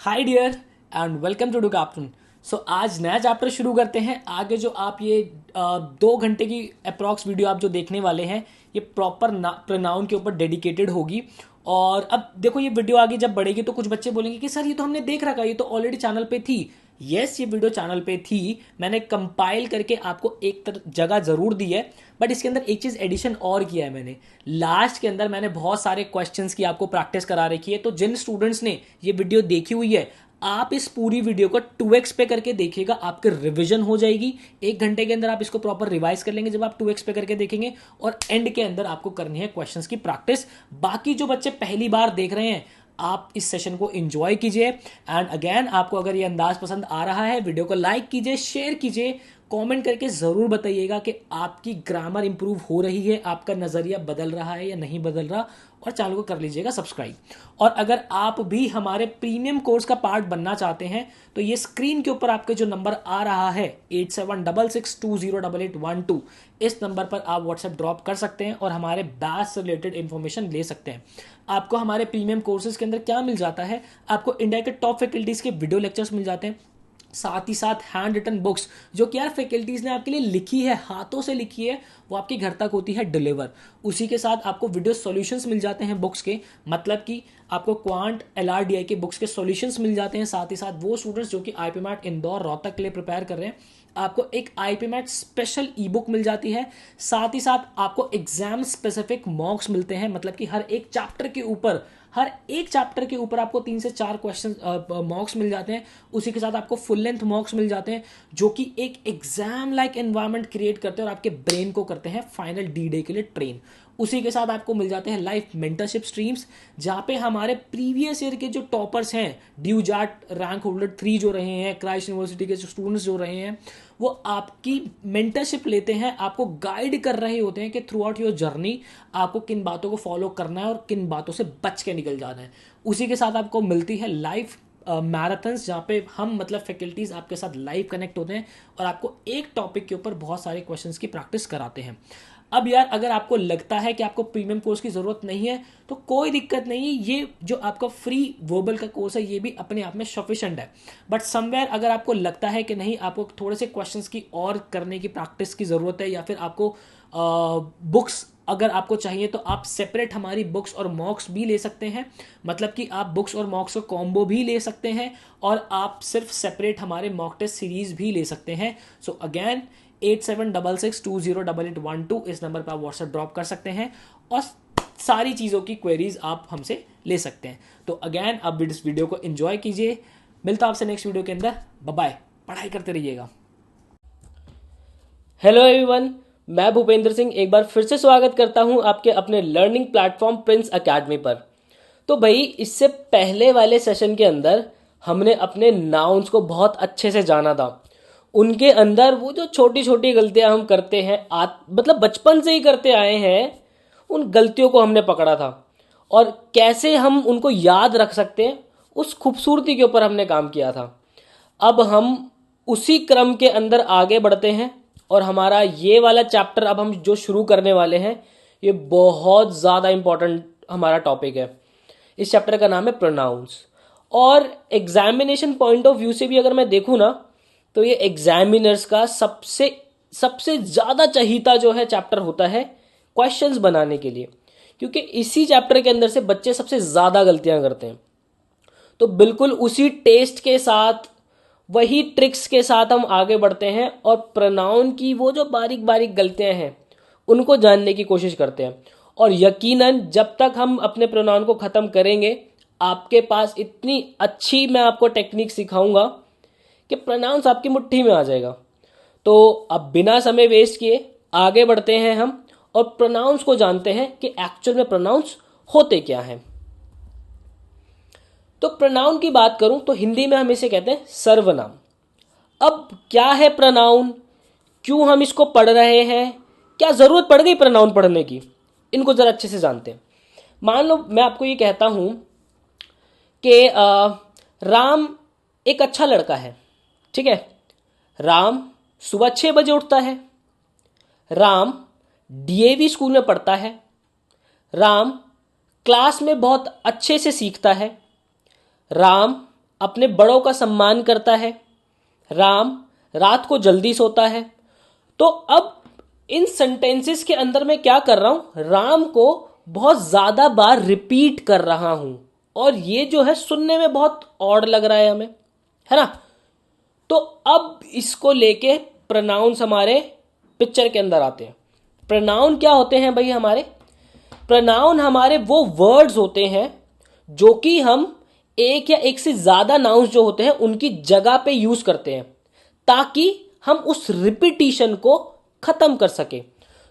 Hi dear and welcome to do captain. So आज नया chapter शुरू करते हैं। आगे जो आप ये 2 घंटे की अप्रॉक्स वीडियो आप जो देखने वाले हैं ये प्रॉपर प्रोनाउन के ऊपर डेडिकेटेड होगी। और अब देखो ये वीडियो आगे जब बढ़ेगी तो कुछ बच्चे बोलेंगे कि सर ये तो हमने देख रखा, ये तो ऑलरेडी चैनल पे थी। यस, ये वीडियो चैनल पे थी, मैंने कंपाइल करके आपको एक जगह जरूर दी है, बट इसके अंदर एक चीज एडिशन और किया है मैंने। लास्ट के अंदर मैंने बहुत सारे क्वेश्चंस की आपको प्रैक्टिस करा रखी है। तो जिन स्टूडेंट्स ने ये वीडियो देखी हुई है, आप इस पूरी वीडियो को 2x पे करके देखिएगा, आपकी रिवीजन हो जाएगी। 1 घंटे के अंदर आप इसको प्रॉपर रिवाइज कर लेंगे जब आप 2x पे करके देखेंगे। और एंड के अंदर आपको करनी है क्वेश्चंस की प्रैक्टिस। बाकी जो बच्चे पहली बार देख रहे हैं, आप इस सेशन को एंजॉय कीजिए। एंड अगेन, आपको अगर ये अंदाज पसंद आ रहा है, वीडियो को लाइक कीजिए, शेयर कीजिए, कमेंट करके जरूर बताइएगा कि आपकी ग्रामर इंप्रूव हो रही है, आपका नजरिया बदल रहा है या नहीं बदल रहा। और चैनल को कर लीजिएगा सब्सक्राइब। और अगर आप भी हमारे प्रीमियम कोर्स का पार्ट बनना चाहते हैं तो ये स्क्रीन के ऊपर आपके जो नंबर आ रहा है 8766208812, इस नंबर पर आप व्हाट्सएप ड्रॉप कर सकते हैं और हमारे बैच से रिलेटेड इंफॉर्मेशन ले सकते हैं। आपको हमारे प्रीमियम कोर्सेज के अंदर क्या मिल जाता है, आपको इंडिया के टॉप फैकल्टीज के वीडियो लेक्चर्स मिल जाते हैं, साथ ही साथ हैंड रिटन बुक्स जो कि यार फैकल्टीज ने आपके लिए लिखी है, हाथों से लिखी है, वो आपके घर तक होती है डिलीवर। उसी के साथ आपको वीडियो सॉल्यूशंस मिल जाते हैं बुक्स के, मतलब कि आपको क्वांट LRDI के बुक्स के सॉल्यूशंस मिल जाते हैं। साथ ही साथ वो स्टूडेंट्स जो कि आईपी मैट इंदौर रोहतक के लिए प्रिपेयर कर रहे हैं, आपको एक IPMAT special e book मिल जाती है। साथ ही साथ आपको एग्जाम स्पेसिफिक मॉक्स मिलते हैं, मतलब कि हर एक चैप्टर के ऊपर आपको 3 से 4 क्वेश्चन मॉक्स मिल जाते हैं। उसी के साथ आपको फुल लेंथ मॉक्स मिल जाते हैं जो कि एक एग्जाम लाइक एनवायरनमेंट क्रिएट करते हैं और आपके ब्रेन को करते हैं फाइनल डी डे के लिए ट्रेन। उसी के साथ आपको मिल जाते हैं लाइफ मेंटरशिप स्ट्रीम्स, जहां पे हमारे प्रीवियस ईयर के जो टॉपर्स हैं, ड्यू जाट रैंक होल्डर 3 जो रहे हैं, क्राइस्ट यूनिवर्सिटी के जो स्टूडेंट्स जो रहे हैं, वो आपकी मेंटरशिप लेते हैं, आपको गाइड कर रहे होते हैं कि थ्रू आउट योर जर्नी आपको किन बातों को फॉलो करना है और किन बातों से बच के निकल जाना है। उसी के साथ आपको मिलती है लाइफ मैराथन्स, जहाँ पे हम मतलब फैकल्टीज आपके साथ लाइव कनेक्ट होते हैं और आपको एक टॉपिक के ऊपर बहुत सारे क्वेश्चंस की प्रैक्टिस कराते हैं। अब यार, अगर आपको लगता है कि आपको प्रीमियम कोर्स की ज़रूरत नहीं है तो कोई दिक्कत नहीं है, ये जो आपका फ्री वर्बल का कोर्स है ये भी अपने आप में सफिशेंट है। बट समवेयर अगर आपको लगता है कि नहीं, आपको थोड़े से क्वेश्चंस की और करने की प्रैक्टिस की ज़रूरत है, या फिर आपको बुक्स अगर आपको चाहिए तो आप सेपरेट हमारी बुक्स और मॉक्स भी ले सकते हैं, मतलब कि आप बुक्स और मॉक्स का कॉम्बो भी ले सकते हैं और आप सिर्फ सेपरेट हमारे मॉक टेस्ट सीरीज भी ले सकते हैं। सो अगेन 8766208812, इस नंबर पर आप व्हाट्सएप ड्रॉप कर सकते हैं और सारी चीज़ों की क्वेरीज आप हमसे ले सकते हैं। तो अगेन आप इस वीडियो को एंजॉय कीजिए। मिलता आपसे नेक्स्ट वीडियो के अंदर। बाय बाय, पढ़ाई करते रहिएगा। हेलो एवरीवन, मैं भूपेंद्र सिंह एक बार फिर से स्वागत करता हूं आपके अपने लर्निंग प्लेटफॉर्म प्रिंस एकेडमी पर। तो भाई, इससे पहले वाले सेशन के अंदर हमने अपने नाउन्स को बहुत अच्छे से जाना था। उनके अंदर वो जो छोटी छोटी गलतियां हम करते हैं, मतलब बचपन से ही करते आए हैं, उन गलतियों को हमने पकड़ा था और कैसे हम उनको याद रख सकते हैं उस खूबसूरती के ऊपर हमने काम किया था। अब हम उसी क्रम के अंदर आगे बढ़ते हैं और हमारा ये वाला चैप्टर अब हम जो शुरू करने वाले हैं, ये बहुत ज़्यादा इंपॉर्टेंट हमारा टॉपिक है। इस चैप्टर का नाम है प्रोनाउंस। और एग्जामिनेशन पॉइंट ऑफ व्यू से भी अगर मैं देखूँ ना, तो ये एग्जामिनर्स का सबसे सबसे ज़्यादा चहीता जो है चैप्टर होता है क्वेश्चंस बनाने के लिए, क्योंकि इसी चैप्टर के अंदर से बच्चे सबसे ज़्यादा गलतियां करते हैं। तो बिल्कुल उसी टेस्ट के साथ, वही ट्रिक्स के साथ हम आगे बढ़ते हैं और प्रोनाउन की वो जो बारीक बारीक गलतियां हैं उनको जानने की कोशिश करते हैं। और यकीनन जब तक हम अपने प्रोनाउन को ख़त्म करेंगे, आपके पास इतनी अच्छी मैं आपको टेक्निक सिखाऊंगा कि प्रोनाउंस आपकी मुट्ठी में आ जाएगा। तो अब बिना समय वेस्ट किए आगे बढ़ते हैं हम और प्रोनाउंस को जानते हैं कि एक्चुअल में प्रोनाउंस होते क्या हैं। तो प्रोनाउन की बात करूं तो हिंदी में हम इसे कहते हैं सर्वनाम। अब क्या है प्रोनाउन, क्यों हम इसको पढ़ रहे हैं, क्या जरूरत पड़ गई प्रोनाउन पढ़ने की, इनको जरा अच्छे से जानते हैं। मान लो मैं आपको ये कहता हूं कि राम एक अच्छा लड़का है, ठीक है। राम सुबह 6 बजे उठता है। राम DAV स्कूल में पढ़ता है। राम क्लास में बहुत अच्छे से सीखता है। राम अपने बड़ों का सम्मान करता है, राम रात को जल्दी सोता है। तो अब इन सेंटेंसेस के अंदर मैं क्या कर रहा हूं, राम को बहुत ज्यादा बार रिपीट कर रहा हूं, और ये जो है सुनने में बहुत ऑड लग रहा है हमें, है ना। तो अब इसको लेके प्रोनाउंस हमारे पिक्चर के अंदर आते हैं। प्रोनाउन क्या होते हैं भाई हमारे? प्रोनाउन हमारे वो वर्ड्स होते हैं जो कि हम एक या एक से ज्यादा नाउन्स जो होते हैं उनकी जगह पे यूज करते हैं ताकि हम उस रिपीटिशन को खत्म कर सके।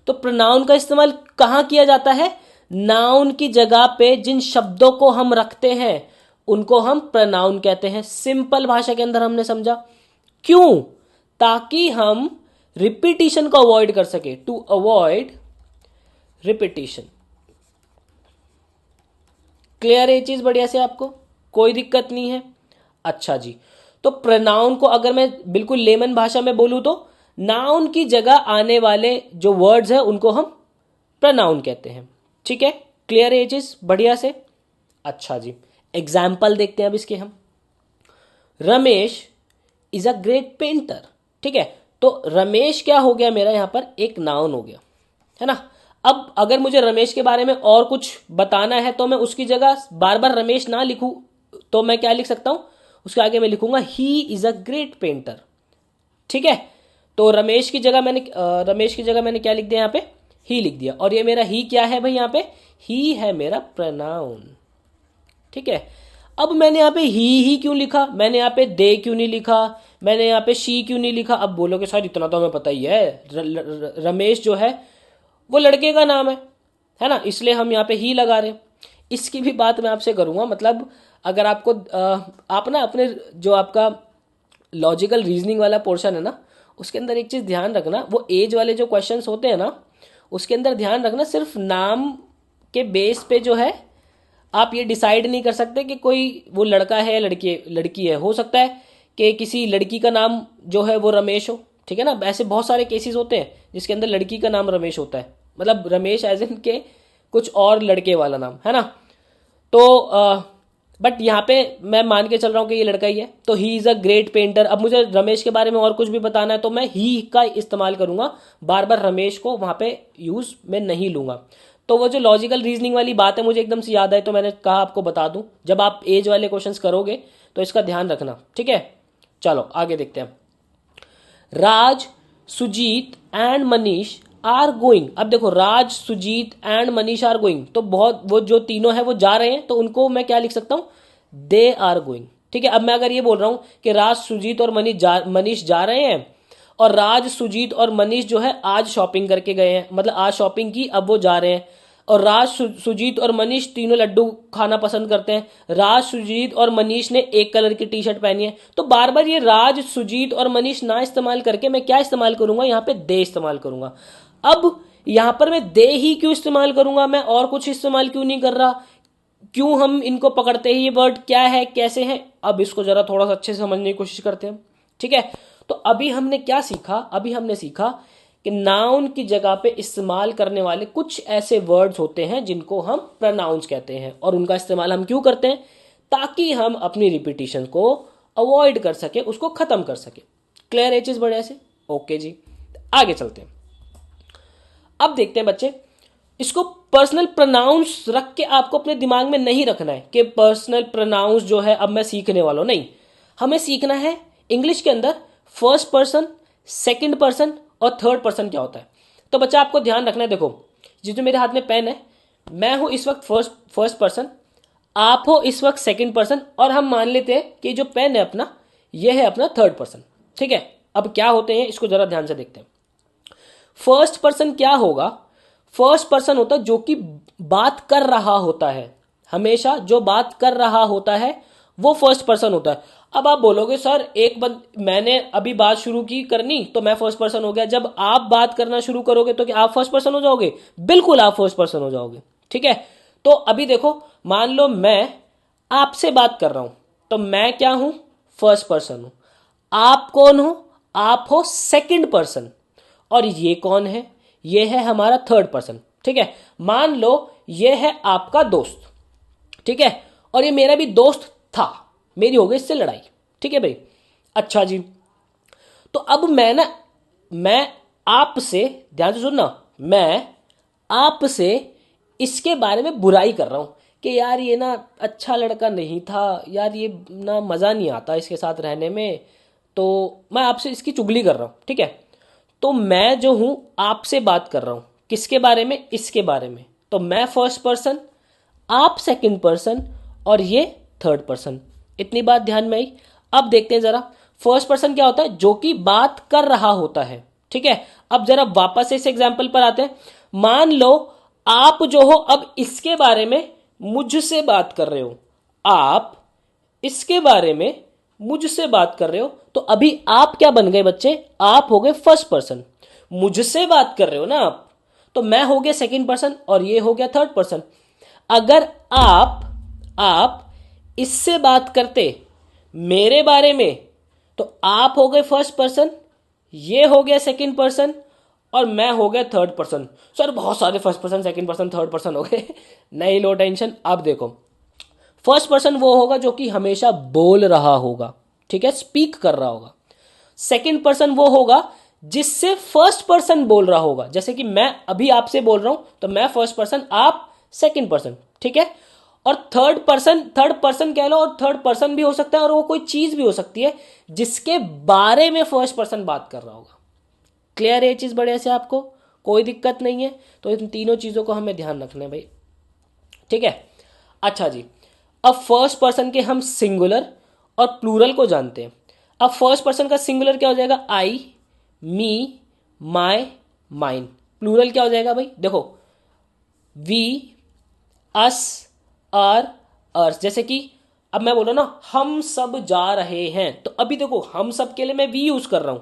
तो प्रोनाउन का इस्तेमाल कहां किया जाता है? नाउन की जगह पे जिन शब्दों को हम रखते हैं उनको हम प्रोनाउन कहते हैं। सिंपल भाषा के अंदर हमने समझा। क्यों? ताकि हम रिपीटिशन को अवॉइड कर सके, टू अवॉइड रिपीटिशन। क्लियर है ये चीज बढ़िया से? आपको कोई दिक्कत नहीं है? अच्छा जी। तो प्रोनाउन को अगर मैं बिल्कुल लेमन भाषा में बोलूं तो नाउन की जगह आने वाले जो वर्ड्स हैं उनको हम प्रोनाउन कहते हैं। ठीक है, क्लियर है ये चीज बढ़िया से? अच्छा जी, एग्जाम्पल देखते हैं अब इसके हम। Ramesh is a great painter. ठीक है, तो रमेश क्या हो गया मेरा? यहां पर एक नाउन हो गया, है ना। अब अगर मुझे रमेश के बारे में और कुछ बताना है तो मैं उसकी जगह बार बार रमेश ना लिखूं तो मैं क्या लिख सकता हूं? उसके आगे मैं लिखूंगा he is a great painter. ठीक है, तो रमेश की जगह मैंने क्या लिख दिया? यहाँ पे ही लिख दिया। और ये मेरा ही क्या है भाई? यहाँ पे ही है मेरा प्रोनाउन। ठीक है, अब मैंने यहाँ पे ही क्यों लिखा? मैंने यहाँ पे दे क्यों नहीं लिखा? मैंने यहाँ पे शी क्यों नहीं लिखा? अब बोलोगे सर इतना तो हमें पता ही है, रमेश जो है वो लड़के का नाम है ना, इसलिए हम यहाँ पे ही लगा रहे हैं। इसकी भी बात मैं आपसे करूंगा। मतलब अगर आपको आप ना अपने जो आपका लॉजिकल रीजनिंग वाला पोर्शन है ना, उसके अंदर एक चीज ध्यान रखना, वो एज वाले जो क्वेश्चंस होते हैं ना उसके अंदर ध्यान रखना, सिर्फ नाम के बेस पे जो है आप ये डिसाइड नहीं कर सकते कि कोई वो लड़का है या लड़की है। हो सकता है कि किसी लड़की का नाम जो है वो रमेश हो, ठीक है ना। ऐसे बहुत सारे केसेस होते हैं जिसके अंदर लड़की का नाम रमेश होता है, मतलब रमेश एज इन के कुछ और लड़के वाला नाम, है ना। तो बट यहाँ पे मैं मान के चल रहा हूँ कि ये लड़का ही है, तो he is a great painter. अब मुझे रमेश के बारे में और कुछ भी बताना है तो मैं ही का इस्तेमाल करूंगा, बार बार रमेश को वहां पे यूज में नहीं लूंगा। तो वो जो लॉजिकल रीजनिंग वाली बात है मुझे एकदम से याद आई, तो मैंने कहा आपको बता दूं, जब आप एज वाले क्वेश्चंस करोगे तो इसका ध्यान रखना। ठीक है, चलो आगे देखते हैं। Raj, Sujit and Manish are going. अब देखो, Raj, Sujit and Manish are going, तो बहुत वो जो तीनों है वो जा रहे हैं, तो उनको मैं क्या लिख सकता हूं? They are going. ठीक है, अब मैं अगर ये बोल रहा हूं कि राज, सुजीत और मनीष जा रहे हैं, और राज, सुजीत और मनीष जो है आज शॉपिंग करके गए हैं, मतलब आज शॉपिंग की, अब वो जा रहे हैं, और राज, सुजीत और मनीष तीनों लड्डू खाना पसंद करते हैं। राज, सुजीत और मनीष ने एक कलर की टी शर्ट पहनी है। तो बार बार ये राज, सुजीत और मनीष ना इस्तेमाल करके मैं क्या इस्तेमाल करूंगा? यहाँ पे दे इस्तेमाल करूंगा। अब यहां पर मैं दे ही क्यों इस्तेमाल करूंगा? मैं और कुछ इस्तेमाल क्यों नहीं कर रहा? क्यों हम इनको पकड़ते हैं? ये वर्ड क्या है, कैसे है? अब इसको जरा थोड़ा सा अच्छे से समझने की कोशिश करते हैं। ठीक है, तो अभी हमने क्या सीखा? अभी हमने सीखा कि नाउन की जगह पे इस्तेमाल करने वाले कुछ ऐसे वर्ड्स होते हैं जिनको हम प्रोनाउंस कहते हैं, और उनका इस्तेमाल हम क्यों करते हैं? ताकि हम अपनी रिपीटिशन को अवॉइड कर सके, उसको खत्म कर सके। क्लियर है चीज बढ़िया से? ओके जी, आगे चलते हैं। अब देखते हैं बच्चे, इसको पर्सनल प्रोनाउंस रख के आपको अपने दिमाग में नहीं रखना है कि पर्सनल प्रोनाउंस जो है अब मैं सीखने वाला हूं। नहीं, हमें सीखना है इंग्लिश के अंदर फर्स्ट पर्सन, सेकंड पर्सन और थर्ड पर्सन क्या होता है। तो बच्चा आपको ध्यान रखना है, देखो जो मेरे हाथ में पेन है, मैं हूं इस वक्त फर्स्ट पर्सन, आप हो इस वक्त सेकंड पर्सन, और हम मान लेते हैं कि जो पेन है अपना, यह है अपना थर्ड पर्सन। ठीक है, अब क्या होते हैं इसको जरा ध्यान से देखते हैं। फर्स्ट पर्सन क्या होगा? फर्स्ट पर्सन होता है जो कि बात कर रहा होता है, हमेशा जो बात कर रहा होता है वो फर्स्ट पर्सन होता है। अब आप बोलोगे सर मैंने अभी बात शुरू की करनी तो मैं फर्स्ट पर्सन हो गया। जब आप बात करना शुरू करोगे तो क्या आप फर्स्ट पर्सन हो जाओगे? बिल्कुल आप फर्स्ट पर्सन हो जाओगे। ठीक है, तो अभी देखो, मान लो मैं आपसे बात कर रहा हूं, तो मैं क्या हूं? फर्स्ट पर्सन हूं। आप कौन हो? आप हो सेकंड पर्सन, और ये कौन है? ये है हमारा थर्ड पर्सन। ठीक है, मान लो ये है आपका दोस्त, ठीक है, और ये मेरा भी दोस्त था, मेरी हो गई इससे लड़ाई, ठीक है भाई। अच्छा जी, तो अब मैं आपसे, ध्यान से सुनना, मैं आपसे इसके बारे में बुराई कर रहा हूं कि यार ये ना अच्छा लड़का नहीं था, यार ये ना मज़ा नहीं आता इसके साथ रहने में, तो मैं आपसे इसकी चुगली कर रहा हूं, ठीक है। तो मैं जो हूं आपसे बात कर रहा हूं किसके बारे में, इसके बारे में। तो मैं फर्स्ट पर्सन, आप सेकंड पर्सन और ये थर्ड पर्सन। इतनी बात ध्यान में आई। अब देखते हैं जरा फर्स्ट पर्सन क्या होता है, जो कि बात कर रहा होता है, ठीक है। अब जरा वापस इस एग्जाम्पल पर आते हैं। मान लो आप जो हो अब इसके बारे में मुझसे बात कर रहे हो, आप इसके बारे में मुझसे बात कर रहे हो, तो अभी आप क्या बन गए बच्चे, आप हो गए फर्स्ट पर्सन। मुझसे बात कर रहे हो ना आप, तो मैं हो गया सेकंड पर्सन और ये हो गया थर्ड पर्सन। अगर आप इससे बात करते मेरे बारे में, तो आप हो गए फर्स्ट पर्सन, ये हो गया सेकंड पर्सन और मैं हो गया थर्ड पर्सन। सर बहुत सारे first person, second person, third person हो गए। नहीं लो टेंशन। अब देखो, फर्स्ट पर्सन वो होगा जो कि हमेशा बोल रहा होगा, ठीक है, स्पीक कर रहा होगा। सेकंड पर्सन वो होगा जिससे फर्स्ट पर्सन बोल रहा होगा, जैसे कि मैं अभी आपसे बोल रहा हूं, तो मैं फर्स्ट पर्सन, आप सेकंड पर्सन, ठीक है। और थर्ड पर्सन कह लो, और थर्ड पर्सन भी हो सकता है और वो कोई चीज भी हो सकती है जिसके बारे में फर्स्ट पर्सन बात कर रहा होगा। क्लियर है ये चीज बढ़िया से, आपको कोई दिक्कत नहीं है। तो इन तीनों चीजों को हमें ध्यान रखना है भाई, ठीक है। अच्छा जी, अब फर्स्ट पर्सन के हम सिंगुलर और प्लूरल को जानते हैं। अब फर्स्ट पर्सन का सिंगुलर क्या हो जाएगा, आई, मी, माय, माइन। प्लूरल क्या हो जाएगा भाई, देखो, वी, अस, आर, अर्स। जैसे कि अब मैं बोल रहा हूं ना, हम सब जा रहे हैं, तो अभी देखो हम सब के लिए मैं वी यूज कर रहा हूं,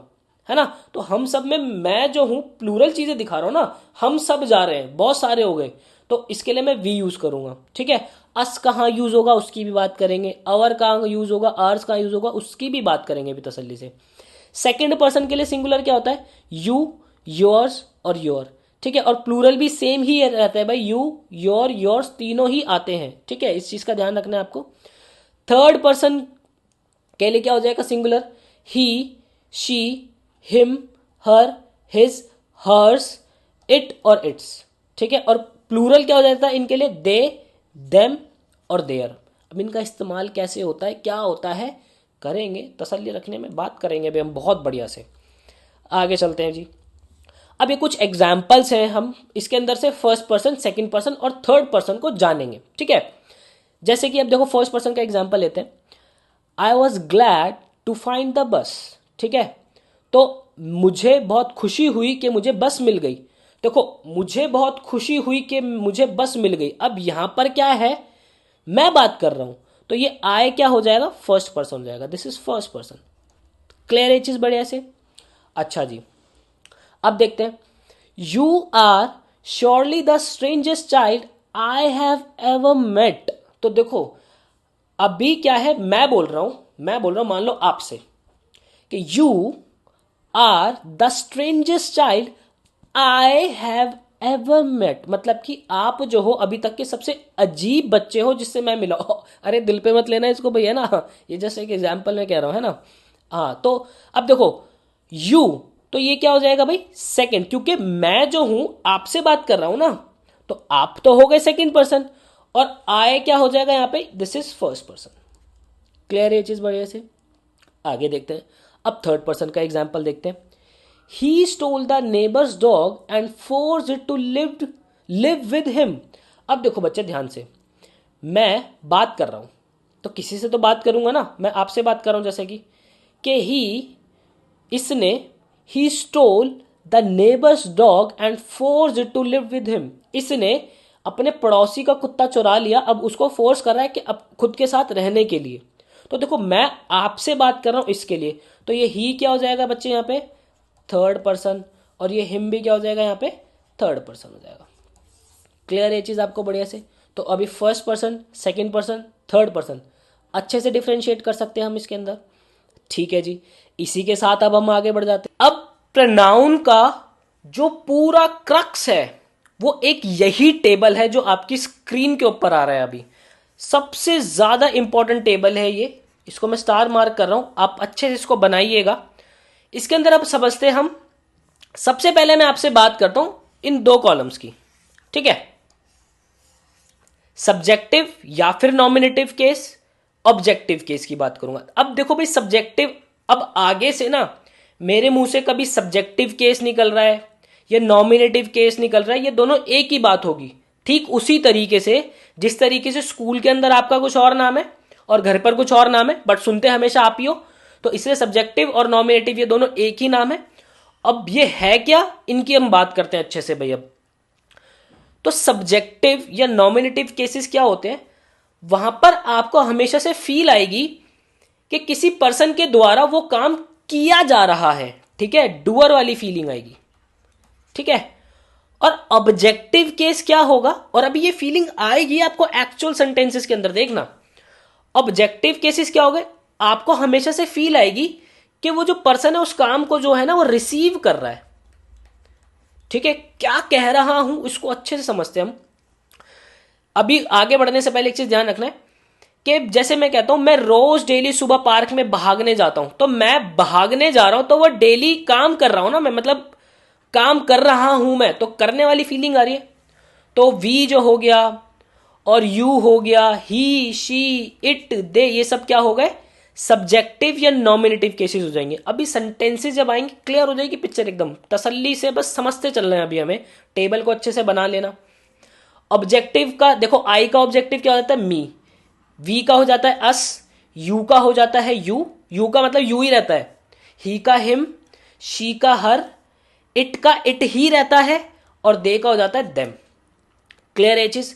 है ना। तो हम सब में मैं जो हूं प्लूरल चीजें दिखा रहा हूं ना, हम सब जा रहे हैं, बहुत सारे हो गए, तो इसके लिए मैं वी यूज करूंगा, ठीक है। अस कहाँ यूज होगा उसकी भी बात करेंगे, अवर कहाँ यूज होगा, आर्स कहाँ यूज होगा उसकी भी बात करेंगे भी तसल्ली से। सेकंड पर्सन के लिए सिंगुलर क्या होता है, यू, योर्स और योर, ठीक है। और प्लूरल भी सेम ही रहता है भाई, यू, योर, योर्स तीनों ही आते हैं, ठीक है। इस चीज का ध्यान रखना है आपको। थर्ड पर्सन के लिए क्या हो जाएगा singular, he, she, him, her, his, hers, it और इट्स, ठीक है। और प्लूरल क्या हो जाता है इनके लिए, दे, देम और देयर। अब इनका इस्तेमाल कैसे होता है, क्या होता है, करेंगे, तसल्ली रखने में बात करेंगे भाई हम बहुत बढ़िया से। आगे चलते हैं जी। अब ये कुछ एग्जाम्पल्स हैं, हम इसके अंदर से फर्स्ट पर्सन, सेकंड पर्सन और थर्ड पर्सन को जानेंगे, ठीक है। जैसे कि अब देखो फर्स्ट पर्सन का एग्जाम्पल लेते हैं। I was glad to find the bus, ठीक है। तो मुझे बहुत खुशी हुई कि मुझे बस मिल गई। देखो, मुझे बहुत खुशी हुई कि मुझे बस मिल गई। अब यहां पर क्या है, मैं बात कर रहा हूं, तो ये आई क्या हो जाएगा, फर्स्ट पर्सन हो जाएगा, this is first person. Clear है चीज बढ़िया से। अच्छा जी, अब देखते हैं। You are surely the strangest child I have ever met. तो देखो अभी क्या है, मैं बोल रहा हूं मान लो आपसे कि you are the strangest child I have ever met, मतलब कि आप जो हो अभी तक के सबसे अजीब बच्चे हो जिससे मैं मिला। अरे दिल पे मत लेना इसको भैया ना, ये जैसे एक एग्जाम्पल में कह रहा हूं, है ना। हाँ, तो अब देखो यू, तो ये क्या हो जाएगा भाई, सेकंड, क्योंकि मैं जो हूं आपसे बात कर रहा हूं ना, तो आप तो हो गए सेकंड पर्सन और आई क्या हो जाएगा यहां पे, this is first person. Clear है ये चीज बढ़िया से। आगे देखते हैं। अब थर्ड पर्सन का एग्जाम्पल देखते हैं। He stole the neighbour's dog and force it to live with him. अब देखो बच्चे ध्यान से, मैं बात कर रहा हूं, तो किसी से तो बात करूंगा ना, मैं आपसे बात कर रहा हूं, जैसे कि इसने, he stole the neighbour's dog and force it to live with him. इसने अपने पड़ोसी का कुत्ता चुरा लिया, अब उसको फोर्स कर रहा है कि अब खुद के साथ रहने के लिए। तो देखो मैं आपसे बात कर रहा हूं इसके लिए, तो ये ही क्या हो जाएगा बच्चे यहाँ पे, थर्ड पर्सन, और ये हिम भी क्या हो जाएगा यहाँ पे, थर्ड पर्सन हो जाएगा। क्लियर है चीज आपको बढ़िया से। तो अभी first person, second person, third person अच्छे से डिफरेंशिएट कर सकते हैं हम इसके अंदर, ठीक है जी। इसी के साथ अब हम आगे बढ़ जाते हैं। अब प्रोनाउन का जो पूरा क्रक्स है वो एक यही टेबल है जो आपकी स्क्रीन के ऊपर आ रहा है अभी। सबसे ज्यादा इंपॉर्टेंट टेबल है ये, इसको मैं स्टार मार्क कर रहा हूं, आप अच्छे से इसको बनाइएगा। इसके अंदर अब समझते हैं हम। सबसे पहले मैं आपसे बात करता हूं इन दो कॉलम्स की, ठीक है। सब्जेक्टिव या फिर नॉमिनेटिव केस, ऑब्जेक्टिव केस की बात करूंगा। अब देखो भाई सब्जेक्टिव, अब आगे से ना मेरे मुंह से कभी सब्जेक्टिव केस निकल रहा है या नॉमिनेटिव केस निकल रहा है, ये दोनों एक ही बात होगी। ठीक उसी तरीके से जिस तरीके से स्कूल के अंदर आपका कुछ और नाम है और घर पर कुछ और नाम है, बट सुनते हमेशा आप ही हो, तो इसलिए सब्जेक्टिव और नॉमिनेटिव ये दोनों एक ही नाम है। अब ये है क्या, इनकी हम बात करते हैं अच्छे से भाई। अब तो सब्जेक्टिव या नॉमिनेटिव केसेस क्या होते हैं, वहां पर आपको हमेशा से फील आएगी कि किसी पर्सन के द्वारा वो काम किया जा रहा है, ठीक है, डूअर वाली फीलिंग आएगी, ठीक है। और ऑब्जेक्टिव केस क्या होगा, और अभी ये फीलिंग आएगी आपको एक्चुअल सेंटेंसेस के अंदर, देखना। ऑब्जेक्टिव केसेस क्या हो गए, आपको हमेशा से फील आएगी कि वो जो पर्सन है उस काम को जो है ना वो रिसीव कर रहा है, ठीक है। क्या कह रहा हूं इसको अच्छे से समझते हैं हम। अभी आगे बढ़ने से पहले एक चीज ध्यान रखना है कि जैसे मैं कहता हूं मैं रोज डेली सुबह पार्क में भागने जाता हूं, तो मैं भागने जा रहा हूं तो वो डेली काम कर रहा हूं ना मैं, मतलब काम कर रहा हूं मैं, तो करने वाली फीलिंग आ रही है। तो वी जो हो गया और यू हो गया, ही, शी, इट, दे, ये सब क्या हो गए, सब्जेक्टिव या नॉमिनेटिव केसेस हो जाएंगे। अभी सेंटेंसेस जब आएंगे क्लियर हो जाएगी पिक्चर एकदम, तसल्ली से बस समझते चल रहे हैं। अभी हमें टेबल को अच्छे से बना लेना। ऑब्जेक्टिव का देखो, आई का ऑब्जेक्टिव क्या हो जाता है, मी। वी का हो जाता है अस, यू का हो जाता है यू, यू का मतलब यू ही रहता है। ही का हिम, शी का हर, इट का इट ही रहता है, और दे का हो जाता है देम। क्लियर है चीज।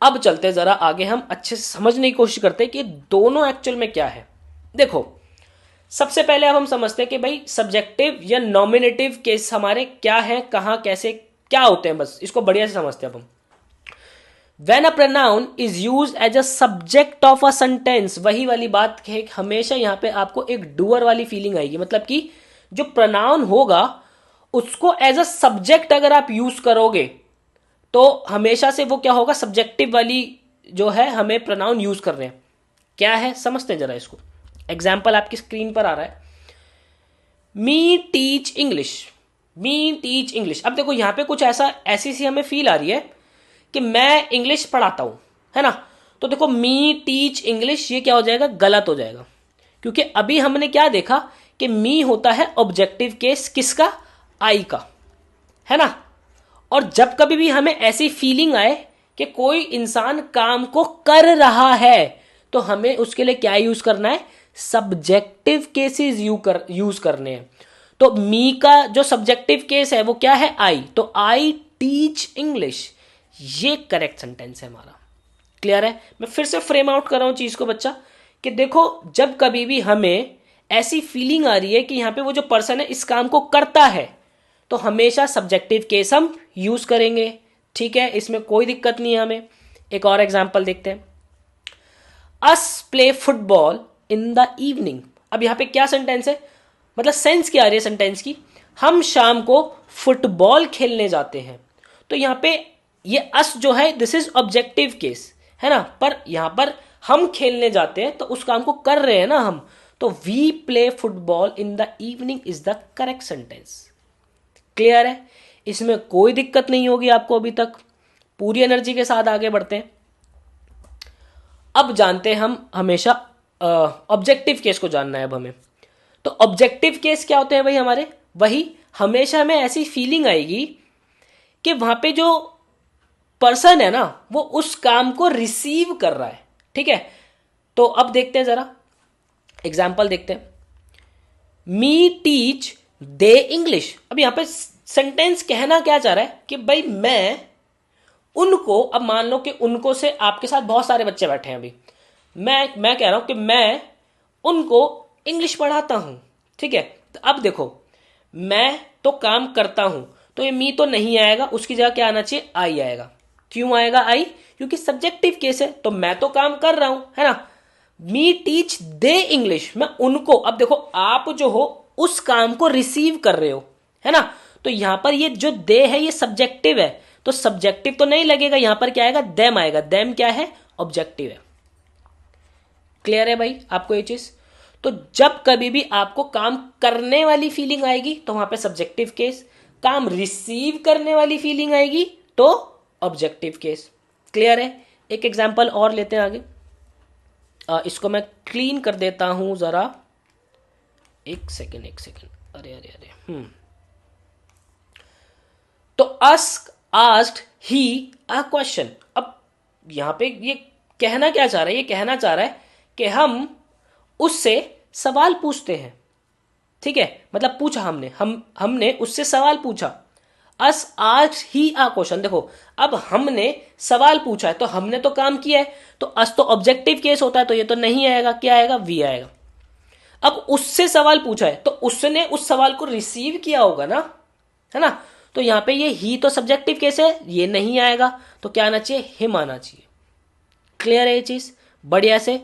अब चलते जरा आगे, हम अच्छे से समझने की कोशिश करते हैं कि दोनों एक्चुअल में क्या है। देखो सबसे पहले अब हम समझते हैं कि भाई सब्जेक्टिव या नॉमिनेटिव केस हमारे क्या है, कहां, कैसे, क्या होते हैं, बस इसको बढ़िया से समझते हैं अब हम। When a pronoun is used as a subject of a sentence, वही वाली बात है, हमेशा यहां पे आपको एक डूअर वाली फीलिंग आएगी। मतलब कि जो pronoun होगा उसको एज अ सब्जेक्ट अगर आप यूज करोगे तो हमेशा से वो क्या होगा, सब्जेक्टिव वाली जो है हमें pronoun यूज कर रहे हैं। क्या है समझते हैं जरा इसको। एग्जाम्पल आपकी स्क्रीन पर आ रहा है, मी टीच इंग्लिश, मी टीच इंग्लिश। अब देखो यहां पे कुछ ऐसी सी हमें फील आ रही है कि मैं इंग्लिश पढ़ाता हूं, है ना। तो देखो मी टीच इंग्लिश, ये क्या हो जाएगा, गलत हो जाएगा, क्योंकि अभी हमने क्या देखा कि मी होता है ऑब्जेक्टिव केस, किसका, आई का, है ना। और जब कभी भी हमें ऐसी फीलिंग आए कि कोई इंसान काम को कर रहा है, तो हमें उसके लिए क्या यूज करना है, सब्जेक्टिव केसेस यूज करने हैं। तो मी का जो सब्जेक्टिव केस है वो क्या है, आई। तो आई टीच इंग्लिश, ये करेक्ट सेंटेंस है हमारा। क्लियर है। मैं फिर से फ्रेम आउट कर रहा हूं चीज को बच्चा, कि देखो जब कभी भी हमें ऐसी फीलिंग आ रही है कि यहां पे वो जो पर्सन है इस काम को करता है, तो हमेशा सब्जेक्टिव केस हम यूज करेंगे, ठीक है, इसमें कोई दिक्कत नहीं है हमें। एक और एग्जांपल देखते हैं, अस play football in the evening. अब यहां पे क्या सेंटेंस है, मतलब सेंस क्या आ रही है सेंटेंस की, हम शाम को फुटबॉल खेलने जाते हैं। तो यहां पे ये अस जो है दिस इज ऑब्जेक्टिव केस, है ना, पर यहां पर हम खेलने जाते हैं तो उस काम को कर रहे हैं ना हम, तो we play football in the evening is the correct sentence. Clear है, इसमें कोई दिक्कत नहीं होगी आपको अभी तक। पूरी एनर्जी के साथ आगे बढ़ते हैं। अब जानते हैं हम, हमेशा ऑब्जेक्टिव केस को जानना है अब हमें। तो ऑब्जेक्टिव केस क्या होते हैं भाई हमारे, वही हमेशा हमें ऐसी फीलिंग आएगी कि वहां पे जो पर्सन है ना वो उस काम को रिसीव कर रहा है, ठीक है। तो अब देखते हैं जरा एग्जाम्पल देखते हैं, मी टीच दे इंग्लिश। अब यहां पे सेंटेंस कहना क्या चाह रहा है कि भाई मैं उनको, अब मान लो कि उनको से आपके साथ बहुत सारे बच्चे बैठे हैं, अभी मैं कह रहा हूं कि मैं उनको इंग्लिश पढ़ाता हूं, ठीक है। तो अब देखो मैं तो काम करता हूं, तो ये मी तो नहीं आएगा, उसकी जगह क्या आना चाहिए, आई आएगा। क्यों आएगा आई, क्योंकि सब्जेक्टिव केस है, तो मैं तो काम कर रहा हूं, है ना। मी टीच दे इंग्लिश, मैं उनको, अब देखो आप जो हो उस काम को रिसीव कर रहे हो, है ना। तो यहां पर ये जो दे है ये सब्जेक्टिव है, तो सब्जेक्टिव तो नहीं लगेगा, यहां पर क्या आएगा, देम आएगा। देम क्या है, ऑब्जेक्टिव है। क्लियर है भाई आपको ये चीज? तो जब कभी भी आपको काम करने वाली फीलिंग आएगी तो वहां पे सब्जेक्टिव केस, काम रिसीव करने वाली फीलिंग आएगी तो ऑब्जेक्टिव केस। क्लियर है? एक एग्जांपल और लेते हैं आगे। इसको मैं क्लीन कर देता हूं जरा, एक सेकेंड। अरे अरे अरे तो आस्क्ड ही अ क्वेश्चन। अब यहां पे ये कहना क्या चाह रहा है? ये कहना चाह रहा है कि हम उससे सवाल पूछते हैं। ठीक है, मतलब पूछा हमने उससे सवाल पूछा। अस आस्क्ड ही अ क्वेश्चन। देखो, अब हमने सवाल पूछा है तो हमने तो काम किया है, तो अस तो ऑब्जेक्टिव केस होता है, तो ये तो नहीं आएगा, क्या आएगा? वी आएगा। अब उससे सवाल पूछा है तो उसने उस सवाल को रिसीव किया होगा ना, है ना? तो यहां पे ये ही तो सब्जेक्टिव केस है, ये नहीं आएगा, तो क्या आना चाहिए? हिम आना चाहिए। क्लियर है ये चीज? बढ़िया से।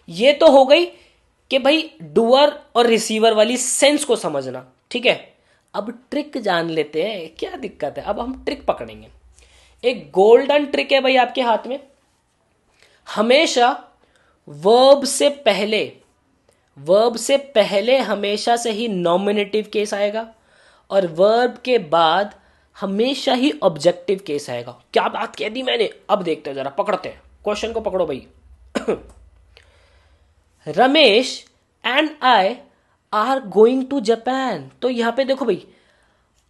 ये तो हो गई कि भाई डूअर और रिसीवर वाली सेंस को समझना। ठीक है, अब ट्रिक जान लेते हैं, क्या दिक्कत है? अब हम ट्रिक पकड़ेंगे। एक गोल्डन ट्रिक है भाई आपके हाथ में। हमेशा वर्ब से पहले हमेशा से ही नॉमिनेटिव केस आएगा और वर्ब के बाद हमेशा ही ऑब्जेक्टिव केस आएगा। क्या बात कह दी मैंने? अब देखते हैं, जरा पकड़ते हैं, क्वेश्चन को पकड़ो भाई। Ramesh and I are going to Japan. तो यहां पे देखो भाई,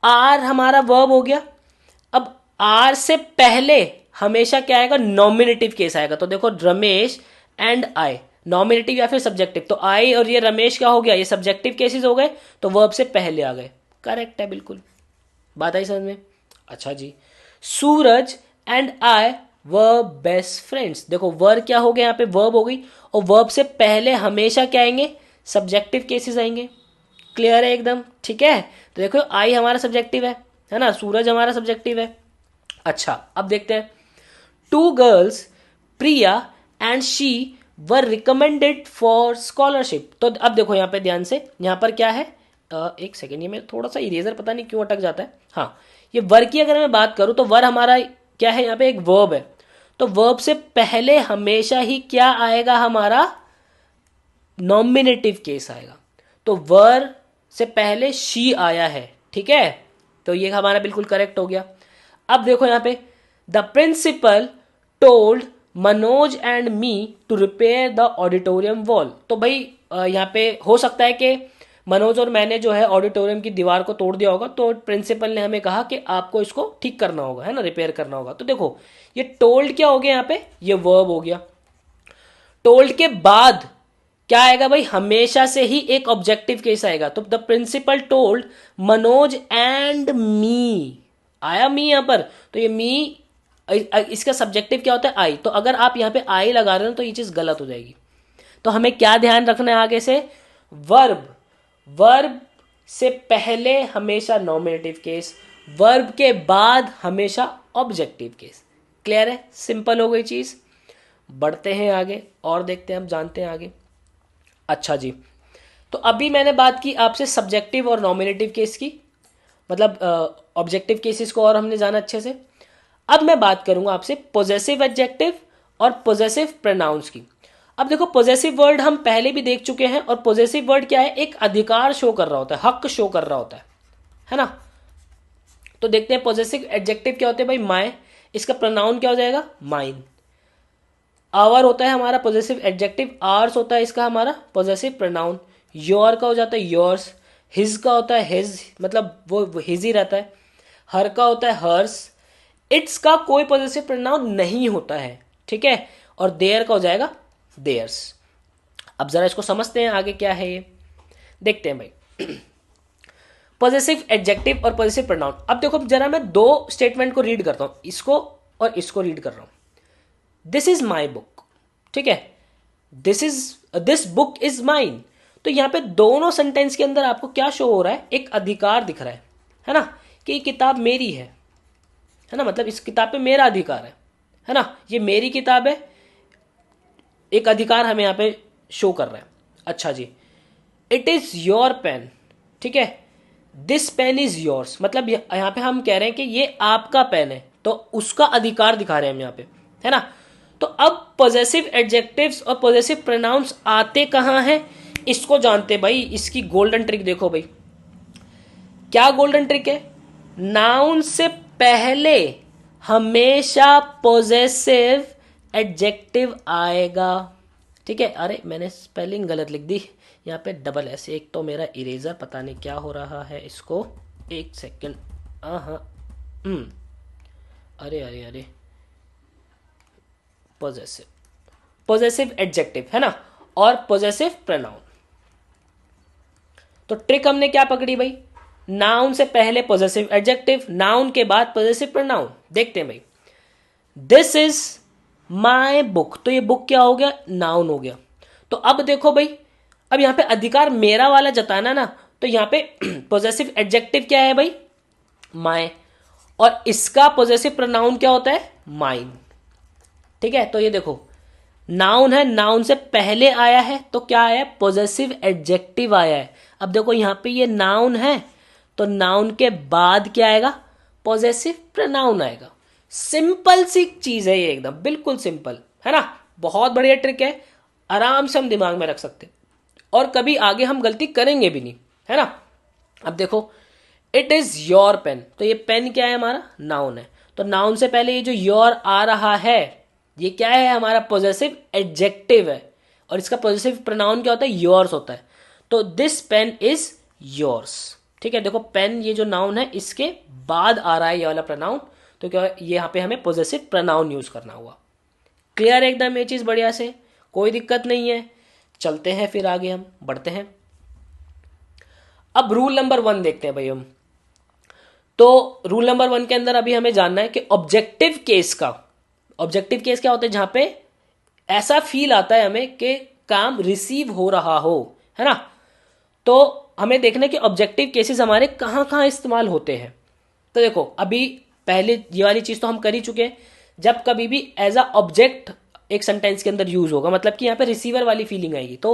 आर हमारा वर्ब हो गया। अब आर से पहले हमेशा क्या आएगा? नॉमिनेटिव केस आएगा। तो देखो, रमेश एंड आई, नॉमिनेटिव या फिर सब्जेक्टिव। तो आई और ये रमेश क्या हो गया? ये सब्जेक्टिव केसेस हो गए, तो वर्ब से पहले आ गए। करेक्ट है, बिल्कुल। बात आई समझ में? अच्छा जी। Suraj and I were best friends. देखो, वर क्या हो गया? यहाँ पे वर्ब हो गई, और वर्ब से पहले हमेशा क्या आएंगे? सब्जेक्टिव केसेस आएंगे। क्लियर है एकदम? ठीक है, तो देखो, आई हमारा सब्जेक्टिव है ना, सूरज हमारा सब्जेक्टिव है। अच्छा, अब देखते हैं। Two girls, Priya and she were recommended for scholarship. तो अब देखो यहाँ पे ध्यान से, यहाँ पर क्या है? एक सेकेंड, ये मैं थोड़ा सा इरेजर पता नहीं क्यों अटक जाता है। हाँ, ये वर की अगर मैं बात करूं तो वर हमारा क्या है? यहाँ पे एक वर्ब है, तो वर्ब से पहले हमेशा ही क्या आएगा? हमारा नॉमिनेटिव केस आएगा। तो वर से पहले शी आया है। ठीक है, तो ये हमारा बिल्कुल करेक्ट हो गया। अब देखो यहाँ पे, the principal told Manoj and me to repair the auditorium wall. तो भाई यहाँ पे हो सकता है कि मनोज और मैंने जो है ऑडिटोरियम की दीवार को तोड़ दिया होगा, तो प्रिंसिपल ने हमें कहा कि आपको इसको ठीक करना होगा, है ना, रिपेयर करना होगा। तो देखो, ये टोल्ड क्या हो गया? यहाँ पे ये वर्ब हो गया। टोल्ड के बाद क्या आएगा भाई? हमेशा से ही एक ऑब्जेक्टिव केस आएगा। तो the principal told Manoj and me, आया मी यहां पर, तो ये मी, इसका सब्जेक्टिव क्या होता है? आई। तो अगर आप यहां पे आई लगा रहे हो तो ये चीज गलत हो जाएगी। तो हमें क्या ध्यान रखना है आगे से? वर्ब से पहले हमेशा नॉमिनेटिव केस, वर्ब के बाद हमेशा ऑब्जेक्टिव केस। क्लियर है? सिंपल हो गई चीज। बढ़ते हैं आगे और देखते हैं, हम जानते हैं आगे। अच्छा जी, तो अभी मैंने बात की आपसे सब्जेक्टिव और नॉमिनेटिव केस की, मतलब ऑब्जेक्टिव केसेस को, और हमने जाना अच्छे से। अब मैं बात करूंगा आपसे पोजेसिव एडजेक्टिव और पोजेसिव प्रोनाउंस की। अब देखो, पोजेसिव वर्ड हम पहले भी देख चुके हैं, और पोजेसिव वर्ड क्या है? एक अधिकार शो कर रहा होता है, हक शो कर रहा होता है ना? तो देखते हैं पोजेसिव एडजेक्टिव क्या होते हैं भाई? माय, इसका प्रोनाउन क्या हो जाएगा? माइन। आवर होता है हमारा पोजेसिव एडजेक्टिव, आर्स होता है इसका हमारा पोजेसिव प्रोनाउन। योर का हो जाता है योर्स, हिज का होता है हिज, मतलब वो हिज ही रहता है। हर का होता है हर्स। इट्स का कोई पोजेसिव प्रोनाउन नहीं होता है। ठीक है, और देयर का हो जाएगा देयर्स। अब जरा इसको समझते हैं आगे क्या है ये, देखते हैं भाई। पॉजिटिव एडजेक्टिव और पॉजिटिव प्रोनाउन। अब देखो जरा, मैं दो स्टेटमेंट को रीड करता हूं, इसको और इसको रीड कर रहा हूं। दिस इज माई बुक, ठीक है, दिस बुक इज माइन। तो यहां पे दोनों सेंटेंस के अंदर आपको क्या शो हो रहा है? एक अधिकार दिख रहा है ना, कि ये किताब मेरी है ना, मतलब इस किताब पे मेरा अधिकार है ना, ये मेरी किताब है, एक अधिकार हमें यहां पे शो कर रहा है। अच्छा जी, इट इज योर पेन, ठीक है, दिस पेन इज योर्स, मतलब यहां पे हम कह रहे हैं कि ये आपका पेन है, तो उसका अधिकार दिखा रहे हैं हम यहां पे, है ना। तो अब पॉजेसिव एडजेक्टिव्स और पॉजेसिव प्रोनाउंस आते कहाँ हैं, इसको जानते भाई। इसकी गोल्डन ट्रिक देखो भाई, क्या गोल्डन ट्रिक है। नाउन से पहले हमेशा पॉजेसिव एडजेक्टिव आएगा, ठीक है। अरे मैंने स्पेलिंग गलत लिख दी, यहाँ पे डबल एस। एक तो मेरा इरेजर पता नहीं क्या हो रहा है इसको, एक सेकेंड। हाँ अरे अरे अरे, पॉजेसिव, पॉजेसिव एडजेक्टिव है ना, और पॉजेसिव प्रोनाउन। तो ट्रिक हमने क्या पकड़ी भाई, नाउन से पहले पॉजेसिव एडजेक्टिव, नाउन के बाद पॉजेसिव प्रोनाउन। देखते हैं भाई, दिस इज माई बुक, तो ये बुक क्या हो गया, नाउन हो गया। तो अब देखो भाई, अब यहां पे अधिकार मेरा वाला जताना ना, तो यहां पे पॉजेसिव एडजेक्टिव क्या है भाई, माय, और इसका पॉजेसिव प्रोनाउन क्या होता है, माइन, ठीक है। तो ये देखो, नाउन है, नाउन से पहले आया है तो क्या आया, पॉजेसिव एडजेक्टिव आया है। अब देखो यहां पे ये नाउन है, तो नाउन के बाद क्या आएगा, पॉजेसिव प्रोनाउन आएगा। सिंपल सी चीज है ये, एकदम बिल्कुल सिंपल है ना, बहुत बढ़िया ट्रिक है, आराम से हम दिमाग में रख सकते हैं और कभी आगे हम गलती करेंगे भी नहीं, है ना। अब देखो, इट इज योर पेन, तो ये पेन क्या है, हमारा नाउन है। तो नाउन से पहले ये जो योर आ रहा है, ये क्या है, हमारा पॉजेसिव एडजेक्टिव है, और इसका पॉजेसिव प्रोनाउन क्या होता है, योर्स होता है। तो दिस पेन इज योर्स, ठीक है। देखो पेन ये जो नाउन है, इसके बाद आ रहा है ये वाला प्रोनाउन, तो क्या ये यहाँ पे हमें पॉजेसिव प्रोनाउन यूज करना हुआ। क्लियर है एकदम ये चीज, बढ़िया से, कोई दिक्कत नहीं है। चलते हैं फिर आगे, हम बढ़ते हैं। अब रूल नंबर 1 देखते हैं भाई हम। तो रूल नंबर 1 के अंदर अभी हमें जानना है कि ऑब्जेक्टिव केस का, ऑब्जेक्टिव केस क्या होता है, जहां पे ऐसा फील आता है हमें कि काम रिसीव हो रहा हो, है ना। तो हमें देखना है कि ऑब्जेक्टिव केसेस हमारे कहां कहां इस्तेमाल होते हैं। तो देखो, अभी पहले ये वाली चीज तो हम कर ही चुके हैं, जब कभी भी एज अ ऑब्जेक्ट एक सेंटेंस के अंदर यूज होगा, मतलब कि यहां पे रिसीवर वाली फीलिंग आएगी। तो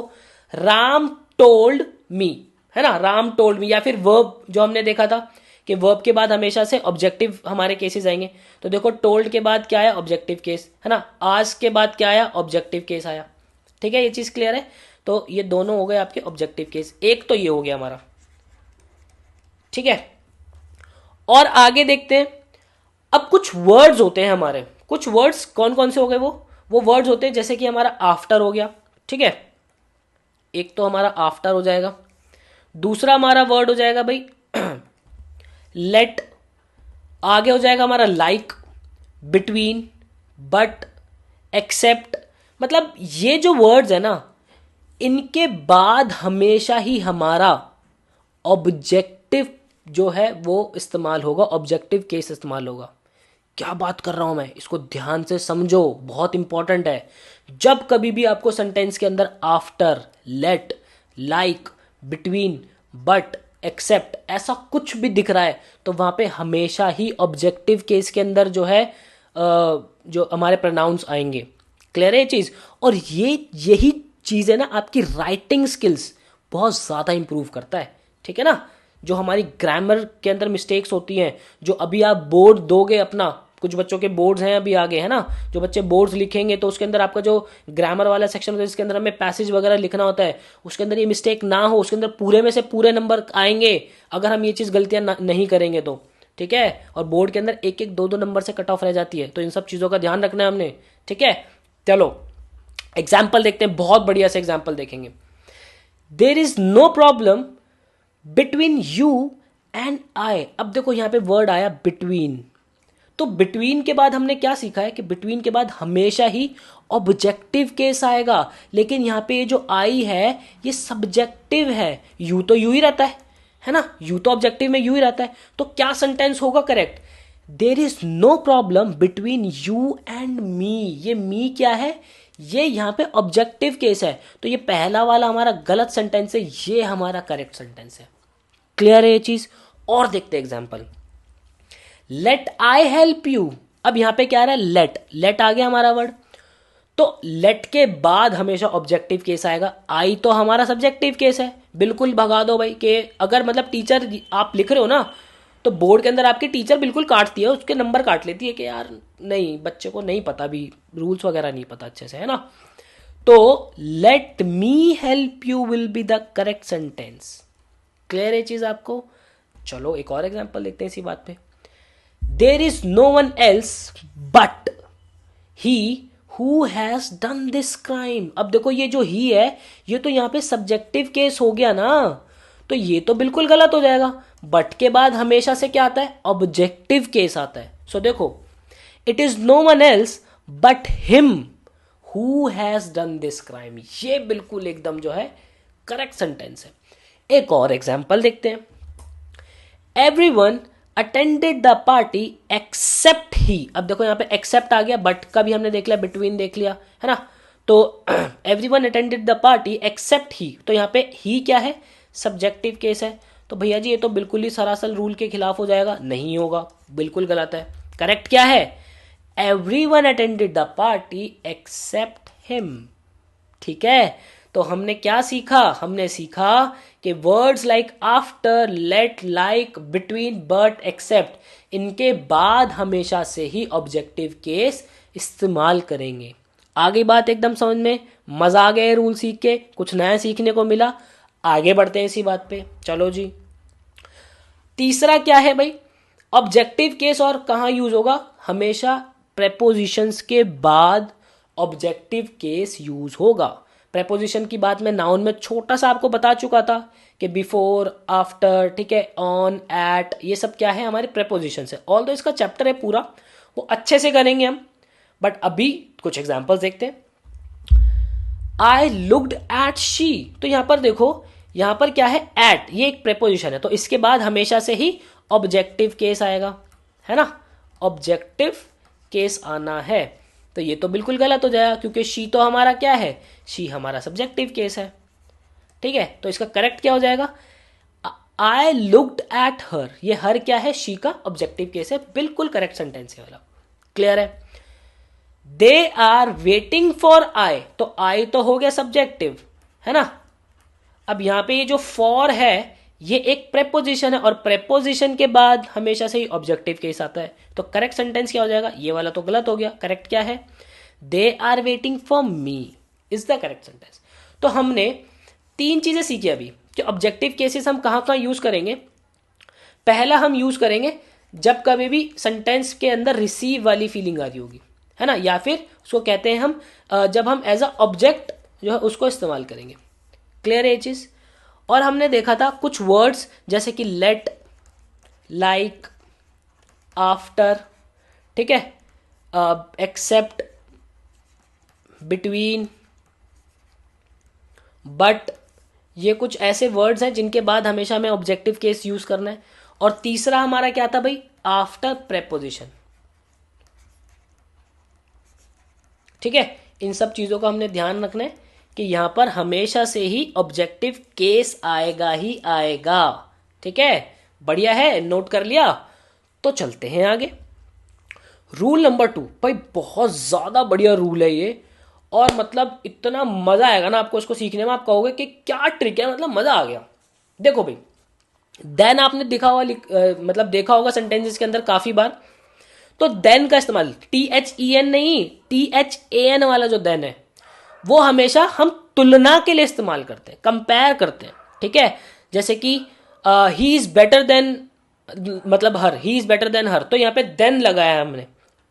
राम टोल्ड मी, है ना, राम टोल्ड मी, या फिर वर्ब जो हमने देखा था कि वर्ब के बाद हमेशा से ऑब्जेक्टिव हमारे केसेस आएंगे। तो देखो, टोल्ड के बाद क्या आया, ऑब्जेक्टिव केस, है ना। आज के बाद क्या आया, ऑब्जेक्टिव केस आया, ठीक है। ये चीज क्लियर है। तो ये दोनों हो गए आपके ऑब्जेक्टिव केस, एक तो ये हो गया हमारा, ठीक है। और आगे देखते हैं, अब कुछ वर्ड्स होते हैं हमारे, कुछ वर्ड्स कौन कौन से हो गए, वो वर्ड्स होते हैं जैसे कि हमारा आफ्टर हो गया, ठीक है। एक तो हमारा आफ्टर हो जाएगा, दूसरा हमारा वर्ड हो जाएगा भाई लेट, आगे हो जाएगा हमारा लाइक, बिटवीन, बट, एक्सेप्ट। मतलब ये जो वर्ड्स है ना, इनके बाद हमेशा ही हमारा ऑब्जेक्टिव जो है वो इस्तेमाल होगा, ऑब्जेक्टिव केस इस्तेमाल होगा। क्या बात कर रहा हूं मैं, इसको ध्यान से समझो, बहुत इंपॉर्टेंट है। जब कभी भी आपको सेंटेंस के अंदर after, let, like, between, but, except ऐसा कुछ भी दिख रहा है, तो वहां पे हमेशा ही ऑब्जेक्टिव केस के अंदर जो है जो हमारे प्रोनाउंस आएंगे। क्लियर है ये चीज। और यही चीज है ना, आपकी राइटिंग स्किल्स बहुत ज्यादा इंप्रूव करता है, ठीक है ना। जो हमारी ग्रामर के अंदर मिस्टेक्स होती हैं, जो अभी आप बोर्ड दोगे अपना, कुछ बच्चों के बोर्ड्स हैं अभी आगे, है ना, जो बच्चे बोर्ड्स लिखेंगे तो उसके अंदर आपका जो ग्रामर वाला सेक्शन होता है, जिसके अंदर हमें पैसेज वगैरह लिखना होता है, उसके अंदर ये मिस्टेक ना हो, उसके अंदर पूरे में से पूरे नंबर आएंगे अगर हम ये चीज़ गलतियां नहीं करेंगे तो, ठीक है। और बोर्ड के अंदर एक एक दो दो नंबर से कट ऑफ रह जाती है, तो इन सब चीज़ों का ध्यान रखना है हमने, ठीक है। चलो एग्जाम्पल देखते हैं, बहुत बढ़िया से एग्जाम्पल देखेंगे। There is no problem between you and I. अब देखो यहां पे वर्ड आया बिटवीन, तो बिटवीन के बाद हमने क्या सीखा है कि बिटवीन के बाद हमेशा ही ऑब्जेक्टिव केस आएगा, लेकिन यहां पे ये जो आई है ये सब्जेक्टिव है। यू तो यू ही रहता है ना, यू तो ऑब्जेक्टिव में यू ही रहता है। तो क्या सेंटेंस होगा correct, there is no problem between you and me. ये मी क्या है, ये यहां पे ऑब्जेक्टिव केस है, तो ये पहला वाला हमारा गलत सेंटेंस है, ये हमारा करेक्ट सेंटेंस है। क्लियर है ये चीज। और देखते हैं example, let I help you. अब यहां पे क्या आ रहा है, लेट, लेट आ गया हमारा वर्ड, तो लेट के बाद हमेशा ऑब्जेक्टिव केस आएगा। आई तो हमारा सब्जेक्टिव केस है, बिल्कुल भगा दो भाई। कि अगर मतलब टीचर आप लिख रहे हो ना, तो बोर्ड के अंदर आपकी टीचर बिल्कुल काटती है, उसके नंबर काट लेती है कि यार नहीं, बच्चे को नहीं पता, भी रूल्स वगैरह नहीं पता अच्छे से, है ना। तो let me help you will be the correct sentence. Clear है चीज आपको? चलो एक और एग्जांपल देखते हैं इसी बात पे। There is no one else but he who has done this crime. अब देखो ये जो ही है, ये तो यहां पे सब्जेक्टिव केस हो गया ना, तो ये तो बिल्कुल गलत हो जाएगा। बट के बाद हमेशा से क्या आता है? ऑब्जेक्टिव केस आता है। सो देखो, it is no one else but him who has done this crime. ये बिल्कुल एकदम जो है करेक्ट सेंटेंस है। एक और एग्जांपल देखते हैं। Everyone attended the party except he. अब देखो यहां पे एक्सेप्ट आ गया, बट का भी हमने देख लिया, बिटवीन देख लिया, है ना। तो everyone attended the party except he, तो यहां पे ही क्या है? सब्जेक्टिव केस है। तो भैया जी ये तो बिल्कुल ही सरासर रूल के खिलाफ हो जाएगा, नहीं होगा, बिल्कुल गलत है। करेक्ट क्या है? Everyone attended the party except him. ठीक है, तो हमने क्या सीखा? हमने सीखा कि words like after, let, like, between, but, except, इनके बाद हमेशा से ही ऑब्जेक्टिव केस इस्तेमाल करेंगे। आगे बात एकदम समझ में? मजा आ गया रूल सीख के, कुछ नया सीखने को मिला। आगे बढ़ते हैं इसी बात पे। चलो जी, तीसरा क्या है भाई? ऑब्जेक्टिव केस और कहां यूज होगा? हमेशा प्रेपोजिशंस के बाद ऑब्जेक्टिव केस यूज होगा। प्रेपोजिशन की बात मैं नाउन में छोटा सा आपको बता चुका था कि बिफोर, आफ्टर, ठीक है, ऑन, एट, ये सब क्या है? हमारे प्रेपोजिशन है। ऑल दो इसका चैप्टर है पूरा, वो अच्छे से करेंगे हम, बट अभी कुछ एग्जांपल्स देखते हैं। आई लुक्ड एट शी, तो यहां पर देखो, यहां पर क्या है? एट, ये एक प्रेपोजिशन है, तो इसके बाद हमेशा से ही ऑब्जेक्टिव केस आएगा, है ना। ऑब्जेक्टिव केस आना है, तो ये तो बिल्कुल गलत हो जाएगा, क्योंकि शी तो हमारा क्या है? शी हमारा सब्जेक्टिव केस है। ठीक है, तो इसका करेक्ट क्या हो जाएगा? आई लुक्ड एट हर, ये हर क्या है? शी का ऑब्जेक्टिव केस है, बिल्कुल करेक्ट सेंटेंस है वाला। क्लियर है? They are waiting for I, तो आई तो हो गया सब्जेक्टिव, है ना। अब यहां पे ये जो फॉर है, ये एक प्रेपोजिशन है, और प्रेपोजिशन के बाद हमेशा से ही ऑब्जेक्टिव केस आता है, तो करेक्ट सेंटेंस क्या हो जाएगा? ये वाला तो गलत हो गया। करेक्ट क्या है? They are waiting for me is the correct sentence. तो हमने तीन चीजें सीखी अभी कि ऑब्जेक्टिव केसेस हम कहां कहां यूज करेंगे। पहला हम यूज करेंगे जब कभी भी सेंटेंस के अंदर रिसीव वाली फीलिंग आ रही होगी, है ना, या फिर उसको कहते हैं हम जब हम एज अ ऑब्जेक्ट जो है उसको इस्तेमाल करेंगे। क्लियर है ये चीज? और हमने देखा था कुछ वर्ड्स जैसे कि लेट, लाइक, आफ्टर, ठीक है, एक्सेप्ट, बिटवीन, बट, ये कुछ ऐसे वर्ड्स हैं जिनके बाद हमेशा हमें ऑब्जेक्टिव केस यूज करना है। और तीसरा हमारा क्या था भाई? After preposition. ठीक है, इन सब चीजों का हमने ध्यान रखना है कि यहां पर हमेशा से ही ऑब्जेक्टिव केस आएगा ही आएगा। ठीक है, बढ़िया है, नोट कर लिया। तो चलते हैं आगे। रूल नंबर 2 भाई, बहुत ज्यादा बढ़िया रूल है ये, और मतलब इतना मजा आएगा ना आपको इसको सीखने में, आप कहोगे कि क्या ट्रिक है, मतलब मजा आ गया। देखो भाई, देन आपने मतलब देखा होगा सेंटेंसेस के अंदर काफी बार, तो देन का इस्तेमाल THEN नहीं, THAN वाला जो देन है वो हमेशा हम तुलना के लिए इस्तेमाल करते हैं, कंपेयर करते हैं। ठीक है, जैसे कि ही इज बेटर देन, मतलब हर, ही इज बेटर देन हर, तो यहां पे देन लगाया है हमने,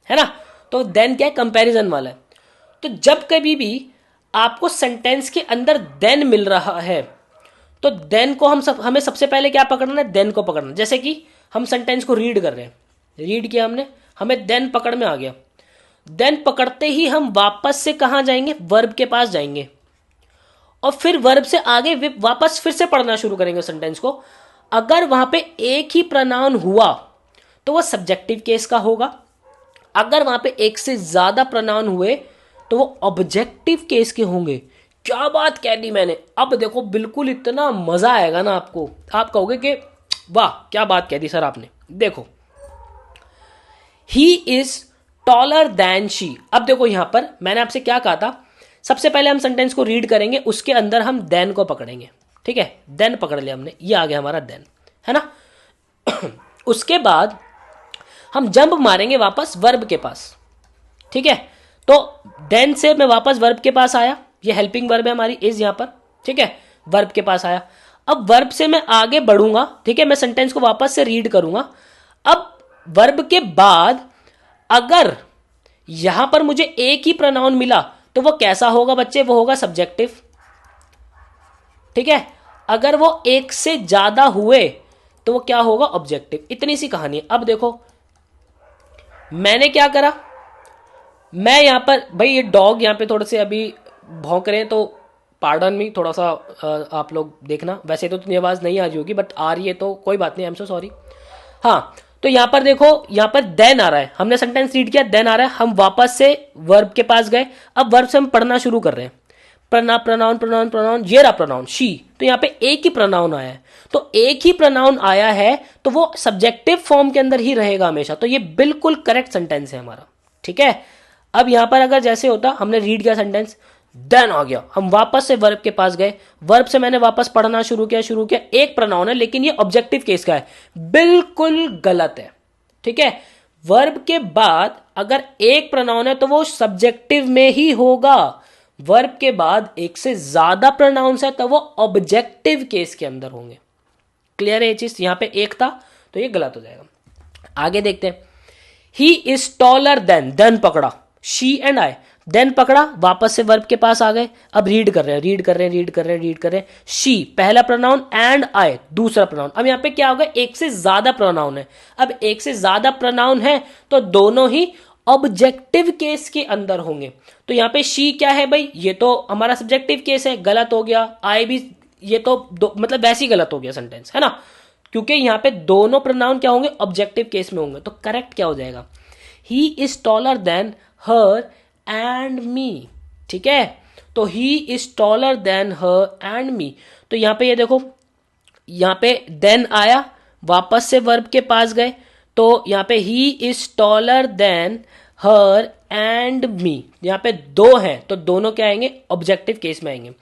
है ना। तो देन क्या है? कंपैरिजन वाला है। तो जब कभी भी आपको सेंटेंस के अंदर देन मिल रहा है, तो देन को हमें सबसे पहले क्या पकड़ना है? देन को पकड़ना। जैसे कि हम सेंटेंस को रीड कर रहे हैं, रीड किया हमने, हमें देन पकड़ में आ गया, देन पकड़ते ही हम वापस से कहां जाएंगे? वर्ब के पास जाएंगे, और फिर वर्ब से आगे वापस फिर से पढ़ना शुरू करेंगे सेंटेंस को। अगर वहां पे एक ही प्रोनाउन हुआ तो वह सब्जेक्टिव केस का होगा, अगर वहां पे एक से ज्यादा प्रोनाउन हुए तो वो ऑब्जेक्टिव केस के होंगे। क्या बात कह दी मैंने! अब देखो बिल्कुल इतना मजा आएगा ना आपको, आप कहोगे कि वाह क्या बात कह दी सर आपने। देखो, he is taller then she. अब देखो यहां पर मैंने आपसे क्या कहा था, सबसे पहले हम सेंटेंस को रीड करेंगे, उसके अंदर हम देन को पकड़ेंगे। ठीक है, देन पकड़ लिया हमने, ये आ गया हमारा देन, है ना। उसके बाद हम जंप मारेंगे वापस वर्ब के पास, ठीक है। तो देन से मैं वापस वर्ब के पास आया, ये हेल्पिंग वर्ब है हमारी इज यहां पर, ठीक है, वर्ब के पास आया। अब वर्ब से मैं आगे बढ़ूंगा, ठीक है, मैं सेंटेंस को वापस से रीड करूंगा। अब वर्ब के बाद अगर यहां पर मुझे एक ही प्रोनाउन मिला तो वो कैसा होगा बच्चे, वो होगा सब्जेक्टिव, ठीक है। अगर वो एक से ज्यादा हुए तो वो क्या होगा, ऑब्जेक्टिव। इतनी सी कहानी है। अब देखो मैंने क्या करा, मैं यहां पर भाई ये डॉग यहां पे थोड़े से अभी भौंक रहे हैं तो पार्डन मी, थोड़ा सा आप लोग देखना। वैसे तो इतनी आवाज नहीं आ रही होगी बट आ रही है तो कोई बात नहीं, आई एम सो सॉरी। हाँ, तो यहां पर देखो, यहां पर देन आ रहा है, हमने सेंटेंस रीड किया, देन आ रहा है, हम वापस से वर्ब के पास गए। अब वर्ब से हम पढ़ना शुरू कर रहे हैं, प्रोनाउन प्रोनाउन प्रोनाउन, ये रहा प्रोनाउन शी। तो यहाँ पे एक ही प्रोनाउन आया है, तो एक ही प्रोनाउन आया है तो वो सब्जेक्टिव फॉर्म के अंदर ही रहेगा हमेशा। तो ये बिल्कुल करेक्ट सेंटेंस है हमारा, ठीक है। अब यहां पर अगर जैसे होता, हमने रीड किया सेंटेंस, देन आ गया, हम वापस से वर्ब के पास गए, वर्ब से मैंने वापस पढ़ना शुरू किया, एक प्रोनाउन है लेकिन ये ऑब्जेक्टिव केस का है, बिल्कुल गलत है, ठीक है। वर्ब के बाद अगर एक प्रोनाउन है तो वो सब्जेक्टिव में ही होगा। वर्ब के बाद एक से ज्यादा प्रोनाउंस है तो वो ऑब्जेक्टिव केस के अंदर होंगे। क्लियर है ये चीज, यहां पे एक था तो ये गलत हो जाएगा। आगे देखते हैं, ही इज टॉलर देन पकड़ा, शी एंड आई, देन पकड़ा, वापस से वर्ब के पास आ गए। अब रीड कर रहे हैं, शी पहला प्रोनाउन एंड आई दूसरा प्रोनाउन। अब यहां पे क्या होगा, एक से ज्यादा प्रोनाउन है। अब एक से ज्यादा प्रोनाउन है तो दोनों ही ऑब्जेक्टिव केस के अंदर होंगे। तो यहां पे शी क्या है भाई, ये तो हमारा सब्जेक्टिव केस है, गलत हो गया। आई भी, ये तो मतलब वैसे ही गलत हो गया सेंटेंस, है ना, क्योंकि यहां पे दोनों प्रोनाउन क्या होंगे, ऑब्जेक्टिव केस में होंगे। तो करेक्ट क्या हो जाएगा, he is taller than her and me, ठीक है। तो he is taller than her and me. तो यहां पे ये देखो, यहां पे देन आया, वापस से वर्ब के पास गए, तो यहां पे he is taller than her and me, यहां पे दो हैं तो दोनों क्या आएंगे, ऑब्जेक्टिव केस में आएंगे।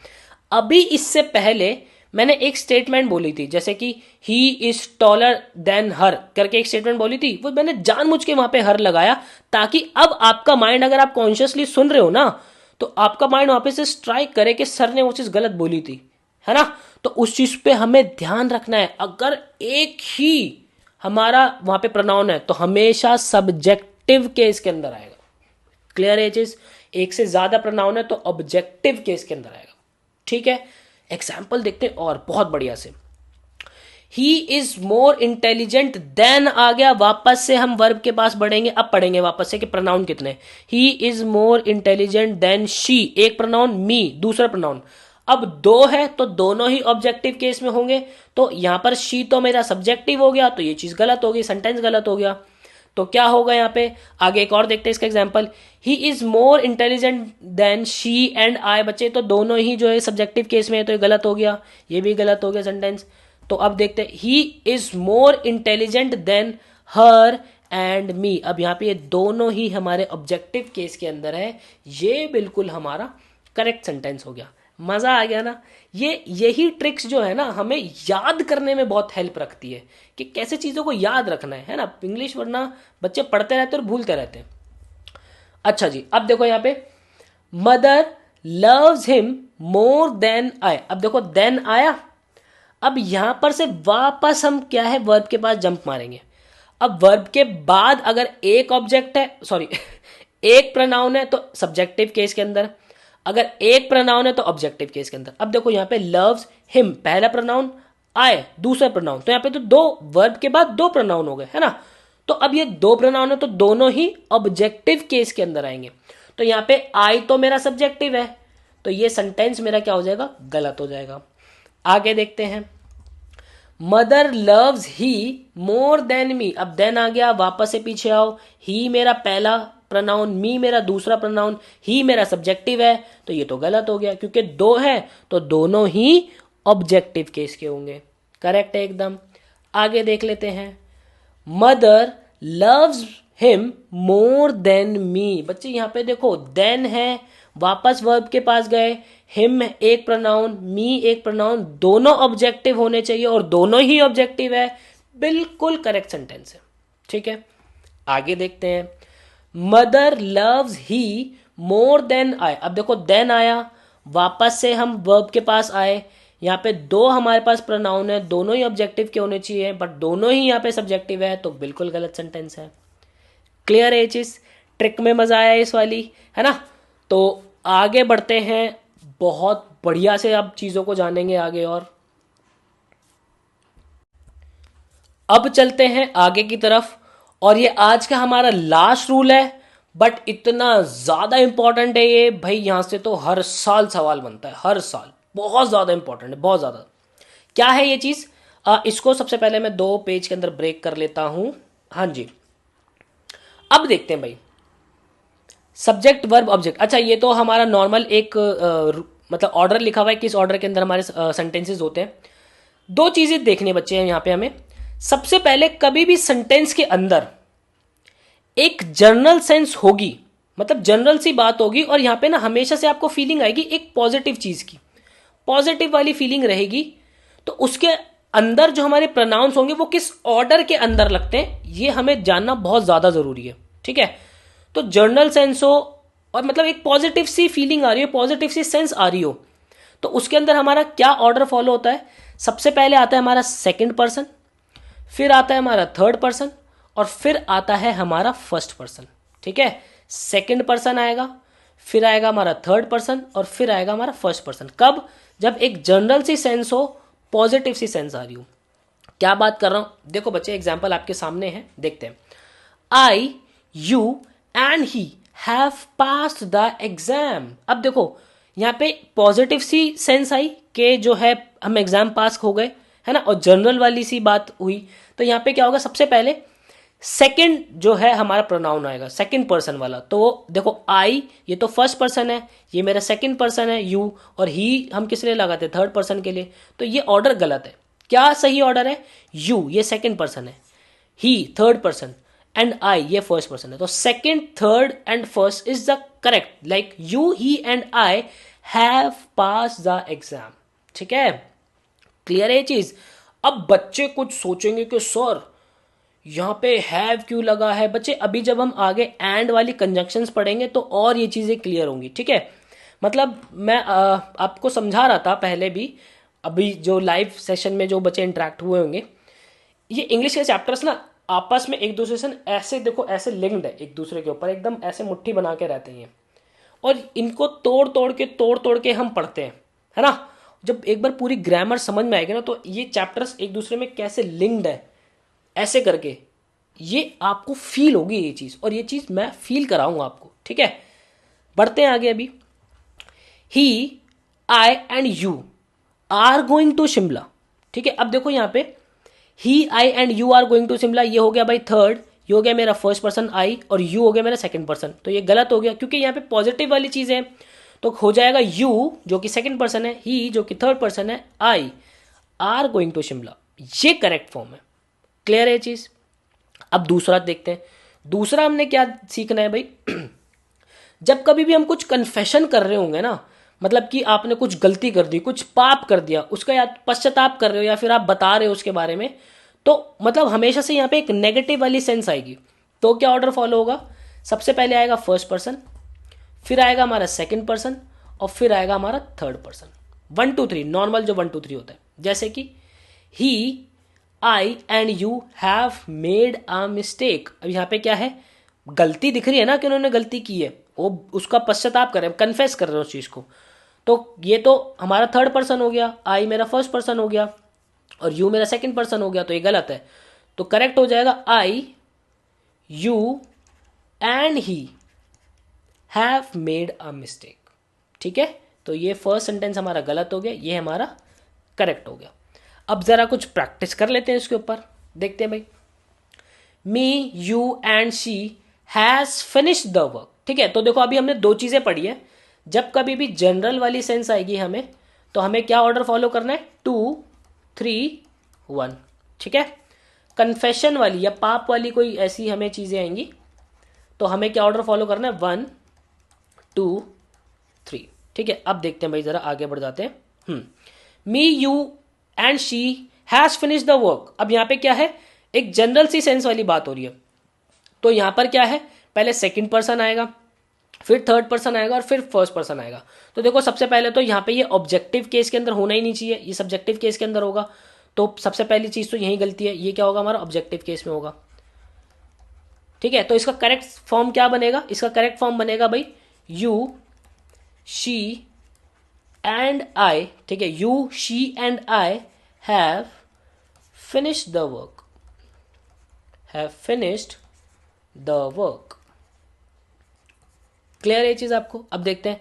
अभी इससे पहले मैंने एक स्टेटमेंट बोली थी, जैसे कि ही इज टॉलर देन हर करके एक स्टेटमेंट बोली थी, वो मैंने जानबूझ के वहां पे हर लगाया ताकि अब आपका माइंड, अगर आप कॉन्शियसली सुन रहे हो ना, तो आपका माइंड वहां पे से स्ट्राइक करे कि सर ने वो चीज गलत बोली थी, है ना। तो उस चीज पे हमें ध्यान रखना है। अगर एक ही हमारा वहां पे प्रोनाउन है तो हमेशा सब्जेक्टिव केस के अंदर आएगा। क्लियर है ये चीज, एक से ज्यादा प्रोनाउन है तो ऑब्जेक्टिव केस के अंदर आएगा, ठीक है। एग्जाम्पल देखते हैं और बहुत बढ़िया से, he is more intelligent than आ गया, वापस से हम वर्ब के पास बढ़ेंगे। अब पढ़ेंगे वापस से कि प्रोनाउन कितने, ही is more intelligent then she एक प्रोनाउन, मी दूसरा प्रोनाउन। अब दो है तो दोनों ही ऑब्जेक्टिव केस में होंगे। तो यहां पर शी तो मेरा सब्जेक्टिव हो गया, तो ये चीज गलत हो गई, सेंटेंस गलत हो गया। तो क्या होगा यहाँ पे, आगे एक और देखते हैं इसका example, he is more intelligent then she and आई। बच्चे तो दोनों ही जो है सब्जेक्टिव केस में है, तो ये गलत हो गया, ये भी गलत हो गया सेंटेंस। तो अब देखते हैं, he is more intelligent then her and me. अब यहाँ पे ये दोनों ही हमारे ऑब्जेक्टिव केस के अंदर है, ये बिल्कुल हमारा करेक्ट सेंटेंस हो गया। मजा आ गया ना। यही ट्रिक्स जो है ना हमें याद करने में बहुत हेल्प रखती है कि कैसे चीजों को याद रखना है ना। इंग्लिश वरना बच्चे पढ़ते रहते और भूलते रहते हैं। अच्छा जी, अब देखो यहाँ पे, mother loves him more than I. अब देखो देन आया, अब यहां पर से वापस हम क्या है, वर्ब के पास जंप मारेंगे। अब वर्ब के बाद अगर एक ऑब्जेक्ट है, सॉरी एक प्रोनाउन है तो सब्जेक्टिव केस के अंदर, अगर एक प्रोनाउन है तो ऑब्जेक्टिव केस के अंदर। अब देखो यहाँ पे लव्स हिम पहला प्रोनाउन, आए दूसरा प्रोनाउन, तो यहाँ पे तो दो वर्ब के बाद दो प्रोनाउन हो गए, है ना। तो अब ये दो प्रोनाउन है तो दोनों ही ऑब्जेक्टिव केस के अंदर आएंगे। तो यहाँ पे आई तो मेरा सब्जेक्टिव है, तो ये सेंटेंस मेरा क्या हो जाएगा, गलत हो जाएगा। आगे देखते हैं, mother loves he more than me. अब देन आ गया, वापस से पीछे आओ, ही मेरा पहला प्रोनाउन, मी मेरा दूसरा प्रोनाउन, ही मेरा सब्जेक्टिव है, तो ये तो गलत हो गया क्योंकि दो है तो दोनों ही ऑब्जेक्टिव केस के होंगे। करेक्ट है एकदम। आगे देख लेते हैं, mother loves him more than me. बच्चे यहां पे देखो देन है, वापस वर्ब के पास गए, हिम एक प्रोनाउन, मी एक प्रोनाउन, दोनों ऑब्जेक्टिव होने चाहिए और दोनों ही ऑब्जेक्टिव है। बिल्कुल करेक्ट सेंटेंस है। ठीक है, आगे देखते हैं। Mother loves he more than I. अब देखो देन आया, वापस से हम वर्ब के पास आए। यहाँ पे दो हमारे पास प्रोनाउन है, दोनों ही ऑब्जेक्टिव के होने चाहिए, बट दोनों ही यहाँ पे सब्जेक्टिव है, तो बिल्कुल गलत सेंटेंस है। क्लियर है ये चीज? ट्रिक में मजा आया इस वाली, है ना? तो आगे बढ़ते हैं, बहुत बढ़िया से अब चीजों को जानेंगे आगे। और अब चलते हैं आगे की तरफ, और ये आज का हमारा लास्ट रूल है, बट इतना ज्यादा इंपॉर्टेंट है ये भाई, यहां से तो हर साल सवाल बनता है, हर साल। बहुत ज्यादा इंपॉर्टेंट है, बहुत ज्यादा। क्या है ये चीज? इसको सबसे पहले मैं 2 पेज के अंदर ब्रेक कर लेता हूं। हाँ जी, अब देखते हैं भाई, सब्जेक्ट वर्ब ऑब्जेक्ट। अच्छा, ये तो हमारा नॉर्मल एक मतलब ऑर्डर लिखा हुआ है, किस ऑर्डर के अंदर हमारे सेंटेंसेस होते हैं। 2 चीजें देखनी बच्चे हैं यहाँ पे हमें। सबसे पहले, कभी भी सेंटेंस के अंदर एक जनरल सेंस होगी, मतलब जनरल सी बात होगी, और यहां पे ना हमेशा से आपको फीलिंग आएगी एक पॉजिटिव चीज की, पॉजिटिव वाली फीलिंग रहेगी। तो उसके अंदर जो हमारे प्रोनाउंस होंगे वो किस ऑर्डर के अंदर लगते हैं, ये हमें जानना बहुत ज्यादा जरूरी है। ठीक है, तो जनरल सेंस हो और मतलब एक पॉजिटिव सी फीलिंग आ रही हो, पॉजिटिव सी सेंस आ रही हो, तो उसके अंदर हमारा क्या ऑर्डर फॉलो होता है? सबसे पहले आता है हमारा सेकंड पर्सन, फिर आता है हमारा थर्ड पर्सन, और फिर आता है हमारा फर्स्ट पर्सन। ठीक है, सेकंड पर्सन आएगा, फिर आएगा हमारा थर्ड पर्सन, और फिर आएगा हमारा फर्स्ट पर्सन। कब? जब एक जनरल सी सेंस हो, पॉजिटिव सी सेंस आ रही हो। क्या बात कर रहा हूं? देखो बच्चे, एग्जाम्पल आपके सामने है, देखते हैं। I, you and he have passed the exam. अब देखो यहां पे पॉजिटिव सी सेंस आई कि जो है हम एग्जाम पास हो गए, है ना, और जनरल वाली सी बात हुई। तो यहां पे क्या होगा? सबसे पहले सेकंड जो है हमारा प्रोनाउन आएगा, सेकंड पर्सन वाला। तो देखो आई, ये तो फर्स्ट पर्सन है, ये मेरा सेकंड पर्सन है यू, और ही हम किस लिए लगाते हैं? थर्ड पर्सन के लिए। तो ये ऑर्डर गलत है। क्या सही ऑर्डर है? यू ये सेकंड पर्सन है, ही थर्ड पर्सन, एंड आई ये फर्स्ट पर्सन है। तो second, third and first is the correct, like you, he and I have pass the exam. ठीक है, क्लियर है ये चीज? अब बच्चे कुछ सोचेंगे कि सर यहां पे हैव क्यों लगा है। बच्चे अभी जब हम आगे एंड वाली कंजंक्शंस पढ़ेंगे तो और ये चीजें क्लियर होंगी। ठीक है, मतलब मैं आपको समझा रहा था पहले भी, अभी जो लाइव सेशन में जो बच्चे इंटरेक्ट हुए होंगे, ये इंग्लिश के चैप्टर्स ना आपस में एक दूसरे से ऐसे, देखो ऐसे लिंक्ड है एक दूसरे के ऊपर, एकदम ऐसे मुट्ठी बना के रहते हैं, और इनको तोड़ तोड़ के हम पढ़ते हैं, है ना। जब एक बार पूरी ग्रामर समझ में आएगी ना, तो ये चैप्टर्स एक दूसरे में कैसे लिंक्ड है ऐसे करके, ये आपको फील होगी ये चीज, और ये चीज मैं फील कराऊंगा आपको। ठीक है, बढ़ते हैं आगे। अभी ही, I and you are going to Shimla. ठीक है, अब देखो यहां पे ही, I and you are going to Shimla, ये हो गया भाई थर्ड, ये हो गया मेरा फर्स्ट पर्सन आई, और यू हो गया मेरा सेकंड पर्सन। तो ये गलत हो गया क्योंकि यहाँ पे पॉजिटिव वाली चीज है, तो हो जाएगा यू जो कि सेकंड पर्सन है, ही जो कि थर्ड पर्सन है, I are going to Shimla, ये करेक्ट फॉर्म है। क्लियर है ये चीज? अब दूसरा देखते हैं। दूसरा हमने क्या सीखना है भाई? जब कभी भी हम कुछ कन्फेशन कर रहे होंगे ना, मतलब कि आपने कुछ गलती कर दी, कुछ पाप कर दिया, उसका या पश्चाताप कर रहे हो या फिर आप बता रहे हो उसके बारे में, तो मतलब हमेशा से यहाँ पे एक नेगेटिव वाली सेंस आएगी। तो क्या ऑर्डर फॉलो होगा? सबसे पहले आएगा फर्स्ट पर्सन, फिर आएगा हमारा सेकंड पर्सन, और फिर आएगा हमारा थर्ड पर्सन। 1 2 3 नॉर्मल जो 1 2 3 होता है, जैसे कि he, I and you have made a mistake. अब यहाँ पे क्या है? गलती दिख रही है ना कि उन्होंने गलती की है, वो उसका पश्चाताप कर रहे हैं, कन्फेस कर रहे हैं उस चीज को। तो ये तो हमारा थर्ड पर्सन हो गया, आई मेरा फर्स्ट पर्सन हो गया, और यू मेरा सेकंड पर्सन हो गया, तो ये गलत है। तो करेक्ट हो जाएगा I, you and he have made a mistake. ठीक है, तो ये फर्स्ट सेंटेंस हमारा गलत हो गया, ये हमारा करेक्ट हो गया। अब जरा कुछ प्रैक्टिस कर लेते हैं इसके ऊपर, देखते हैं भाई। Me, you and she has finished the work. ठीक है, तो देखो अभी हमने 2 चीजें पढ़ी है। जब कभी भी जनरल वाली सेंस आएगी हमें, तो हमें क्या ऑर्डर फॉलो करना है? 2 3 1। ठीक है, कन्फेशन वाली या पाप वाली कोई ऐसी हमें चीजें आएंगी, तो हमें क्या ऑर्डर फॉलो करना है? 1 2 3। ठीक है, अब देखते हैं भाई, जरा आगे बढ़ जाते हैं। Me, you and she has finish the work. अब यहां पे क्या है? एक जनरल सी सेंस वाली बात हो रही है। तो यहां पर क्या है, पहले सेकंड पर्सन आएगा, फिर थर्ड पर्सन आएगा और फिर फर्स्ट पर्सन आएगा। तो देखो सबसे पहले तो यहाँ पे ये ऑब्जेक्टिव केस के अंदर होना ही नहीं चाहिए, ये सब्जेक्टिव केस के अंदर होगा। तो सबसे पहली चीज तो यही गलती है, ये क्या होगा हमारा ऑब्जेक्टिव केस में होगा। ठीक है, तो इसका करेक्ट फॉर्म क्या बनेगा, इसका करेक्ट फॉर्म बनेगा भाई यू शी एंड आई। ठीक है, you she and I have finished the work, have finished the work. Clear ये चीज आपको। अब देखते हैं,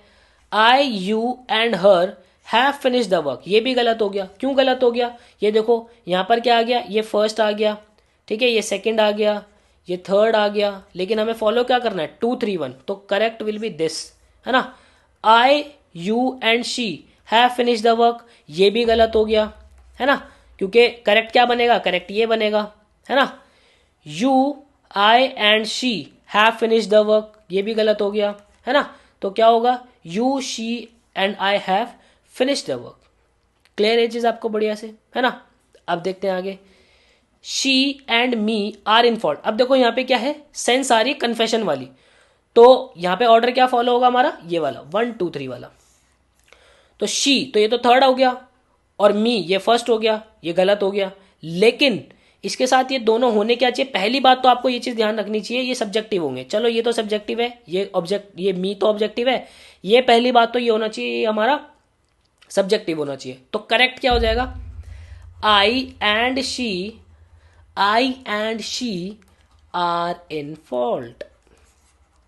I you and her have finish the work, ये भी गलत हो गया। क्यों गलत हो गया, ये देखो यहां पर क्या आ गया, ये फर्स्ट आ गया, ठीक है, ये सेकंड आ गया, ये थर्ड आ गया, लेकिन हमें फॉलो क्या करना है, 2 3 1। तो करेक्ट विल बी दिस, है ना, I you and she have finish the work, ये भी गलत हो गया, है ना, क्योंकि करेक्ट क्या बनेगा, करेक्ट ये बनेगा, है ना, you I and she have finish the work, ये भी गलत हो गया, है ना। तो क्या होगा, you she and I have finish the work. Clear ये चीज आपको बढ़िया से, है ना। अब देखते हैं आगे, she and me are in fault. अब देखो यहाँ पे क्या है, सेंस आ रही है कन्फेशन वाली, तो यहाँ पे ऑर्डर क्या फॉलो होगा हमारा, ये वाला 1 2 3 वाला। तो शी, तो ये तो थर्ड हो गया, और मी ये फर्स्ट हो गया, ये गलत हो गया। लेकिन इसके साथ ये दोनों होने क्या चाहिए, पहली बात तो आपको ये चीज ध्यान रखनी चाहिए, ये सब्जेक्टिव होंगे। चलो ये तो सब्जेक्टिव है, ये ऑब्जेक्ट, ये मी तो ऑब्जेक्टिव है, ये पहली बात तो ये होना चाहिए, ये हमारा सब्जेक्टिव होना चाहिए। तो करेक्ट क्या हो जाएगा, I and she are in fault.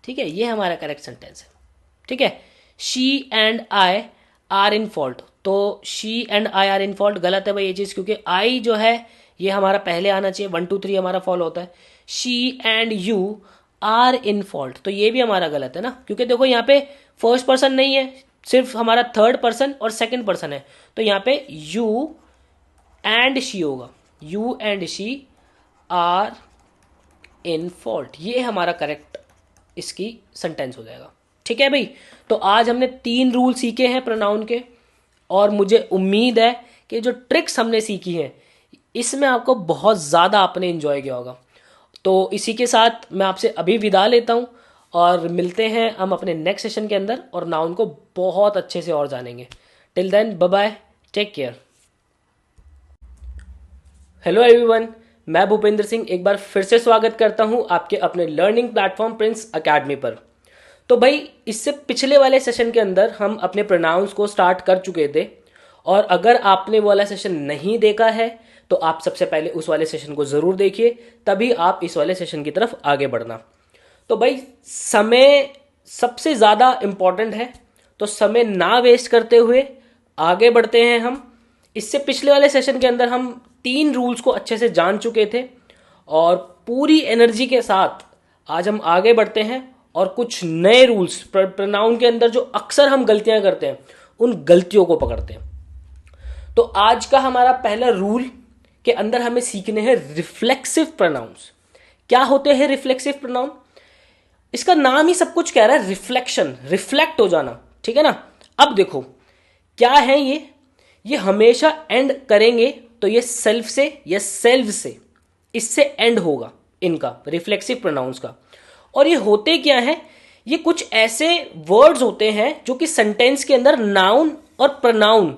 ठीक है, ये हमारा करेक्ट सेंटेंस है। ठीक है, she and I are in fault, तो she and I are in fault गलत है भाई ये चीज, क्योंकि आई जो है ये हमारा पहले आना चाहिए, 1 2 3 हमारा फॉलो होता है। She and you are in fault, तो ये भी हमारा गलत है ना, क्योंकि देखो यहाँ पे फर्स्ट पर्सन नहीं है, सिर्फ हमारा थर्ड पर्सन और सेकंड पर्सन है। तो यहाँ पे यू एंड शी होगा, you and she are in fault, ये हमारा करेक्ट इसकी सेंटेंस हो जाएगा। ठीक है भाई, तो आज हमने 3 रूल सीखे हैं प्रोनाउन के, और मुझे उम्मीद है कि जो ट्रिक्स हमने सीखी हैं इसमें आपको बहुत ज़्यादा आपने एंजॉय किया होगा। तो इसी के साथ मैं आपसे अभी विदा लेता हूँ, और मिलते हैं हम अपने नेक्स्ट सेशन के अंदर, और नाउन को बहुत अच्छे से और जानेंगे। Till then bye bye, take care. Hello everyone, मैं भूपेंद्र सिंह एक बार फिर से स्वागत करता हूं आपके अपने लर्निंग प्लेटफॉर्म प्रिंस अकेडमी पर। तो भाई इससे पिछले वाले सेशन के अंदर हम अपने प्रोनाउंस को स्टार्ट कर चुके थे, और अगर आपने वो वाला सेशन नहीं देखा है तो आप सबसे पहले उस वाले सेशन को ज़रूर देखिए, तभी आप इस वाले सेशन की तरफ आगे बढ़ना। तो भाई समय सबसे ज़्यादा इम्पॉर्टेंट है, तो समय ना वेस्ट करते हुए आगे बढ़ते हैं हम। इससे पिछले वाले सेशन के अंदर हम 3 रूल्स को अच्छे से जान चुके थे, और पूरी एनर्जी के साथ आज हम आगे बढ़ते हैं और कुछ नए रूल्स प्रोनाउन के अंदर जो अक्सर हम गलतियां करते हैं उन गलतियों को पकड़ते हैं। तो आज का हमारा पहला रूल के अंदर हमें सीखने हैं रिफ्लेक्सिव प्रोनाउंस। क्या होते हैं रिफ्लेक्सिव प्रोनाउन, इसका नाम ही सब कुछ कह रहा है, रिफ्लेक्शन, रिफ्लेक्ट हो जाना। ठीक है ना। अब देखो क्या है ये हमेशा एंड करेंगे तो ये सेल्फ से या सेल्व से, इससे एंड होगा इनका रिफ्लेक्सिव प्रोनाउंस का। और ये होते क्या है, ये कुछ ऐसे वर्ड्स होते हैं जो कि सेंटेंस के अंदर नाउन और प्रोनाउन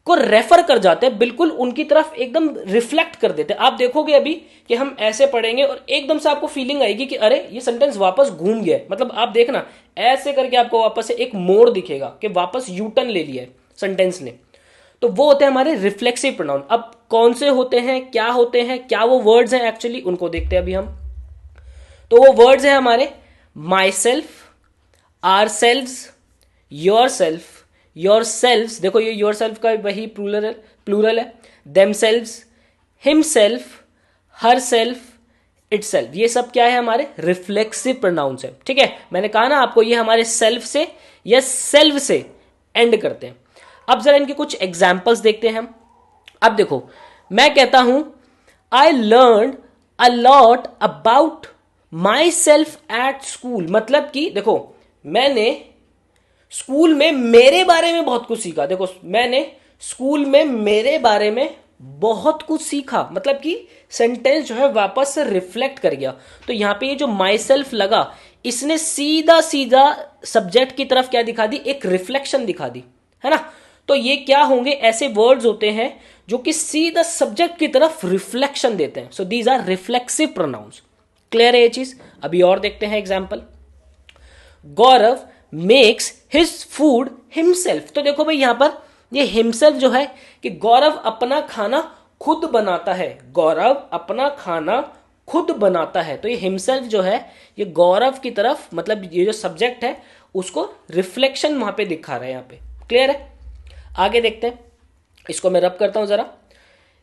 को रेफर कर जाते हैं, बिल्कुल उनकी तरफ एकदम रिफ्लेक्ट कर देते हैं। आप देखोगे अभी कि हम ऐसे पढ़ेंगे और एकदम से आपको फीलिंग आएगी कि अरे ये सेंटेंस वापस घूम गया है। मतलब आप देखना ऐसे करके आपको वापस से एक मोड़ दिखेगा कि वापस यू टर्न ले लिया है सेंटेंस ने। तो वो होते हैं हमारे रिफ्लेक्सिव प्रोनाउन। अब कौन से होते हैं, क्या होते हैं, क्या वो वर्ड्स हैं एक्चुअली, उनको देखते हैं अभी हम। तो वो वर्ड्स हैं हमारे myself, ourselves, yourself, yourselves, देखो ये योर सेल्फ का वही प्लूरल है, themselves, himself, herself, itself, ये सब क्या है हमारे रिफ्लेक्सिव प्रोनाउंस है। ठीक है, मैंने कहा ना आपको ये हमारे सेल्फ से या सेल्फ से एंड करते हैं। अब जरा इनके कुछ एग्जाम्पल्स देखते हैं हम। अब देखो मैं कहता हूं I learn a lot about my self at school, मतलब कि देखो मैंने स्कूल में मेरे बारे में बहुत कुछ सीखा। देखो मैंने स्कूल में मेरे बारे में बहुत कुछ सीखा, मतलब कि सेंटेंस जो है वापस से रिफ्लेक्ट कर गया। तो यहां पे ये जो माई सेल्फ लगा, इसने सीधा सीधा सब्जेक्ट की तरफ क्या दिखा दी, एक रिफ्लेक्शन दिखा दी, है ना। तो ये क्या होंगे, ऐसे वर्ड्स होते हैं जो कि सीधा सब्जेक्ट की तरफ रिफ्लेक्शन देते हैं। So these are reflexive pronouns. Clear है ये चीज। अभी और देखते हैं example. Gaurav makes his food himself. तो देखो भाई यहां पर ये हिमसेल्फ जो है कि गौरव अपना खाना खुद बनाता है, गौरव अपना खाना खुद बनाता है। तो ये हिमसेल्फ जो है ये गौरव की तरफ, मतलब ये जो सब्जेक्ट है उसको रिफ्लेक्शन वहां पे दिखा रहा है यहां पे। क्लियर है। आगे देखते हैं, इसको मैं रब करता हूं जरा।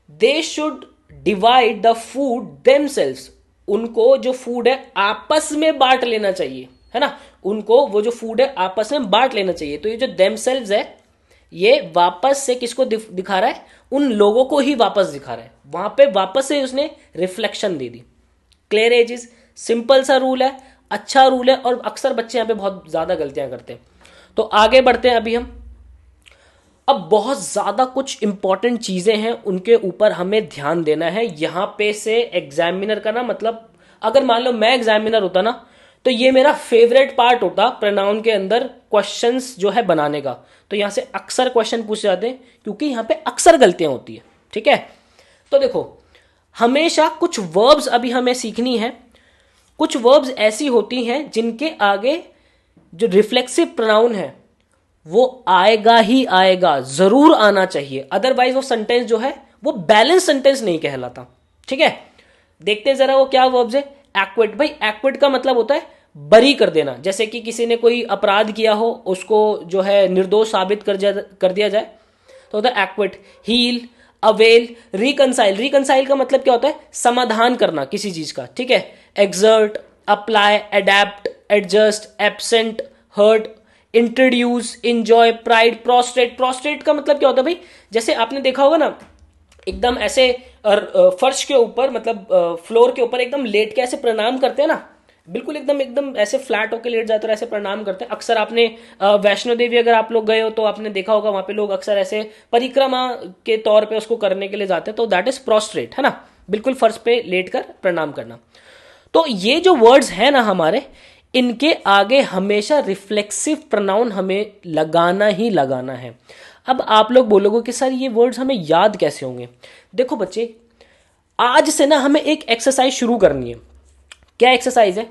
They should divide the food themselves. उनको जो फूड है आपस में बांट लेना चाहिए, है ना। उनको वो जो फूड है आपस में बांट लेना चाहिए। तो ये जो देमसेल्व्स है ये वापस से किसको दिखा रहा है, उन लोगों को ही वापस दिखा रहा है। वहां पे वापस से उसने रिफ्लेक्शन दे दी। क्लियर है चीज। सिंपल सा रूल है, अच्छा रूल है, और अक्सर बच्चे यहां पे बहुत ज्यादा गलतियां करते हैं। तो आगे बढ़ते हैं अभी हम। अब बहुत ज्यादा कुछ इंपॉर्टेंट चीजें हैं, उनके ऊपर हमें ध्यान देना है। यहां पे से एग्जामिनर का ना, मतलब अगर मान लो मैं एग्जामिनर होता ना, तो ये मेरा फेवरेट पार्ट होता प्रोनाउन के अंदर क्वेश्चंस जो है बनाने का। तो यहां से अक्सर क्वेश्चन पूछे जाते हैं क्योंकि यहां पे अक्सर गलतियां होती है। ठीक है। तो देखो, हमेशा कुछ वर्ब्स अभी हमें सीखनी है। कुछ वर्ब्स ऐसी होती हैं जिनके आगे जो रिफ्लेक्सिव प्रोनाउन है वो आएगा ही आएगा, जरूर आना चाहिए, अदरवाइज वो सेंटेंस जो है वो बैलेंस सेंटेंस नहीं कहलाता। ठीक है। देखते हैं जरा वो क्या वर्ब्स है। एक्विट। भाई एक्विट का मतलब होता है बरी कर देना। जैसे कि किसी ने कोई अपराध किया हो, उसको जो है निर्दोष साबित कर दिया जाए, तो होता है acquit. Heal, avail, reconcile. Reconcile का मतलब क्या होता है, समाधान करना किसी चीज का। ठीक है। Exert, apply, adapt, adjust, absent, hurt, introduce, enjoy, pride, prostrate. Prostrate का मतलब क्या होता है भाई, जैसे आपने देखा होगा ना, एकदम ऐसे फर्श के ऊपर, मतलब फ्लोर के ऊपर एकदम लेट के ऐसे प्रणाम करते हैं ना, बिल्कुल एकदम एकदम ऐसे फ्लैट होके लेट जाते हैं, ऐसे प्रणाम करते हैं। अक्सर आपने वैष्णो देवी अगर आप लोग गए हो तो आपने देखा होगा वहां पे लोग अक्सर ऐसे परिक्रमा के तौर पे उसको करने के लिए जाते हैं। तो दैट इज प्रोस्ट्रेट, है ना, बिल्कुल फर्श पे लेट कर प्रणाम करना। तो ये जो वर्ड्स है ना हमारे, इनके आगे हमेशा रिफ्लेक्सिव प्रोनाउन हमें लगाना ही लगाना है। अब आप लोग बोलोगे कि सर ये वर्ड्स हमें याद कैसे होंगे। देखो बच्चे, आज से ना हमें एक एक्सरसाइज शुरू करनी है। क्या एक्सरसाइज है,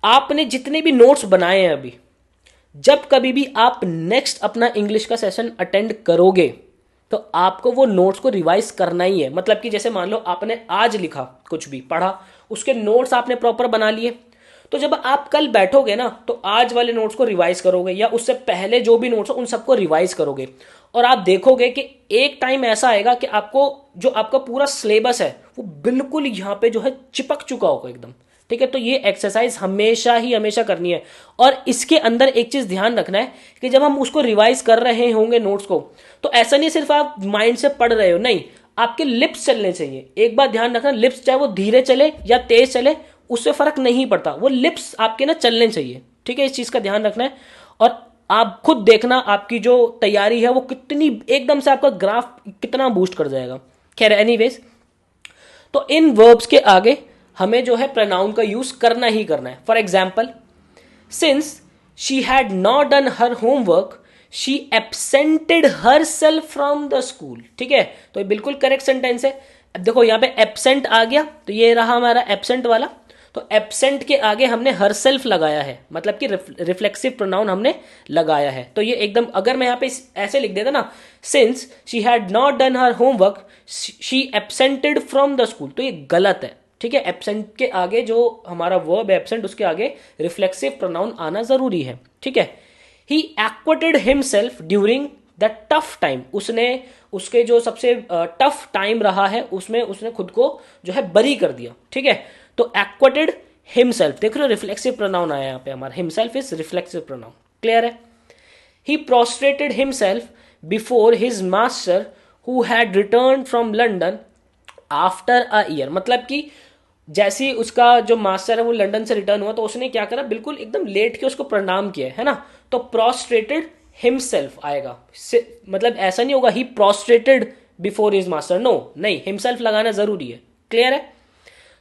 आपने जितने भी नोट्स बनाए हैं अभी, जब कभी भी आप नेक्स्ट अपना इंग्लिश का सेशन अटेंड करोगे तो आपको वो नोट्स को रिवाइज करना ही है। मतलब कि जैसे मान लो आपने आज लिखा, कुछ भी पढ़ा, उसके नोट्स आपने प्रॉपर बना लिए, तो जब आप कल बैठोगे ना तो आज वाले नोट्स को रिवाइज करोगे, या उससे पहले जो भी नोट्स हो उन सबको रिवाइज करोगे, और आप देखोगे कि एक टाइम ऐसा आएगा कि आपको जो आपका पूरा सिलेबस है वो बिल्कुल यहाँ पे जो है चिपक चुका होगा एकदम। ठीक है। तो ये एक्सरसाइज हमेशा ही हमेशा करनी है। और इसके अंदर एक चीज ध्यान रखना है कि जब हम उसको रिवाइज कर रहे होंगे नोट्स को, तो ऐसा नहीं सिर्फ आप माइंड से पढ़ रहे हो, नहीं, आपके लिप्स चलने चाहिए। एक बात ध्यान रखना, लिप्स चाहे वो धीरे चले या तेज चले उससे फर्क नहीं पड़ता, वो लिप्स आपके ना चलने चाहिए। ठीक है, इस चीज का ध्यान रखना है। और आप खुद देखना आपकी जो तैयारी है वो कितनी एकदम से आपका ग्राफ कितना बूस्ट कर जाएगा। खैर एनीवेज, तो इन वर्ब्स के आगे हमें जो है प्रोनाउन का यूज करना ही करना है। For example, since she had not done her homework she absented herself from the school. ठीक है, तो ये बिल्कुल करेक्ट सेंटेंस है। अब देखो यहाँ पे एब्सेंट आ गया, तो ये रहा हमारा एब्सेंट वाला। तो एब्सेंट के आगे हमने हर सेल्फ लगाया है, मतलब कि रिफ्लेक्सिव प्रोनाउन हमने लगाया है। तो ये एकदम, अगर मैं यहाँ पे ऐसे लिख देता ना, since she had not done her homework she absented from the school, तो ये गलत है। ठीक है, एब्सेंट के आगे जो हमारा वर्ब है एब्सेंट, उसके आगे रिफ्लेक्सिव प्रोनाउन आना जरूरी है। ठीक है। He acquitted himself during the tough time, उसने उसके जो सबसे टफ टाइम रहा है उसमें उसने खुद को जो है बरी कर दिया। ठीक है, तो एक्वेटेड हिमसेल्फ, देख रहे हो रिफ्लेक्सिव प्रोनाउन आया यहाँ पे हमारा, himself is reflexive pronoun. Clear है। He prostrated himself before his master who had return from London after a year, मतलब कि जैसे ही उसका जो मास्टर है वो लंदन से रिटर्न हुआ तो उसने क्या करा, बिल्कुल एकदम लेट के उसको प्रणाम किया, है ना। तो प्रोस्ट्रेटेड हिमसेल्फ आएगा, मतलब ऐसा नहीं होगा he prostrated before his master, no नहीं, हिमसेल्फ लगाना जरूरी है। क्लियर है?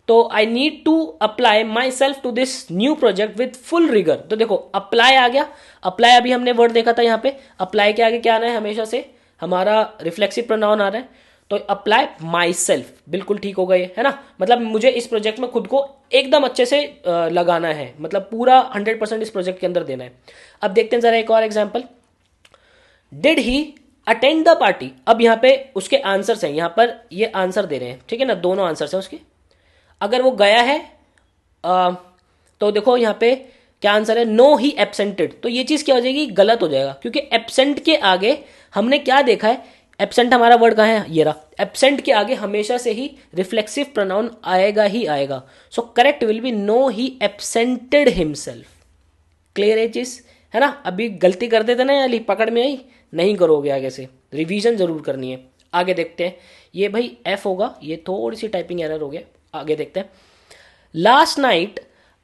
तो I need to apply myself to this new project with full rigour. तो देखो अप्लाई आ गया, अप्लाई अभी हमने वर्ड देखा था यहाँ पे, अप्लाई के आगे क्या आना है, हमेशा से हमारा रिफ्लेक्सिव प्रोनाउन आ रहा है, तो अप्लाई माई सेल्फ, बिल्कुल ठीक होगा ये, है ना। मतलब मुझे इस प्रोजेक्ट में खुद को एकदम अच्छे से लगाना है, मतलब पूरा 100% इस प्रोजेक्ट के अंदर देना है। अब देखते हैं जरा एक और example. Did he attend the party. अब यहाँ पे उसके आंसर्स हैं, यहाँ पर ये आंसर दे रहे हैं, ठीक है ना, दोनों आंसर्स हैं उसके। अगर वो गया है तो देखो यहाँ पे क्या आंसर है, नो ही एब्सेंटेड। तो ये चीज क्या हो जाएगी, गलत हो जाएगा, क्योंकि एब्सेंट के आगे हमने क्या देखा है, एब्सेंट हमारा वर्ड कहाँ है, ये रहा। एब्सेंट के आगे हमेशा से ही रिफ्लेक्सिव प्रोनाउन आएगा ही आएगा। So correct will be no he absented himself. Clear है चीज, है ना। अभी गलती करते थे ना यार, पकड़ में आई, नहीं करोगे आगे से, रिवीजन जरूर करनी है। आगे देखते हैं, ये भाई एफ होगा, ये थोड़ी सी टाइपिंग एरर हो गया। आगे देखते हैं। Last night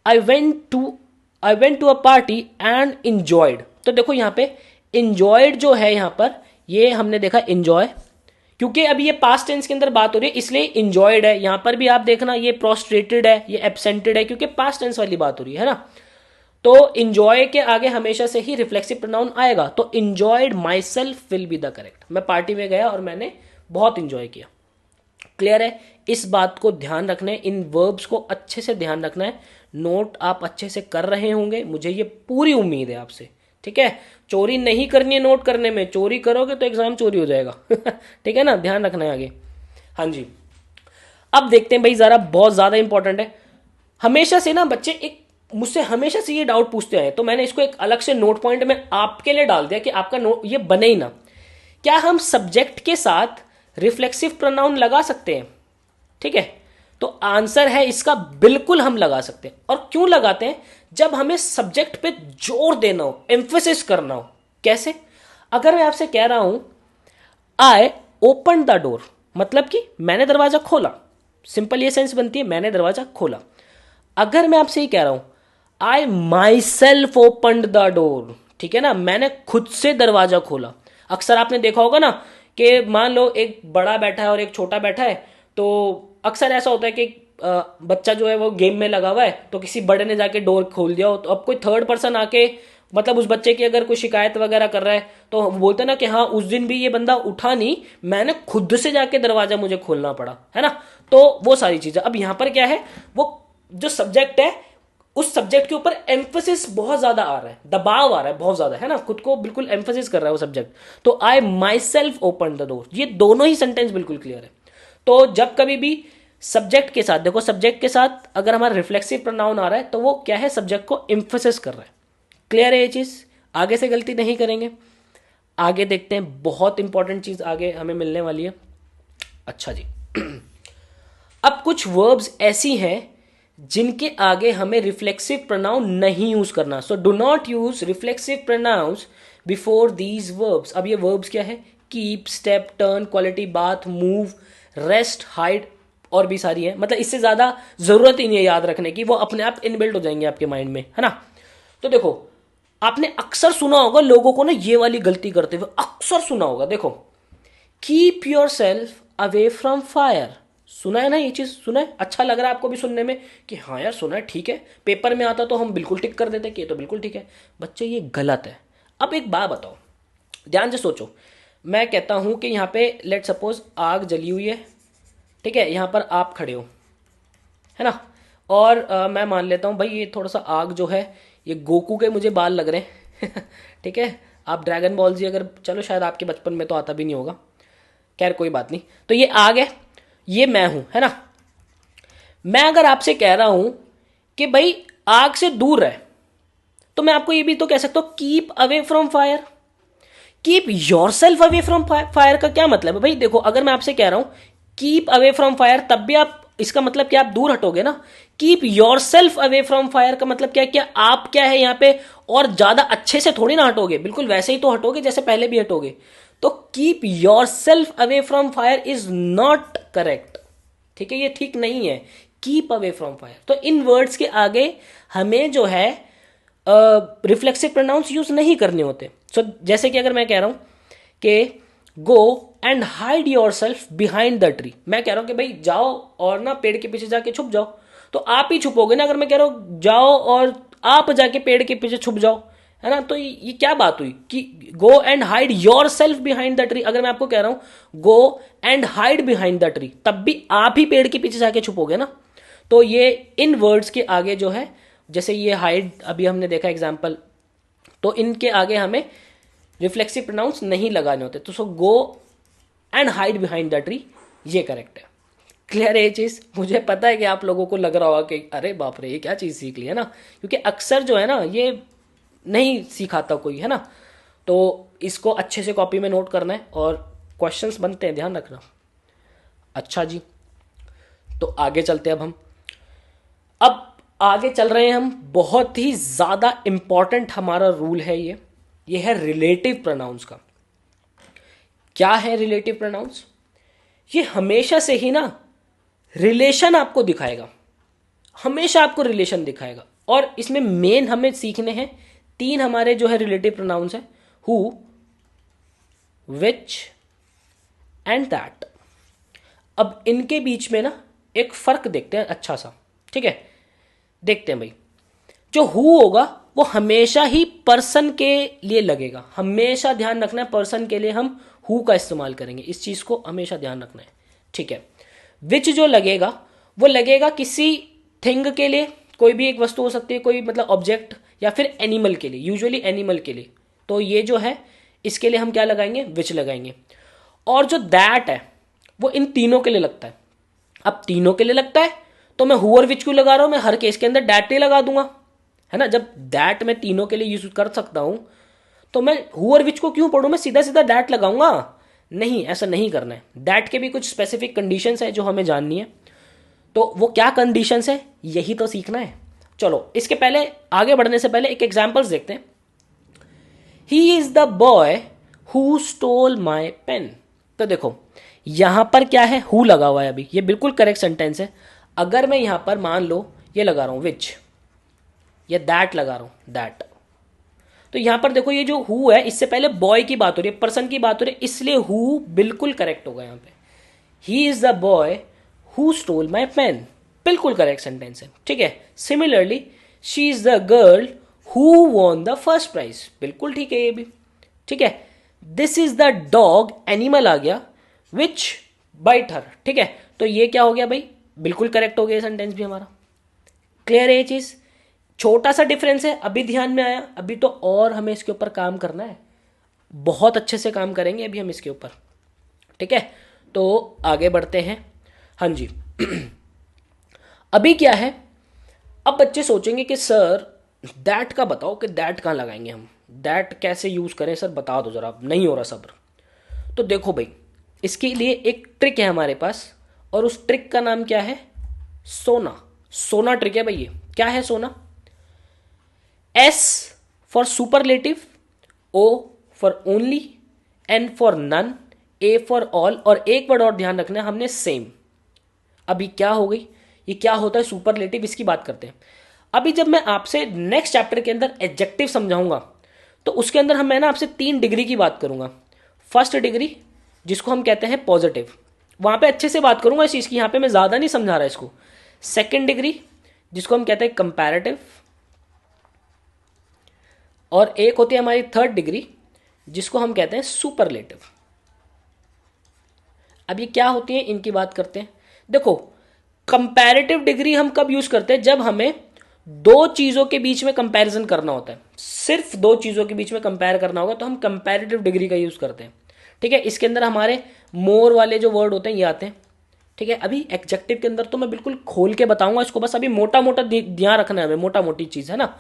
I went to a party and enjoyed. तो देखो यहाँ पे इंजॉयड जो है, यहाँ पर ये हमने देखा इंजॉय, क्योंकि अभी ये पास्ट टेंस के अंदर बात हो रही है इसलिए इंजॉयड है। यहां पर भी आप देखना ये प्रोस्ट्रेटेड है, ये एब्सेंटेड है, क्योंकि पास्ट टेंस वाली बात हो रही है ना। तो इंजॉय के आगे हमेशा से ही रिफ्लेक्सिव प्रोनाउन आएगा, तो enjoyed my self will be the correct. मैं पार्टी में गया और मैंने बहुत इंजॉय किया। क्लियर है? इस बात को ध्यान रखना है, इन वर्ब्स को अच्छे से ध्यान रखना है। नोट आप अच्छे से कर रहे होंगे, मुझे ये पूरी उम्मीद है आपसे, ठीक है। चोरी नहीं करनी है नोट करने में, चोरी करोगे तो एग्जाम चोरी हो जाएगा ठीक है ना, ध्यान रखना है आगे। हाँ जी, अब देखते हैं भाई जरा, बहुत ज्यादा इंपॉर्टेंट है। हमेशा से ना बच्चे एक मुझसे हमेशा से ये डाउट पूछते हैं, तो मैंने इसको एक अलग से नोट पॉइंट में आपके लिए डाल दिया कि आपका नोट ये बने ही ना। क्या हम सब्जेक्ट के साथ रिफ्लेक्सिव प्रोनाउन लगा सकते हैं? ठीक है, तो आंसर है इसका बिल्कुल हम लगा सकते हैं। और क्यों लगाते हैं? जब हमें सब्जेक्ट पे जोर देना हो, एम्फेसिस करना हो। कैसे? अगर मैं आपसे कह रहा हूं आई ओपन द डोर, मतलब कि मैंने दरवाजा खोला, सिंपल ये सेंस बनती है, मैंने दरवाजा खोला। अगर मैं आपसे ये कह रहा हूं I myself open the door, ठीक है ना, मैंने खुद से दरवाजा खोला। अक्सर आपने देखा होगा ना कि मान लो एक बड़ा बैठा है और एक छोटा बैठा है, तो अक्सर ऐसा होता है कि बच्चा जो है वो गेम में लगा हुआ है, तो किसी बड़े ने जाके डोर खोल दिया हो, तो अब कोई थर्ड पर्सन आके मतलब उस बच्चे की अगर कोई शिकायत वगैरह कर रहा है, तो बोलते ना कि हाँ उस दिन भी ये बंदा उठा नहीं, मैंने खुद से जाके दरवाजा मुझे खोलना पड़ा, है ना। तो वो सारी चीजें। अब यहां पर क्या है, वो जो सब्जेक्ट है उस सब्जेक्ट के ऊपर एम्फेसिस बहुत ज्यादा आ रहा है, दबाव आ रहा है बहुत ज्यादा, है ना, खुद को बिल्कुल एम्फेसिस कर रहा है वो सब्जेक्ट। तो I myself open the door, ये दोनों ही सेंटेंस बिल्कुल क्लियर है। तो जब कभी भी सब्जेक्ट के साथ, देखो सब्जेक्ट के साथ अगर हमारा रिफ्लेक्सिव प्रोनाउन आ रहा है तो वो क्या है, सब्जेक्ट को एम्फेसिस कर रहा है। क्लियर है ये चीज, आगे से गलती नहीं करेंगे। आगे देखते हैं, बहुत इंपॉर्टेंट चीज आगे हमें मिलने वाली है। अच्छा जी अब कुछ वर्ब्स ऐसी हैं जिनके आगे हमें रिफ्लेक्सिव प्रोनाउन नहीं यूज करना। So do not use reflexive pronouns before these verbs. अब ये वर्ब्स क्या है, keep, step, turn, quality, bath, move, rest, hide और भी सारी है। मतलब इससे ज्यादा जरूरत ही नहीं है याद रखने की, वो अपने आप इनबिल्ट हो जाएंगे आपके माइंड में, है ना। तो देखो आपने अक्सर सुना होगा लोगों को ना ये वाली गलती करते हुए, अक्सर सुना होगा। देखो keep your self away from fire, सुना है ना ये चीज, सुना है, अच्छा लग रहा है आपको भी सुनने में कि हाँ यार सुना है, ठीक है। पेपर में आता तो हम बिल्कुल टिक कर देते कि ये तो बिल्कुल ठीक है। बच्चे ये गलत है। अब एक बात बताओ, ध्यान से सोचो। मैं कहता हूं कि यहाँ पे लेट सपोज आग जली हुई है, ठीक है, यहाँ पर आप खड़े हो, है ना, और मैं मान लेता हूँ भाई ये थोड़ा सा आग जो है ये गोकू के मुझे बाल लग रहे हैं ठीक है, आप ड्रैगन बॉल जी अगर, चलो शायद आपके बचपन में तो आता भी नहीं होगा, खैर कोई बात नहीं। तो ये आग है, ये मैं हूं, है ना। मैं अगर आपसे कह रहा हूं कि भाई आग से दूर रहे, तो मैं आपको ये भी तो कह सकता हूं keep away from fire. Keep your self away from fire का क्या मतलब है भाई? देखो अगर मैं आपसे कह रहा हूं कीप अवे फ्रॉम फायर, तब भी आप, इसका मतलब क्या आप दूर हटोगे ना। Keep your self away from fire का मतलब क्या, क्या आप क्या है यहाँ पे और ज्यादा अच्छे से थोड़ी ना हटोगे, बिल्कुल वैसे ही तो हटोगे जैसे पहले भी हटोगे। तो keep your self away from fire is not correct, ठीक है, ये ठीक नहीं है। कीप अवे फ्रॉम फायर, तो इन वर्ड्स के आगे हमें जो है रिफ्लेक्सिव प्रोनाउंस यूज नहीं करने होते। सो जैसे कि अगर मैं कह रहा हूं कि गो and hide your self behind the tree. मैं कह रहा हूं कि भाई जाओ और ना पेड़ के पीछे जाके छुप जाओ, तो आप ही छुपोगे ना। अगर मैं कह रहा हूं जाओ और आप जाके पेड़ के पीछे छुप जाओ, है ना, तो ये क्या बात हुई कि गो and hide your self behind the tree. अगर मैं आपको कह रहा हूं गो and hide behind the tree, तब भी आप ही पेड़ के पीछे जाके छुपोगे ना। तो ये इन वर्ड्स के आगे जो है, जैसे ये हाइड अभी हमने देखा एग्जाम्पल, तो इनके आगे हमें रिफ्लेक्सिव प्रोनाउंस नहीं लगाने होते। तो so go and hide behind the tree, ये करेक्ट है। क्लियर है ये चीज? मुझे पता है कि आप लोगों को लग रहा होगा कि अरे बाप रे ये क्या चीज सीख ली, है ना, क्योंकि अक्सर जो है ना ये नहीं सिखाता कोई, है ना। तो इसको अच्छे से कॉपी में नोट करना है और क्वेश्चंस बनते हैं, ध्यान रखना। अच्छा जी, तो आगे चलते हैं अब आगे चल रहे हैं हम। बहुत ही ज्यादा इंपॉर्टेंट हमारा रूल है ये है रिलेटिव प्रोनाउंस का। क्या है रिलेटिव प्रोनाउंस? ये हमेशा से ही ना रिलेशन आपको दिखाएगा, हमेशा आपको रिलेशन दिखाएगा। और इसमें मेन हमें सीखने हैं 3 हमारे जो है रिलेटिव प्रोनाउंस है, हु, विच एंड दैट। अब इनके बीच में ना एक फर्क देखते हैं अच्छा सा, ठीक है। देखते हैं भाई, जो हु होगा वो हमेशा ही पर्सन के लिए लगेगा। हमेशा ध्यान रखना है पर्सन के लिए हम हु का इस्तेमाल करेंगे, इस चीज को हमेशा ध्यान रखना है, ठीक है। विच जो लगेगा वो लगेगा किसी थिंग के लिए, कोई भी एक वस्तु हो सकती है, कोई मतलब ऑब्जेक्ट, या फिर एनिमल के लिए, यूजुअली एनिमल के लिए। तो ये जो है इसके लिए हम क्या लगाएंगे? विच लगाएंगे। और जो दैट है वो इन तीनों के लिए लगता है। अब तीनों के लिए लगता है तो मैं हु और विच क्यों लगा रहा हूं? मैं हर केस के अंदर दैट ही लगा दूंगा, है ना। जब दैट मैं तीनों के लिए यूज कर सकता हूं तो मैं हु और विच को क्यों पढ़ूं? मैं सीधा सीधा दैट लगाऊंगा? नहीं, ऐसा नहीं करना है। दैट के भी कुछ स्पेसिफिक कंडीशंस है जो हमें जाननी है। तो वो क्या कंडीशंस है यही तो सीखना है। चलो इसके पहले, आगे बढ़ने से पहले एक एग्जांपल्स देखते हैं। He is the boy who stole my pen. तो देखो यहां पर क्या है? हु लगा हुआ है। अभी ये बिल्कुल करेक्ट सेंटेंस है। अगर मैं यहां पर मान लो ये लगा रहा हूं विच, या दैट लगा रहा हूं दैट, तो यहां पर देखो ये जो हु है इससे पहले बॉय की बात हो रही है, पर्सन की बात हो रही है, इसलिए हु बिल्कुल करेक्ट होगा यहां पे। He is the boy who stole my pen, बिल्कुल करेक्ट सेंटेंस है, ठीक है। Similarly she is the girl who won the first prize, बिल्कुल ठीक है ये भी, ठीक है। This is the dog, animal आ गया, विच बाइट हर, ठीक है। तो ये क्या हो गया भाई? बिल्कुल करेक्ट हो गया सेंटेंस भी हमारा। क्लियर है ये चीज? छोटा सा डिफरेंस है, अभी ध्यान में आया। अभी तो और हमें इसके ऊपर काम करना है, बहुत अच्छे से काम करेंगे अभी हम इसके ऊपर, ठीक है। तो आगे बढ़ते हैं। हाँ जी अभी क्या है? अब बच्चे सोचेंगे कि सर दैट का बताओ, कि दैट कहाँ लगाएंगे हम, दैट कैसे यूज करें सर, बता दो जरा, नहीं हो रहा सब्र। तो देखो भाई, इसके लिए एक ट्रिक है हमारे पास, और उस ट्रिक का नाम क्या है? सोना। सोना ट्रिक है भाई ये। क्या है सोना? S for superlative, O for only, N for none, A for all, और एक वर्ड और ध्यान रखना है हमने, सेम। अभी क्या हो गई? ये क्या होता है सुपरलेटिव, इसकी बात करते हैं। अभी जब मैं आपसे नेक्स्ट चैप्टर के अंदर एडजेक्टिव समझाऊंगा तो उसके अंदर मैं ना आपसे 3 डिग्री की बात करूंगा। फर्स्ट डिग्री जिसको हम कहते हैं पॉजिटिव, वहां पे अच्छे से बात करूंगा इस चीज की, यहां पे मैं ज्यादा नहीं समझा रहा इसको। सेकेंड डिग्री जिसको हम कहते हैं कंपैरेटिव, और एक होती है हमारी थर्ड डिग्री जिसको हम कहते हैं सुपरलेटिव। अब ये क्या होती है इनकी बात करते हैं। देखो कंपैरेटिव डिग्री हम कब यूज करते हैं? जब हमें 2 चीजों के बीच में कंपैरिजन करना होता है, सिर्फ 2 चीजों के बीच में कंपेयर करना होगा तो हम कंपैरेटिव डिग्री का यूज करते हैं, ठीक है। इसके अंदर हमारे मोर वाले जो वर्ड होते हैं ये आते हैं, ठीक है। अभी एडजेक्टिव के अंदर तो मैं बिल्कुल खोल के बताऊंगा इसको, बस अभी मोटा मोटा ध्यान रखना है हमें, मोटा मोटी चीज है ना।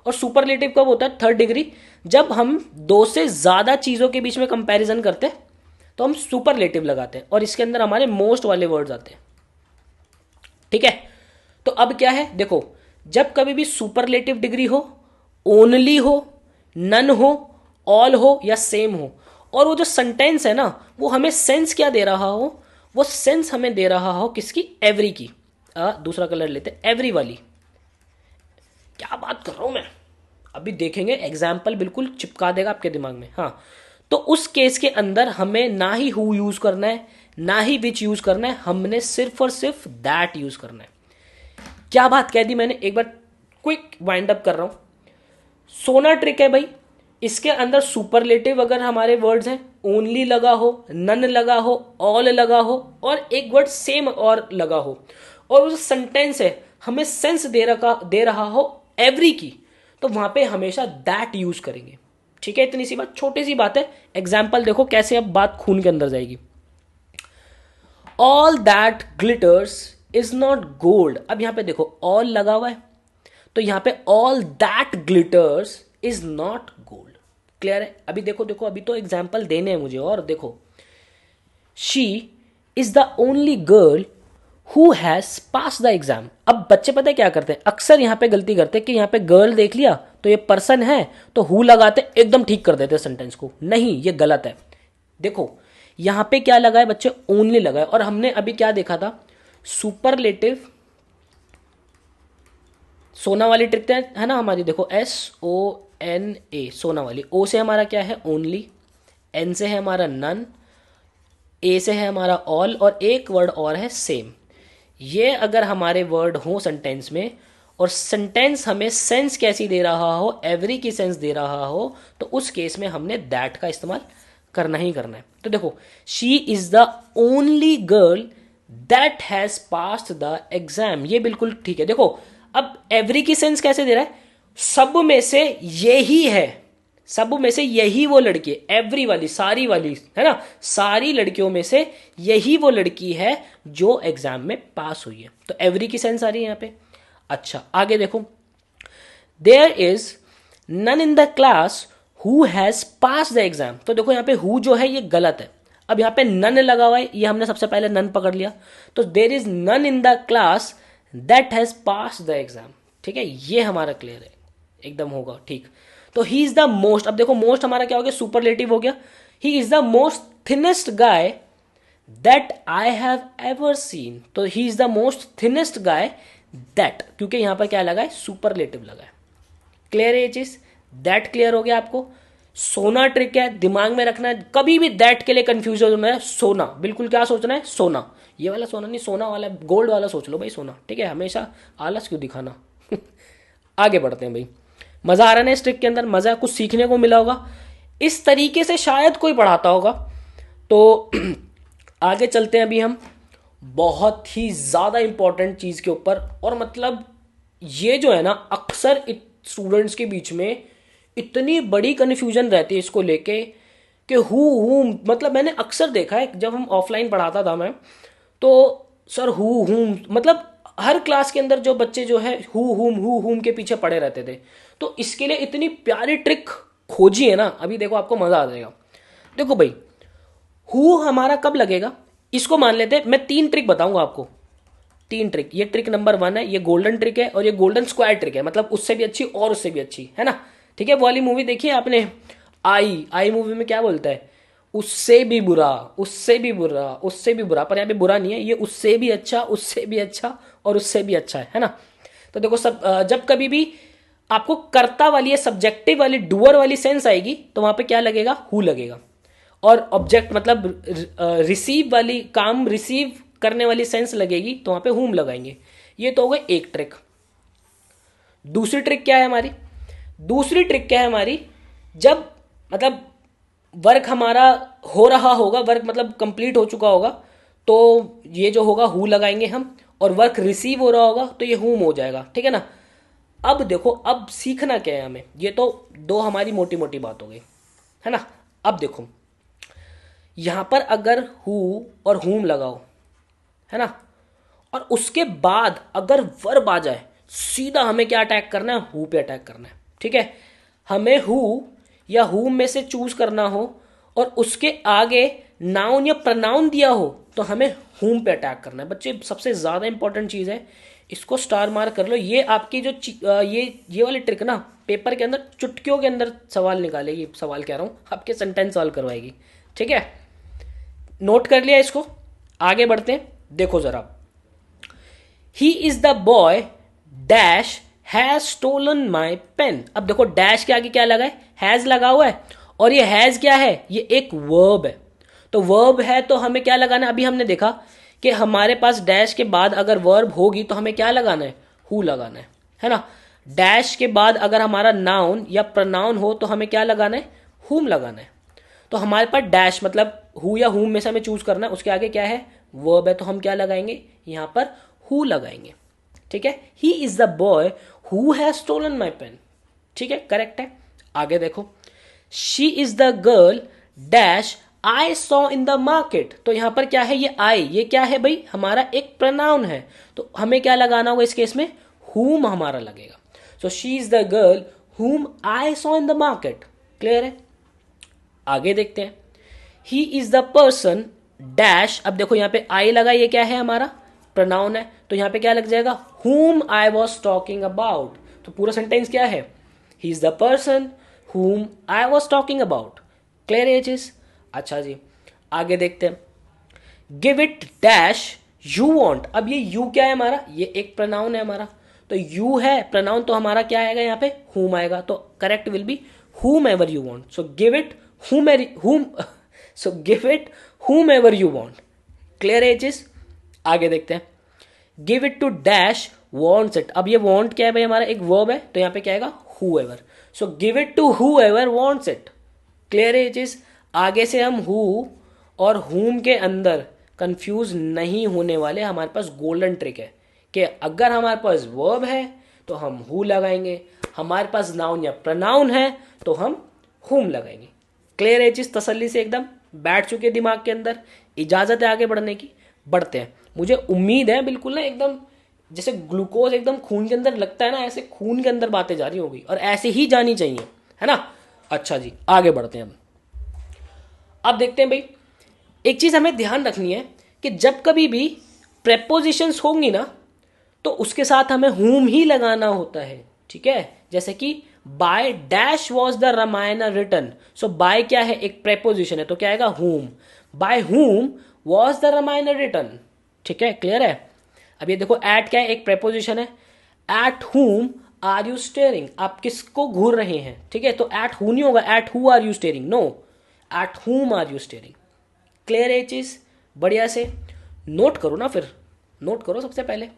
और सुपरलेटिव कब होता है? थर्ड डिग्री, जब हम 2 से ज्यादा चीजों के बीच में कंपैरिजन करते हैं तो हम सुपरलेटिव लगाते हैं, और इसके अंदर हमारे मोस्ट वाले वर्ड्स आते हैं, ठीक है। तो अब क्या है? देखो जब कभी भी सुपरलेटिव डिग्री हो, ओनली हो, नन हो, ऑल हो, या सेम हो, और वो जो सेंटेंस है ना वो हमें सेंस क्या दे रहा हो? वो सेंस हमें दे रहा हो किसकी? एवरी की। दूसरा कलर लेते हैं, एवरी वाली। क्या बात कर रहा हूं मैं, अभी देखेंगे एग्जाम्पल बिल्कुल चिपका देगा आपके दिमाग में। हाँ, तो उस केस के अंदर हमें ना ही हु यूज करना है ना ही विच यूज करना है, हमने सिर्फ और सिर्फ दैट यूज करना है। क्या बात कह दी मैंने, एक बार क्विक वाइंड अप कर रहा हूं। सोना ट्रिक है भाई, इसके अंदर सुपरलेटिव अगर हमारे वर्ड्स हैं, ओनली लगा हो, नन लगा हो, ऑल लगा हो और एक वर्ड सेम और लगा हो, और उस सेंटेंस है हमें सेंस दे रहा हो एवरी की, तो वहां पे हमेशा दैट यूज करेंगे। ठीक है, इतनी सी बात, छोटी सी बात है। एग्जाम्पल देखो कैसे अब बात खून के अंदर जाएगी। All that glitters is not gold. अब यहां पे देखो ऑल लगा हुआ है, तो यहां पे all that glitters is not gold. Clear है? अभी देखो देखो, अभी तो एग्जाम्पल देने हैं मुझे, और देखो, she is the only girl who has pass the exam. अब बच्चे पता है क्या करते हैं, अक्सर यहां पे गलती करते हैं कि यहां पे गर्ल देख लिया तो ये पर्सन है, तो हु लगाते एकदम ठीक कर देते सेंटेंस को। नहीं, ये गलत है। देखो यहां पे क्या लगा है बच्चे, ओनली लगा है, और हमने अभी क्या देखा था, सुपरलेटिव सोना वाली ट्रिक है ना हमारी। देखो SONA, सोना वाली। ओ से हमारा क्या है, ओनली, एन से है हमारा नन, ए से है हमारा ऑल, और एक वर्ड और है सेम। ये अगर हमारे वर्ड हो सेंटेंस में, और सेंटेंस हमें सेंस कैसी दे रहा हो, एवरी की सेंस दे रहा हो, तो उस केस में हमने दैट का इस्तेमाल करना ही करना है। तो देखो, she is the only girl that has passed the exam, ये बिल्कुल ठीक है। देखो अब एवरी की सेंस कैसे दे रहा है, सब में से यही है, सब में से यही वो लड़की है, एवरी वाली, सारी वाली, है ना, सारी लड़कियों में से यही वो लड़की है जो एग्जाम में पास हुई है, तो एवरी की सेंस आ रही है यहां पे। अच्छा आगे देखो, there is none in the class who has pass the exam. तो देखो यहां पे हु जो है ये गलत है। अब यहां पे नन लगा हुआ है, ये हमने सबसे पहले नन पकड़ लिया, तो there is none in the class that has pass the exam. ठीक है, ये हमारा क्लियर है, एकदम होगा ठीक। तो ही इज द मोस्ट, अब देखो मोस्ट हमारा क्या हो गया, सुपरलेटिव हो गया। He is the most thinnest guy that I have ever seen. तो he is the most thinnest guy that, क्योंकि यहां पर क्या लगा है, सुपरलेटिव लगा है। क्लियर है ये चीज, दैट क्लियर हो गया आपको। सोना ट्रिक है, दिमाग में रखना है, कभी भी दैट के लिए कंफ्यूज होना है, सोना, बिल्कुल क्या सोचना है, सोना। ये वाला सोना नहीं, सोना वाला गोल्ड वाला सोच लो भाई, सोना। ठीक है, हमेशा आलस क्यों दिखाना। आगे बढ़ते हैं भाई, मजा आ रहा है ना इस ट्रिक के अंदर, मजा, कुछ सीखने को मिला होगा, इस तरीके से शायद कोई पढ़ाता होगा। तो आगे चलते हैं अभी हम बहुत ही ज्यादा इंपॉर्टेंट चीज के ऊपर, और मतलब ये जो है ना, अक्सर स्टूडेंट्स के बीच में इतनी बड़ी कंफ्यूजन रहती है इसको लेके कि हु मतलब मैंने अक्सर देखा है, जब हम ऑफलाइन पढ़ाता था मैं, तो सर हु मतलब हर क्लास के अंदर जो बच्चे जो है हु के पीछे पड़े रहते थे। तो इसके लिए इतनी प्यारी ट्रिक खोजी है ना, अभी देखो आपको मजा आ जाएगा। देखो भाई, हु हमारा कब लगेगा, इसको मान लेते हैं, मैं 3 ट्रिक बताऊंगा आपको, 3 ट्रिक। ये ट्रिक नंबर 1 है, ये गोल्डन ट्रिक है, और ये गोल्डन स्क्वायर ट्रिक है, मतलब उससे भी अच्छी और उससे भी अच्छी, है ना। ठीक है, वो वाली मूवी देखी है आपने, आई मूवी में क्या बोलता है, उससे भी बुरा, उससे भी बुरा, उससे भी बुरा, पर यहाँ पे बुरा नहीं है, ये उससे भी अच्छा, उससे भी अच्छा और उससे भी अच्छा है ना। तो देखो सब, जब कभी भी आपको कर्ता वाली या सब्जेक्टिव वाली, डूअर वाली सेंस आएगी, तो वहां पे क्या लगेगा, हु लगेगा। और ऑब्जेक्ट मतलब रिसीव वाली, काम रिसीव करने वाली सेंस लगेगी, तो वहां पे हुम लगाएंगे। ये तो हो गई एक ट्रिक। दूसरी ट्रिक क्या है हमारी, दूसरी ट्रिक क्या है हमारी, जब मतलब वर्क हमारा हो रहा होगा, वर्क मतलब कंप्लीट हो चुका होगा, तो ये जो होगा हु लगाएंगे हम, और वर्क रिसीव हो रहा होगा तो ये हुम हो जाएगा। ठीक है ना। अब देखो, अब सीखना क्या है हमें, ये तो 2 हमारी मोटी मोटी बात हो गई, है ना। अब देखो यहां पर अगर हु और हुम लगाओ, है ना, और उसके बाद अगर वर्ब आ जाए, सीधा हमें क्या अटैक करना है, हु पे अटैक करना है। ठीक है, हमें हु या हुम में से चूज करना हो, और उसके आगे नाउन या प्रनाउन दिया हो, तो हमें हुम पे अटैक करना है। बच्चे सबसे ज्यादा इंपॉर्टेंट चीज है, इसको स्टार मार्क कर लो। ये आपकी जो ये वाली ट्रिक ना, पेपर के अंदर चुटकियों के अंदर सवाल निकालेगी, सवाल कह रहा हूं, आपके सेंटेंस सॉल्व करवाएगी। ठीक है, नोट कर लिया इसको, आगे बढ़ते हैं। देखो जरा, he is the boy dash has stolen my pen. अब देखो डैश के आगे क्या लगा है, हैज लगा हुआ है, और ये हैज़ क्या है, ये एक वर्ब है। तो वर्ब है तो हमें क्या लगाना है, अभी हमने देखा कि हमारे पास डैश के बाद अगर वर्ब होगी तो हमें क्या लगाना है, हु लगाना है ना। डैश के बाद अगर हमारा नाउन या प्रनाउन हो तो हमें क्या लगाना है, हुम लगाना है। तो हमारे पास डैश मतलब हु या हुम में से हमें चूज करना है, उसके आगे क्या है, वर्ब है, तो हम क्या लगाएंगे, यहां पर हु लगाएंगे। ठीक है, he is the boy who has stolen my pen. ठीक है, करेक्ट है। आगे देखो, she is the girl dash I saw in the market. तो यहां पर क्या है, ये आई, ये क्या है भाई, हमारा एक प्रनाउन है, तो हमें क्या लगाना होगा इस केस में, whom हमारा लगेगा। So she is the girl whom I saw in the market. Clear है। आगे देखते हैं, he is the person dash. अब देखो यहां पे आई लगा, ये क्या है, हमारा प्रनाउन है, तो यहां पे क्या लग जाएगा, whom I was talking about। तो पूरा सेंटेंस क्या है, he is the person whom I was talking about। Clear है ये चीज। अच्छा जी, आगे देखते हैं, give it dash you want. अब ये यू क्या है हमारा, ये एक प्रनाउन है हमारा, तो यू है प्रनाउन, तो हमारा क्या आएगा यहाँ पे, whom आएगा, तो correct will be whomever you want। So give it whomever you want। Clear है ये चीज। आगे देखते हैं, give it to dash wants it. अब ये वॉन्ट क्या है भाई, हमारा एक वर्ब है, तो यहाँ पे क्या आएगा, whoever। So give it to whoever wants it। Clear है ये चीज। आगे से हम हु और whom के अंदर कंफ्यूज नहीं होने वाले, हमारे पास गोल्डन ट्रिक है कि अगर हमारे पास वर्ब है तो हम हु लगाएंगे, हमारे पास नाउन या प्रनाउन है तो हम whom लगाएंगे। क्लियर है चीज, तसल्ली से एकदम बैठ चुके दिमाग के अंदर। इजाजत है आगे बढ़ने की, बढ़ते हैं। मुझे उम्मीद है बिल्कुल ना एकदम जैसे ग्लूकोज एकदम खून के अंदर लगता है ना, ऐसे खून के अंदर बातें जा रही होगी और ऐसे ही जानी चाहिए, है ना। अच्छा जी, आगे बढ़ते हैं। अब देखते हैं भाई, एक चीज हमें ध्यान रखनी है कि जब कभी भी प्रेपोजिशंस होंगी ना तो उसके साथ हमें whom ही लगाना होता है। ठीक है, जैसे कि by dash was the Ramayana written. So by क्या है, एक प्रेपोजिशन है, तो क्या आएगा, whom। By whom was the Ramayana written. ठीक है, क्लियर है। अब ये देखो, एट क्या है, एक प्रेपोजिशन है। At whom are you staring, आप किसको घूर रहे हैं। ठीक है, तो एट हु नहीं होगा, at who are you staring, no, at whom are you staring. Clear है ये चीज, बढ़िया से नोट करो ना, फिर नोट करो सबसे पहले।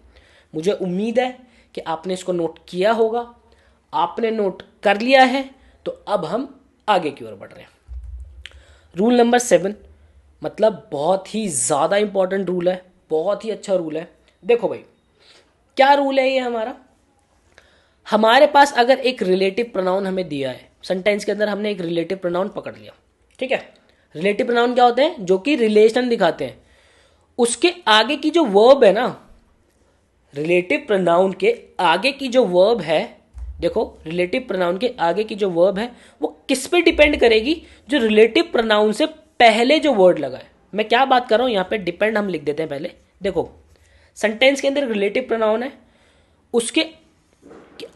मुझे उम्मीद है कि आपने इसको नोट किया होगा। आपने नोट कर लिया है तो अब हम आगे की ओर बढ़ रहे हैं। रूल नंबर 7, मतलब बहुत ही ज़्यादा इंपॉर्टेंट रूल है, बहुत ही अच्छा रूल है। देखो भाई, क्या रूल है ये हमारा, हमारे पास अगर एक रिलेटिव प्रोनाउन हमें दिया है, सेंटेंस के अंदर हमने एक रिलेटिव प्रोनाउन पकड़ लिया। ठीक है, रिलेटिव प्रोनाउन क्या होते हैं, जो कि रिलेशन दिखाते हैं। उसके आगे की जो वर्ब है ना, रिलेटिव प्रोनाउन के आगे की जो वर्ब है, देखो रिलेटिव प्रोनाउन के आगे की जो वर्ब है वो किस पे डिपेंड करेगी, जो रिलेटिव प्रोनाउन से पहले जो वर्ड लगा है। मैं क्या बात कर रहा हूं यहां पे, डिपेंड हम लिख देते हैं पहले। देखो सेंटेंस के अंदर रिलेटिव प्रोनाउन है, उसके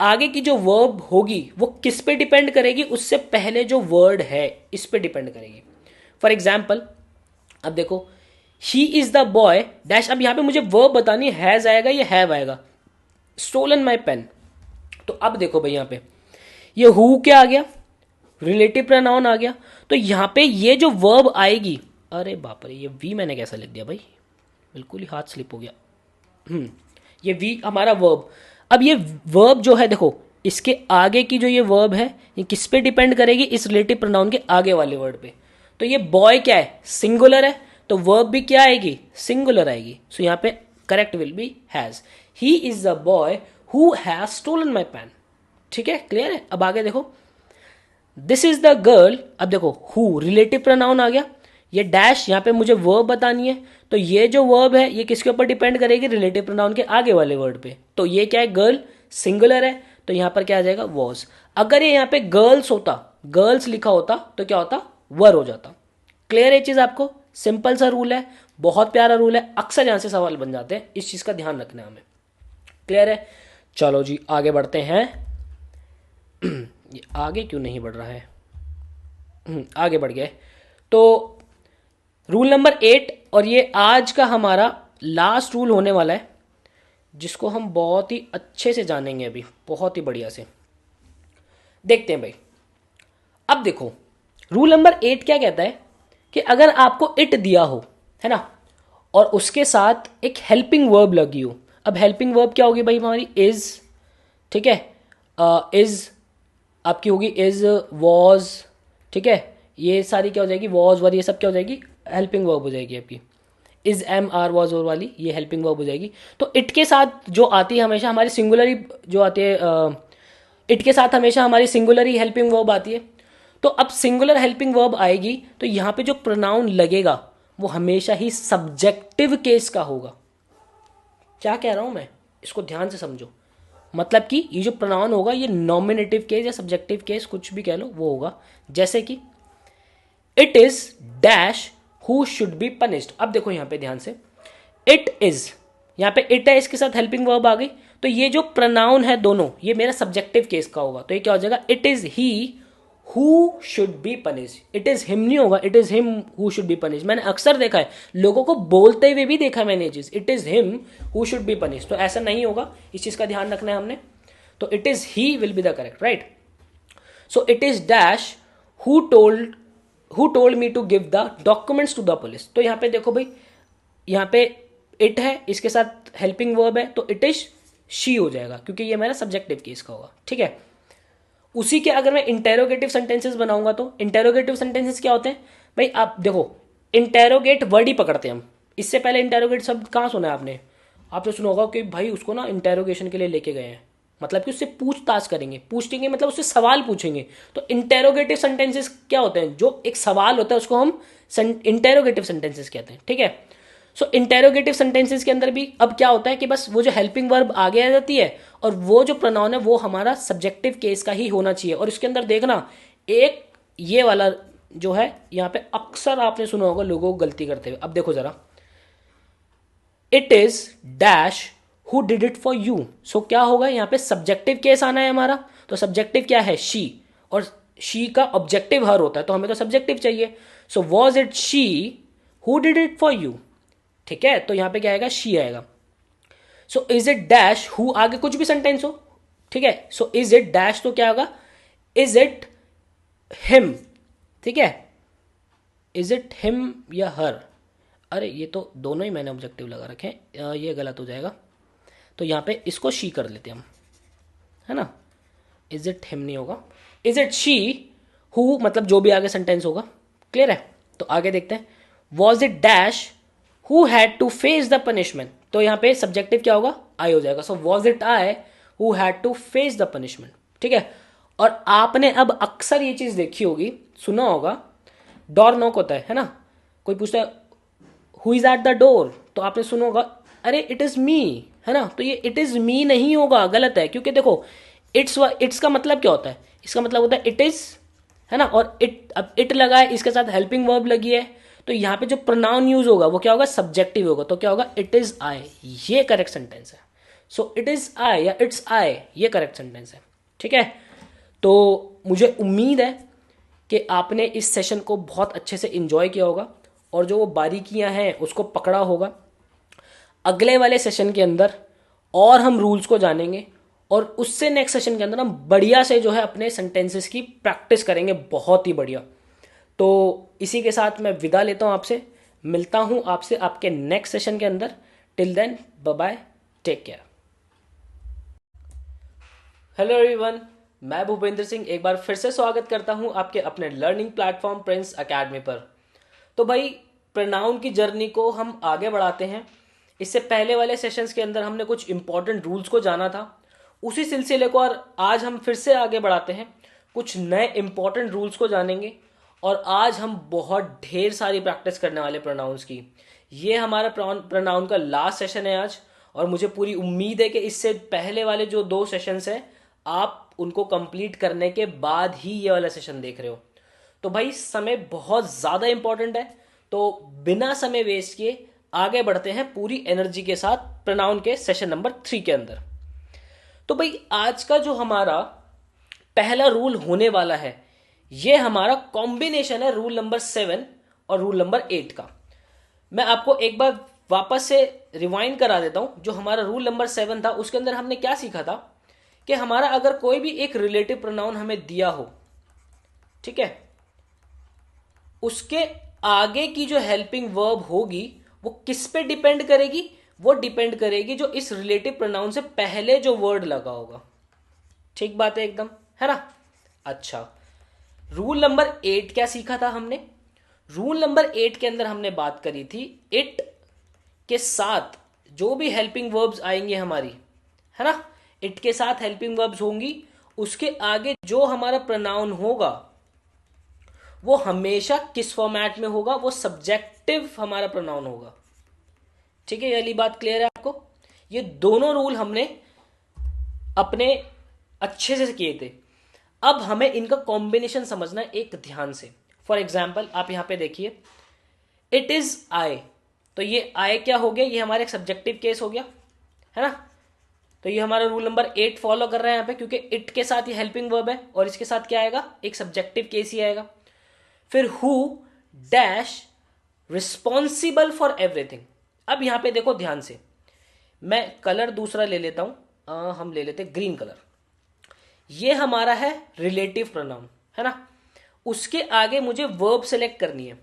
आगे की जो वर्ब होगी वो किस पे डिपेंड करेगी, उससे पहले जो वर्ड है इस पे डिपेंड करेगी। फॉर एग्जाम्पल, अब देखो, ही इज द बॉय डैश। अब यहां पे मुझे वर्ब बतानी, हैज आएगा या हैव आएगा, स्टोलन माई पेन। तो अब देखो भाई, यहां पे ये हु क्या आ गया, रिलेटिव प्रोनाउन आ गया। तो यहां पे ये जो वर्ब आएगी, अरे बाप रे, ये वी मैंने कैसा लिख दिया भाई, बिल्कुल ही हाथ स्लिप हो गया। ये वी हमारा वर्ब। अब ये वर्ब जो है देखो, इसके आगे की जो ये वर्ब है ये किस पे डिपेंड करेगी, इस रिलेटिव प्रोनाउन के आगे वाले वर्ड पे। तो ये बॉय क्या है, सिंगुलर है, तो वर्ब भी क्या आएगी, सिंगुलर आएगी। सो यहाँ पे correct will be has. He is the boy who has stolen my pen. ठीक है, क्लियर है। अब आगे देखो, दिस इज द गर्ल। अब देखो हु रिलेटिव प्रोनाउन आ गया, ये डैश यहाँ पे मुझे वर्ब बतानी है, तो ये जो वर्ब है ये किसके ऊपर डिपेंड करेगी, रिलेटिव प्रोनाउन के आगे वाले वर्ड पे। तो ये क्या है, गर्ल, सिंगुलर है, तो यहाँ पर क्या आ जाएगा, वॉज। अगर ये यहाँ पे गर्ल्स होता, गर्ल्स लिखा होता तो क्या होता, वर हो जाता। क्लियर है चीज आपको, सिंपल सा रूल है, बहुत प्यारा रूल है, अक्सर यहां से सवाल बन जाते हैं, इस चीज का ध्यान रखना है हमें। क्लियर है, चलो जी आगे बढ़ते हैं। ये आगे क्यों नहीं बढ़ रहा है, आगे बढ़ गए। तो रूल नंबर 8, और ये आज का हमारा लास्ट रूल होने वाला है, जिसको हम बहुत ही अच्छे से जानेंगे अभी, बहुत ही बढ़िया से देखते हैं भाई। अब देखो, रूल नंबर 8 क्या कहता है कि अगर आपको इट दिया हो, है ना, और उसके साथ एक हेल्पिंग वर्ब लगी हो। अब हेल्पिंग वर्ब क्या होगी भाई हमारी? इज, ठीक है, इज आपकी होगी इज, वॉज, ठीक है, ये सारी क्या हो जाएगी? वॉज वर, ये सब क्या हो जाएगी? हेल्पिंग वर्ब हो जाएगी आपकी। इज, एम, आर, वॉज और वाली ये हेल्पिंग वर्ब हो जाएगी। तो इट के साथ जो आती है हमेशा हमारी सिंगुलरी जो आती है, इट के साथ हमेशा हमारी सिंगुलरी हेल्पिंग वर्ब आती है। तो अब सिंगुलर हेल्पिंग वर्ब आएगी तो यहाँ पे जो प्रोनाउन लगेगा वो हमेशा ही सब्जेक्टिव केस का होगा। क्या कह रहा हूं मैं, इसको ध्यान से समझो। मतलब कि ये जो प्रोनाउन होगा ये नॉमिनेटिव केस या सब्जेक्टिव केस कुछ भी कह लो वो होगा। जैसे कि it is dash who should be punished. अब देखो यहां पे ध्यान से, इट इज, यहां पे इट है, इसके साथ हेल्पिंग वर्ब आ गई, तो ये जो प्रोनाउन है दोनों ये मेरा सब्जेक्टिव केस का होगा। तो ये क्या हो जाएगा? It is he who should be punish. It is him नहीं होगा, it is him who should be punish. मैंने अक्सर देखा है, लोगों को बोलते हुए भी देखा मैंने ये चीज, it is him who should be punish. तो ऐसा नहीं होगा, इस चीज का ध्यान रखना है हमने। तो it is he will be the correct, right. So it is dash who told me to give the documents to the police. तो यहां पे देखो भाई, यहां पे इट है, इसके साथ हेल्पिंग वर्ब है, तो इट इज शी हो जाएगा क्योंकि ये मेरा सब्जेक्टिव केस का होगा, ठीक है। उसी के अगर मैं इंटेरोगेटिव सेंटेंसेस बनाऊंगा तो इंटेरोगेटिव सेंटेंसेस क्या होते हैं भाई? आप देखो, इंटेरोगेट वर्ड ही पकड़ते हैं हम। इससे पहले इंटेरोगेट शब्द कहाँ सुना है आपने? आपने सुना होगा कि भाई उसको ना इंटेरोगेशन के लिए लेके गए हैं, मतलब कि उससे पूछताछ करेंगे, पूछेंगे मतलब उससे सवाल पूछेंगे। तो इंटेरोगेटिव सेंटेंसेस क्या होते हैं? जो एक सवाल होता है उसको हम इंटेरोगेटिव सेंटेंसेस कहते हैं, ठीक है। सो इंटेरोगेटिव सेंटेंसेस के अंदर भी अब क्या होता है कि बस वो जो हेल्पिंग वर्ब आगे आ जाती है और वो जो प्रोनाउन है वो हमारा सब्जेक्टिव केस का ही होना चाहिए। और इसके अंदर देखना, एक ये वाला जो है यहाँ पे अक्सर आपने सुना होगा लोगों को गलती करते हुए। अब देखो जरा, it is dash who did it for you. So क्या होगा यहाँ पे? सब्जेक्टिव केस आना है हमारा। तो सब्जेक्टिव क्या है? शी, और शी का ऑब्जेक्टिव हर होता है, तो हमें तो सब्जेक्टिव चाहिए। सो was it she who did it for you, ठीक है। तो यहां पे क्या आएगा? शी आएगा। So is it dash who, आगे कुछ भी सेंटेंस हो, ठीक है। सो इज इट डैश, तो क्या होगा? इज इट हिम, ठीक है। इज इट हिम या हर? अरे ये तो दोनों ही मैंने ऑब्जेक्टिव लगा रखे हैं, ये गलत हो जाएगा। तो यहां पे इसको शी कर लेते हैं हम, है ना। इज इट हिम नहीं होगा, इज इट शी हु, मतलब जो भी आगे सेंटेंस होगा, क्लियर है। तो आगे देखते हैं, was it dash who had to face the punishment. तो यहां पे सब्जेक्टिव क्या होगा? आई हो जाएगा। So was it I who had to face the punishment, ठीक है। और आपने अब अक्सर ये चीज देखी होगी, सुना होगा, डोर नॉक होता है ना, कोई पूछता है who is at the door, तो आपने सुना होगा अरे इट इज मी, है ना। तो ये इट इज मी नहीं होगा, गलत है। क्योंकि देखो इट्स का मतलब क्या होता है? इसका मतलब होता है इट इज, है ना। और इट, अब इट लगा है, इसके साथ हेल्पिंग वर्ब लगी है, तो यहां पे जो प्रोनाउन यूज होगा वो क्या होगा? सब्जेक्टिव होगा। तो क्या होगा? इट इज आई, ये करेक्ट सेंटेंस है। सो इट इज आई या इट्स आई, ये करेक्ट सेंटेंस है, ठीक है। तो मुझे उम्मीद है कि आपने इस सेशन को बहुत अच्छे से इंजॉय किया होगा और जो वो बारीकियां हैं उसको पकड़ा होगा। अगले वाले सेशन के अंदर और हम रूल्स को जानेंगे और उससे नेक्स्ट सेशन के अंदर हम बढ़िया से जो है अपने सेंटेंसेस की प्रैक्टिस करेंगे, बहुत ही बढ़िया। तो इसी के साथ मैं विदा लेता हूं आपसे, मिलता हूं आपसे आपके नेक्स्ट सेशन के अंदर। Till then bye bye, take care. Hello everyone, मैं भूपेंद्र सिंह एक बार फिर से स्वागत करता हूं आपके अपने लर्निंग प्लेटफॉर्म प्रिंस एकेडमी पर। तो भाई प्रोनाउन की जर्नी को हम आगे बढ़ाते हैं। इससे पहले वाले सेशंस के अंदर हमने कुछ इंपॉर्टेंट रूल्स को जाना था, उसी सिलसिले को और आज हम फिर से आगे बढ़ाते हैं, कुछ नए इंपॉर्टेंट रूल्स को जानेंगे और आज हम बहुत ढेर सारी प्रैक्टिस करने वाले प्रोनाउंस की। ये हमारा प्रोनाउन का लास्ट सेशन है आज और मुझे पूरी उम्मीद है कि इससे पहले वाले जो 2 सेशंस हैं आप उनको कंप्लीट करने के बाद ही ये वाला सेशन देख रहे हो। तो भाई समय बहुत ज़्यादा इंपॉर्टेंट है, तो बिना समय वेस्ट किए आगे बढ़ते हैं पूरी एनर्जी के साथ प्रोनाउन के सेशन नंबर 3 के अंदर। तो भाई आज का जो हमारा पहला रूल होने वाला है ये हमारा कॉम्बिनेशन है रूल नंबर 7 और रूल नंबर 8 का। मैं आपको एक बार वापस से रिवाइंड करा देता हूं। जो हमारा रूल नंबर 7 था उसके अंदर हमने क्या सीखा था कि हमारा अगर कोई भी एक रिलेटिव प्रोनाउन हमें दिया हो, ठीक है, उसके आगे की जो हेल्पिंग वर्ब होगी वो किस पे डिपेंड करेगी? वो डिपेंड करेगी जो इस रिलेटिव प्रोनाउन से पहले जो वर्ड लगा होगा। ठीक बात है एकदम, है ना? अच्छा, रूल नंबर 8 क्या सीखा था हमने? रूल नंबर 8 के अंदर हमने बात करी थी इट के साथ जो भी हेल्पिंग वर्ब्स आएंगे हमारी, है ना, इट के साथ हेल्पिंग वर्ब्स होंगी, उसके आगे जो हमारा प्रोनाउन होगा वो हमेशा किस फॉर्मेट में होगा? वो सब्जेक्टिव हमारा प्रोनाउन होगा। ठीक है, ये वाली बात क्लियर है आपको? ये दोनों रूल हमने अपने अच्छे से किए थे। अब हमें इनका कॉम्बिनेशन समझना है एक ध्यान से। फॉर एग्जाम्पल आप यहां पे देखिए, इट इज आई, तो ये आई क्या हो गया? ये हमारा एक सब्जेक्टिव केस हो गया, है ना? तो ये हमारा रूल नंबर 8 फॉलो कर रहे हैं यहाँ पे, क्योंकि इट के साथ ये हेल्पिंग वर्ब है और इसके साथ क्या आएगा? एक सब्जेक्टिव केस ही आएगा। फिर who dash responsible for everything. अब यहां पे देखो ध्यान से, मैं कलर दूसरा ले लेता हूं, हम ले लेते ग्रीन कलर। ये हमारा है रिलेटिव प्रोनाउन, है ना? उसके आगे मुझे वर्ब सेलेक्ट करनी है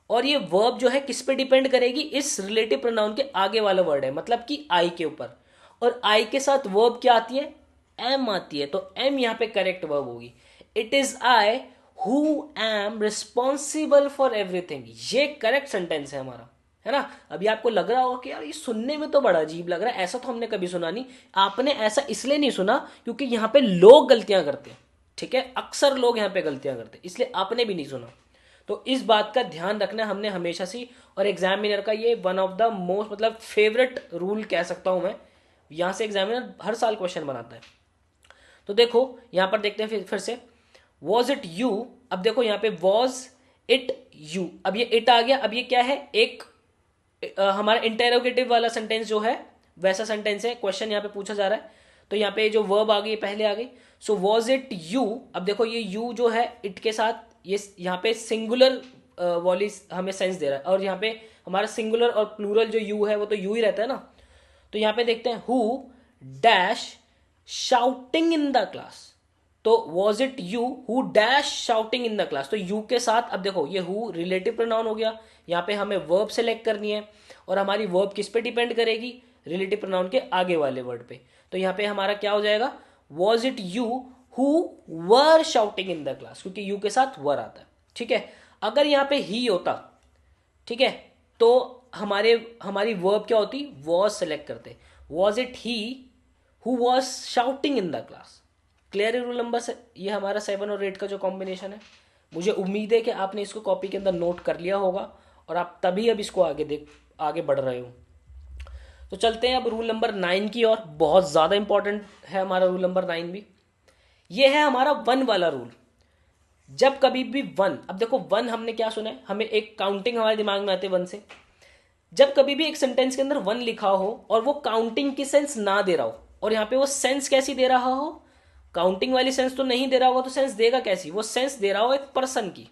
और ये वर्ब जो है किस पे डिपेंड करेगी? इस रिलेटिव प्रोनाउन के आगे वाला वर्ड है, मतलब कि आई के ऊपर। और आई के साथ वर्ब क्या आती है? एम आती है, तो एम यहां पे करेक्ट वर्ब होगी। It is I who am responsible for everything, ये करेक्ट सेंटेंस है हमारा, है ना? अभी आपको लग रहा होगा कि यार ये सुनने में तो बड़ा अजीब लग रहा है, ऐसा तो हमने कभी सुना नहीं। आपने ऐसा इसलिए नहीं सुना क्योंकि यहां पे लोग गलतियां करते हैं। ठीक है, अक्सर लोग यहां पे गलतियां करते हैं, इसलिए आपने भी नहीं सुना। तो इस बात का ध्यान रखना हमने हमेशा से, और एग्जामिनर का ये वन ऑफ द मोस्ट मतलब फेवरेट रूल कह सकता हूं मैं। यहां से एग्जामिनर हर साल क्वेश्चन बनाता है। तो देखो यहां पर देखते हैं फिर से, वॉज इट यू। अब देखो यहां पे वॉज इट यू, अब ये इट आ गया। अब ये क्या है? एक हमारा इंटेरोगेटिव वाला सेंटेंस जो है वैसा सेंटेंस है, क्वेश्चन यहाँ पे पूछा जा रहा है। तो यहाँ पे जो वर्ब आ गई पहले आ गई, सो वॉज इट यू। अब देखो ये यू जो है इट के साथ, ये यहाँ पे सिंगुलर वाली हमें सेंस दे रहा है, और यहाँ पे हमारा सिंगुलर और प्लूरल जो यू है वो तो यू ही रहता है ना। तो यहाँ पे देखते हैं who dash shouting in the class. तो was it you who dash shouting in the class, तो यू के साथ अब देखो ये हु रिलेटिव प्रोनाउन हो गया। यहाँ पे हमें वर्ब सेलेक्ट करनी है और हमारी वर्ब किस पे डिपेंड करेगी? रिलेटिव प्रोनाउन के आगे वाले वर्ड पे। तो यहाँ पे हमारा क्या हो जाएगा? Was it you who were shouting in the class, क्योंकि यू के साथ वर आता है। ठीक है, अगर यहाँ पे ही होता, ठीक है, तो हमारी वर्ब क्या होती? वॉज सेलेक्ट करते, was it he who was shouting in the class. Clear है रूल नंबर से? ये हमारा 7 और 8 का जो कॉम्बिनेशन है। मुझे उम्मीद है कि आपने इसको कॉपी के अंदर नोट कर लिया होगा और आप तभी अब इसको आगे बढ़ रहे हो। तो चलते हैं अब रूल नंबर 9 की ओर। बहुत ज़्यादा इंपॉर्टेंट है हमारा रूल नंबर 9 भी। ये है हमारा वन वाला रूल। जब कभी भी वन, अब देखो वन हमने क्या सुना है? हमें एक काउंटिंग हमारे दिमाग में आते वन से। जब कभी भी एक सेंटेंस के अंदर वन लिखा हो और वो काउंटिंग की सेंस ना दे रहा हो, और यहाँ पे वो सेंस कैसी दे रहा हो? काउंटिंग वाली सेंस तो नहीं दे रहा होगा, तो सेंस देगा कैसी? वो सेंस दे रहा हो एक पर्सन की।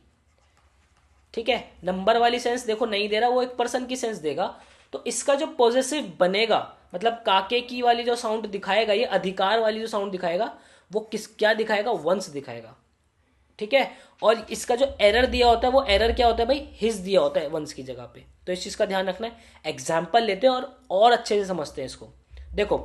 ठीक है, नंबर वाली सेंस देखो नहीं दे रहा, वो एक पर्सन की सेंस देगा। तो इसका जो पॉजिटिव बनेगा, मतलब काके की वाली जो साउंड दिखाएगा, ये अधिकार वाली जो साउंड दिखाएगा, वो क्या दिखाएगा? वंस दिखाएगा। ठीक है, और इसका जो एरर दिया होता है वो एरर क्या होता है भाई? हिज दिया होता है वंस की जगह पे। तो इस चीज का ध्यान रखना है। एग्जाम्पल लेते हैं और अच्छे से समझते हैं इसको। देखो,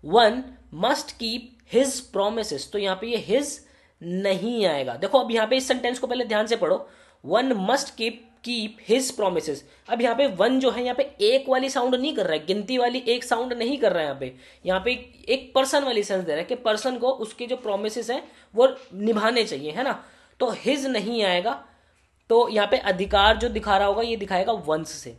one must keep his promises, तो यहां पे ये हिज नहीं आएगा। देखो अब यहां पे इस सेंटेंस को पहले ध्यान से पढ़ो, one must keep his promises. अब यहाँ पे वन जो है यहाँ पे एक वाली साउंड नहीं कर रहा है, गिनती वाली एक साउंड नहीं कर रहा है। यहाँ पे एक पर्सन वाली सेंस दे रहा है कि पर्सन को उसके जो प्रोमिसेस हैं वो निभाने चाहिए, है ना? तो हिज नहीं आएगा, तो यहाँ पे अधिकार जो दिखा रहा होगा ये दिखाएगा वंस से,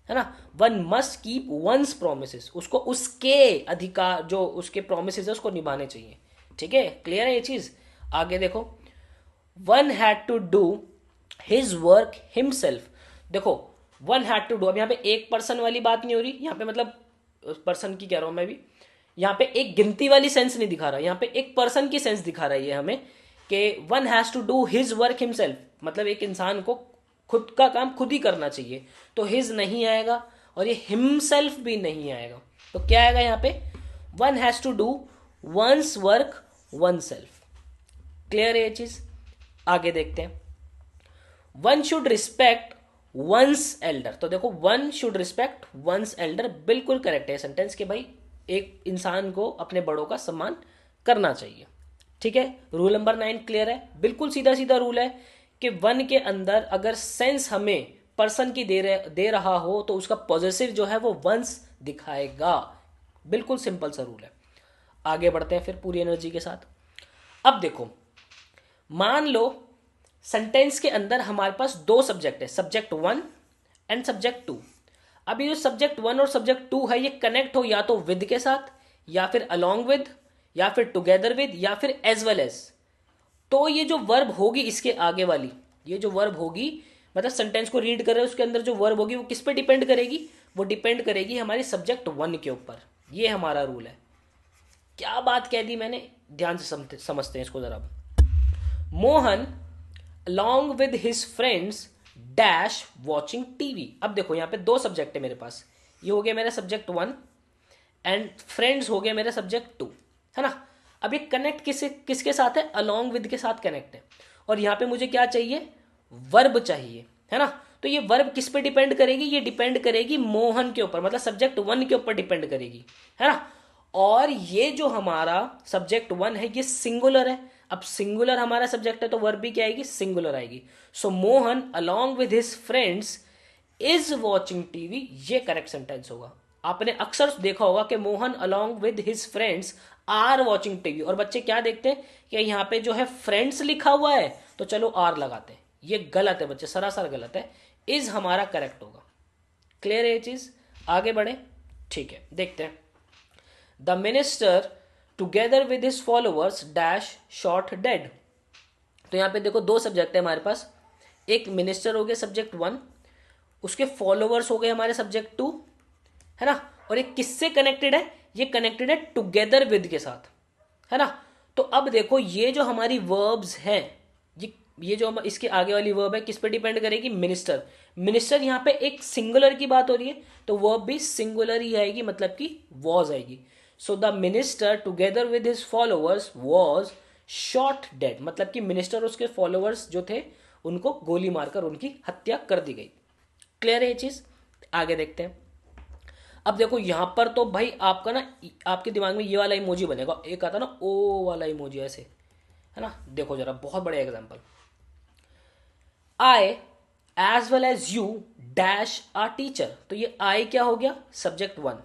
है ना? One must keep once promises, उसको उसके अधिकार जो उसके प्रोमिसेस है उसको निभाने चाहिए। ठीक है, क्लियर है ये चीज? आगे देखो, one had to do his work himself. देखो वन हैड टू डू, अब यहाँ पे एक पर्सन वाली बात नहीं हो रही यहाँ पे, मतलब पर्सन की कह रहा हूं मैं भी। यहाँ पे एक गिनती वाली सेंस नहीं दिखा रहा, यहाँ पे एक पर्सन की सेंस दिखा रहा है ये हमें कि one has to do his work himself, मतलब एक इंसान को खुद का काम खुद ही करना चाहिए। तो हिज नहीं आएगा और ये हिमसेल्फ भी नहीं आएगा, तो क्या आएगा यहाँ पे? One has to do one's work oneself. Clear है ये चीज? आगे देखते हैं, one should respect one's elder. तो देखो one should respect one's elder बिल्कुल करेक्ट है सेंटेंस के भाई, एक इंसान को अपने बड़ों का सम्मान करना चाहिए। ठीक है, रूल नंबर 9 क्लियर है, बिल्कुल सीधा सीधा रूल है कि वन के अंदर अगर सेंस हमें पर्सन की दे रहा हो तो उसका पॉजिटिव जो है वो वंस दिखाएगा। बिल्कुल सिंपल सा रूल है। आगे बढ़ते हैं फिर पूरी एनर्जी के साथ। अब देखो, मान लो सेंटेंस के अंदर हमारे पास दो सब्जेक्ट है, सब्जेक्ट 1 एंड सब्जेक्ट 2। अब ये जो सब्जेक्ट 1 और सब्जेक्ट 2 है ये कनेक्ट हो या तो विद के साथ, या फिर अलोंग विद, या फिर टुगेदर विद, या फिर एज वेल एज। तो ये जो वर्ब होगी इसके आगे वाली, ये जो वर्ब होगी मतलब सेंटेंस को रीड कर रहे हैं उसके अंदर जो वर्ब होगी वो किस पे डिपेंड करेगी, वो डिपेंड करेगी हमारी सब्जेक्ट 1 के ऊपर। ये हमारा रूल है। क्या बात कह दी मैंने, ध्यान से समझते हैं इसको जरा। Mohan along with his friends dash watching TV. अब देखो यहाँ पे दो सब्जेक्ट है मेरे पास, ये हो गया मेरा सब्जेक्ट 1 एंड फ्रेंड्स हो गया मेरा सब्जेक्ट 2, है ना। अब ये कनेक्ट किसके साथ है, along with के साथ कनेक्ट है, और यहाँ पे मुझे क्या चाहिए, वर्ब चाहिए, है ना। तो ये वर्ब किस पे डिपेंड करेगी, ये डिपेंड करेगी मोहन के ऊपर, मतलब सब्जेक्ट 1 के ऊपर डिपेंड करेगी, है ना। और ये जो हमारा सब्जेक्ट 1 है ये सिंगुलर है। अब सिंगुलर हमारा सब्जेक्ट है तो वर्ब भी क्या आएगी, सिंगुलर आएगी। So Mohan along with his friends is watching TV, ये करेक्ट सेंटेंस होगा। आपने अक्सर देखा होगा कि Mohan along with his friends are watching TV, और बच्चे क्या देखते हैं कि यहाँ पे जो है फ्रेंड्स लिखा हुआ है तो चलो आर लगाते हैं। ये गलत है बच्चे, सरासर गलत है। इज हमारा करेक्ट होगा। क्लियर है ये चीज, आगे बढ़े। ठीक है, देखते हैं। The minister together with his followers dash shot dead. तो यहाँ पे देखो दो सब्जेक्ट है हमारे पास, एक मिनिस्टर हो गया सब्जेक्ट 1, उसके फॉलोअर्स हो गए हमारे सब्जेक्ट 2, है ना। और ये किससे कनेक्टेड है, ये कनेक्टेड है टुगेदर विद के साथ, है ना। तो अब देखो ये जो हमारी वर्ब्स हैं, ये जो इसके आगे वाली वर्ब है किस पे डिपेंड करेगी, मिनिस्टर। मिनिस्टर यहाँ पे एक सिंगुलर की बात हो रही है तो वर्ब भी सिंगुलर ही आएगी, मतलब कि वॉज आएगी। So the minister together with his followers was shot dead, मतलब कि मिनिस्टर और उसके फॉलोअर्स जो थे उनको गोली मारकर उनकी हत्या कर दी गई। क्लियर है ये चीज, आगे देखते हैं। अब देखो यहां पर तो भाई आपका ना, आपके दिमाग में ये वाला इमोजी बनेगा, एक आता ना ओ वाला इमोजी ऐसे, है ना। देखो जरा, बहुत बड़ा example, I as well as you dash a teacher. तो ये आई क्या हो गया, सब्जेक्ट 1,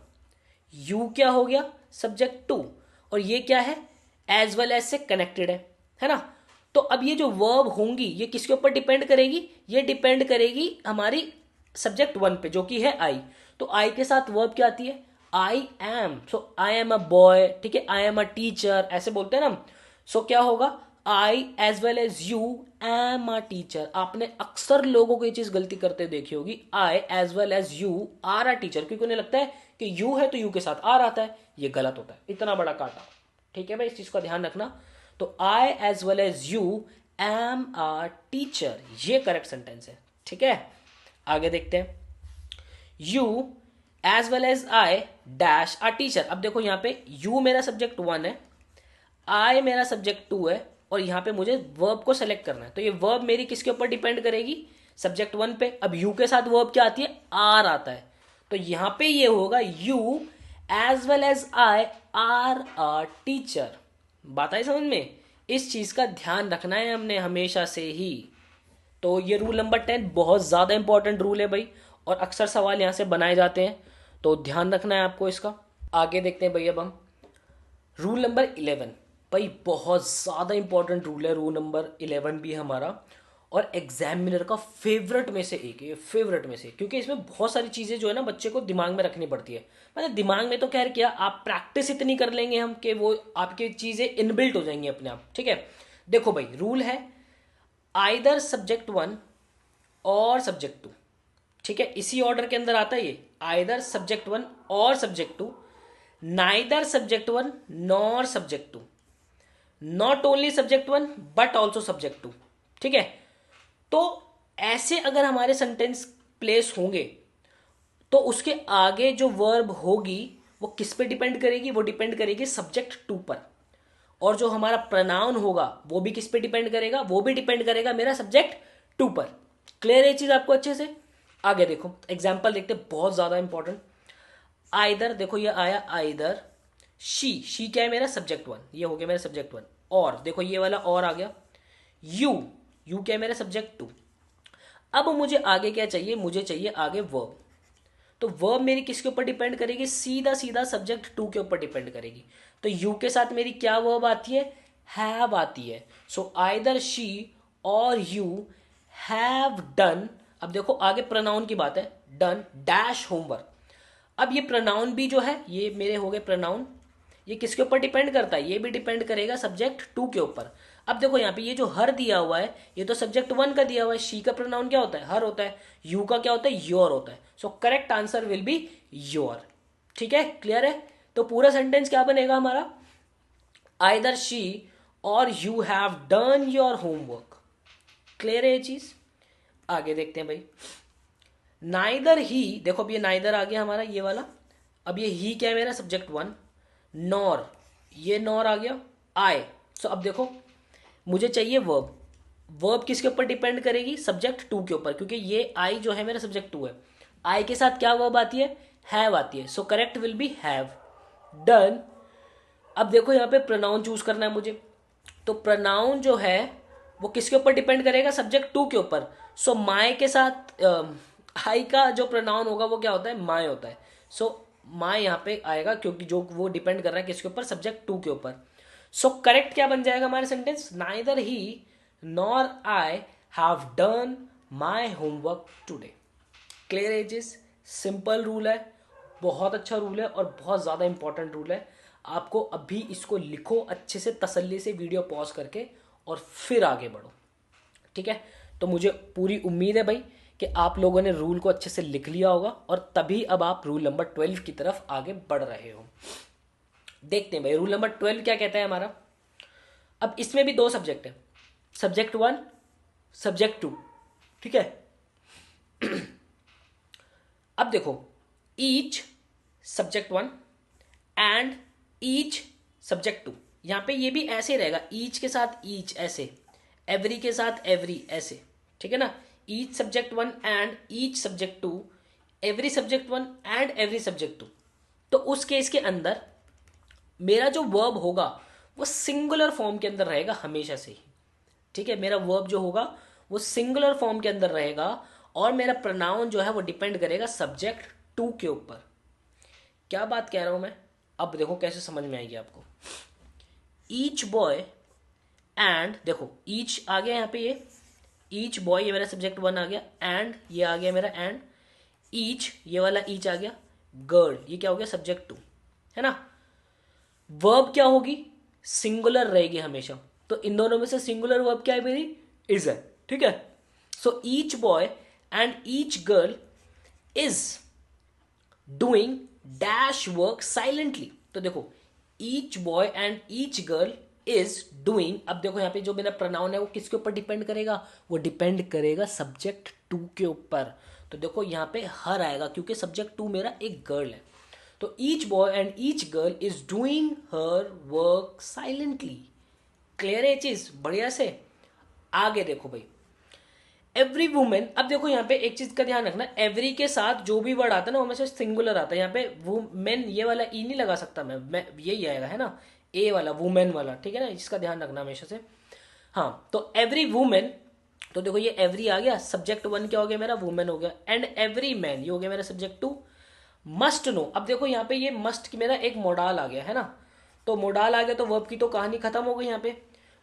यू क्या हो गया, सब्जेक्ट 2, और ये क्या है, एज वेल एज से कनेक्टेड है ना। तो अब ये जो वर्ब होंगी ये किसके ऊपर डिपेंड करेगी, ये डिपेंड करेगी हमारी सब्जेक्ट 1 पे जो कि है आई। तो आई के साथ वर्ब क्या आती है, I am. So I am a boy, ठीक है, आई एम अ टीचर ऐसे बोलते हैं ना। सो क्या होगा, I as well as you am a teacher. आपने अक्सर लोगों को ये चीज गलती करते देखी होगी, I as well as you are a teacher, क्योंकि उन्हें लगता है कि यू है तो यू के साथ आर आता है। ये गलत होता है, इतना बड़ा काटा। ठीक है भाई, इस चीज का ध्यान रखना। तो I as well as you am a teacher, ये करेक्ट सेंटेंस है। ठीक है, आगे देखते हैं। You as well as I dash a teacher. अब देखो यहाँ पे यू मेरा सब्जेक्ट 1 है, आई मेरा सब्जेक्ट 2 है, और यहां पे मुझे वर्ब को सेलेक्ट करना है। तो ये वर्ब मेरी किसके ऊपर डिपेंड करेगी, सब्जेक्ट 1 पे। अब यू के साथ वर्ब क्या आती है, आर आता है। तो यहां पे ये होगा you as well as I are a teacher. बात आई समझ में, इस चीज का ध्यान रखना है हमने हमेशा से ही। तो ये रूल नंबर 10 बहुत ज्यादा इंपॉर्टेंट रूल है भाई, और अक्सर सवाल यहां से बनाए जाते हैं, तो ध्यान रखना है आपको इसका। आगे देखते हैं भाई अब हम रूल नंबर 11। भाई बहुत ज़्यादा इंपॉर्टेंट रूल है रूल नंबर 11 भी हमारा, और एग्जामिनर का फेवरेट में से एक है, फेवरेट में से, क्योंकि इसमें बहुत सारी चीज़ें जो है ना बच्चे को दिमाग में रखनी पड़ती है। मतलब दिमाग में तो खैर क्या, आप प्रैक्टिस इतनी कर लेंगे हम कि वो आपकी चीज़ें इनबिल्ट हो जाएंगी अपने आप। ठीक है, देखो भाई रूल है आइदर सब्जेक्ट 1 और सब्जेक्ट 2। ठीक है, इसी ऑर्डर के अंदर आता है ये, आइदर सब्जेक्ट 1 और subject 2, neither subject 1 nor subject 2, not only subject 1 but also subject 2। ठीक है, तो ऐसे अगर हमारे सेंटेंस प्लेस होंगे तो उसके आगे जो वर्ब होगी वो किस पे डिपेंड करेगी, वो डिपेंड करेगी सब्जेक्ट 2 पर। और जो हमारा प्रोनाउन होगा वो भी किस पे डिपेंड करेगा, वो भी डिपेंड करेगा मेरा सब्जेक्ट 2 पर। क्लियर है चीज आपको अच्छे से? आगे देखो एग्जाम्पल देखते हैं, बहुत ज्यादा इंपॉर्टेंट। आइदर, देखो ये आया आइदर शी क्या है मेरा सब्जेक्ट वन, ये हो गया मेरा सब्जेक्ट वन। और देखो ये वाला और आ गया। यू, यू क्या है मेरा सब्जेक्ट टू। अब मुझे आगे क्या चाहिए, मुझे चाहिए आगे वर्ब। तो वर्ब मेरी किसके ऊपर डिपेंड करेगी, सीधा सीधा सब्जेक्ट टू के ऊपर डिपेंड करेगी। तो यू के साथ मेरी क्या वर्ब आती है, हैव आती है। सो आइदर शी और यू हैव डन। अब देखो आगे प्रोनाउन की बात है, डन डैश होमवर्क। अब ये प्रोनाउन भी जो है, ये मेरे हो गए प्रोनाउन, ये किसके ऊपर डिपेंड करता है, ये भी डिपेंड करेगा सब्जेक्ट टू के ऊपर। अब देखो यहाँ पे ये जो हर दिया हुआ है, ये तो सब्जेक्ट वन का दिया हुआ है। शी का प्रोनाउन क्या होता है, हर होता है। यू का क्या होता है, योर होता है। So correct answer will be your. ठीक है, क्लियर है? तो पूरा सेंटेंस क्या बनेगा हमारा, आइदर शी और you have done your homework. Clear है ये चीज? आगे देखते हैं भाई। नाइदर ही, देखो अब ये नाइदर आ गया हमारा ये वाला। अब ये ही क्या है मेरा सब्जेक्ट वन। नॉर, ये नॉर आ गया। आई, सो अब देखो मुझे चाहिए वर्ब। वर्ब किसके ऊपर डिपेंड करेगी, सब्जेक्ट टू के ऊपर, क्योंकि ये आई जो है मेरा सब्जेक्ट टू है। आई के साथ क्या वर्ब आती है, हैव आती है। सो correct will B have done. अब देखो यहाँ पे प्रोनाउन चूज करना है मुझे। तो प्रोनाउन जो है वो किसके ऊपर डिपेंड करेगा, सब्जेक्ट टू के ऊपर। सो माई के साथ आई का जो प्रोनाउन होगा वो क्या होता है, माई होता है। सो माई यहाँ पे आएगा, क्योंकि जो वो डिपेंड कर रहा है किसके ऊपर, सब्जेक्ट टू के ऊपर। सो करेक्ट क्या बन जाएगा हमारे sentence, neither he nor I have done my homework today. Clear एजेस? सिंपल रूल है, बहुत अच्छा रूल है और बहुत ज़्यादा इंपॉर्टेंट रूल है। आपको अभी इसको लिखो अच्छे से, तसल्ली से वीडियो पॉज करके, और फिर आगे बढ़ो। ठीक है? तो मुझे पूरी उम्मीद है भाई कि आप लोगों ने रूल को अच्छे से लिख लिया होगा, और तभी अब आप रूल नंबर 12 की तरफ आगे बढ़ रहे हो। देखते हैं भाई रूल नंबर 12 क्या कहता है हमारा। अब इसमें भी दो सब्जेक्ट है, सब्जेक्ट वन, सब्जेक्ट टू। ठीक है? अब देखो, each subject one and each subject two. यहां पे ये भी ऐसे ही रहेगा, ईच के साथ ईच ऐसे, एवरी के साथ एवरी ऐसे। ठीक है ना? Each subject one and each subject two, every subject one and every subject two. तो उस केस के अंदर मेरा जो वर्ब होगा वो सिंगुलर फॉर्म के अंदर रहेगा हमेशा से ही। ठीक है? मेरा वर्ब जो होगा वो सिंगुलर फॉर्म के अंदर रहेगा, और मेरा प्रोनाउन जो है वो डिपेंड करेगा सब्जेक्ट टू के ऊपर। क्या बात कह रहा हूं मैं, अब देखो कैसे समझ में आएगी आपको। ईच बॉय एंड, देखो ईच आ गया यहाँ पे, ये ईच बॉय ये मेरा सब्जेक्ट वन आ गया, एंड ये आ गया मेरा एंड, ईच ये वाला ईच आ गया, गर्ल ये क्या हो गया सब्जेक्ट टू, है ना? वर्ब क्या होगी, सिंगुलर रहेगी हमेशा। तो इन दोनों में से सिंगुलर वर्ब क्या है मेरी, इज है। ठीक है? So each boy and each girl is doing dash work silently. तो देखो each boy and each girl is doing, अब देखो यहाँ पे जो मेरा प्रोनाउन है वो किसके ऊपर डिपेंड करेगा, वो डिपेंड करेगा सब्जेक्ट टू के ऊपर। तो देखो यहाँ पे हर आएगा, क्योंकि सब्जेक्ट टू मेरा एक गर्ल है। तो each boy and each girl is doing her work silently. Clear है ये चीज बढ़िया से? आगे देखो भाई, एवरी वुमेन। अब देखो यहाँ पे एक चीज का ध्यान रखना, एवरी के साथ जो भी वर्ड आता है ना वो हमेशा सिंगुलर आता है। यहाँ पे वुमेन ये वाला ई नहीं लगा सकता मैं यही आएगा, है ना, ए वाला वुमेन वाला। ठीक है ना, इसका ध्यान रखना हमेशा से। हाँ, तो एवरी वुमेन, तो देखो ये एवरी आ गया, सब्जेक्ट वन क्या हो गया मेरा, वुमेन हो गया, एंड एवरी मैन ये हो गया मेरा सब्जेक्ट टू। मस्ट नो, अब देखो यहाँ पे ये मस्ट की मेरा एक मोडाल आ गया, है ना? तो मोडाल आ गया तो वर्ब की तो कहानी खत्म हो गई यहाँ पे।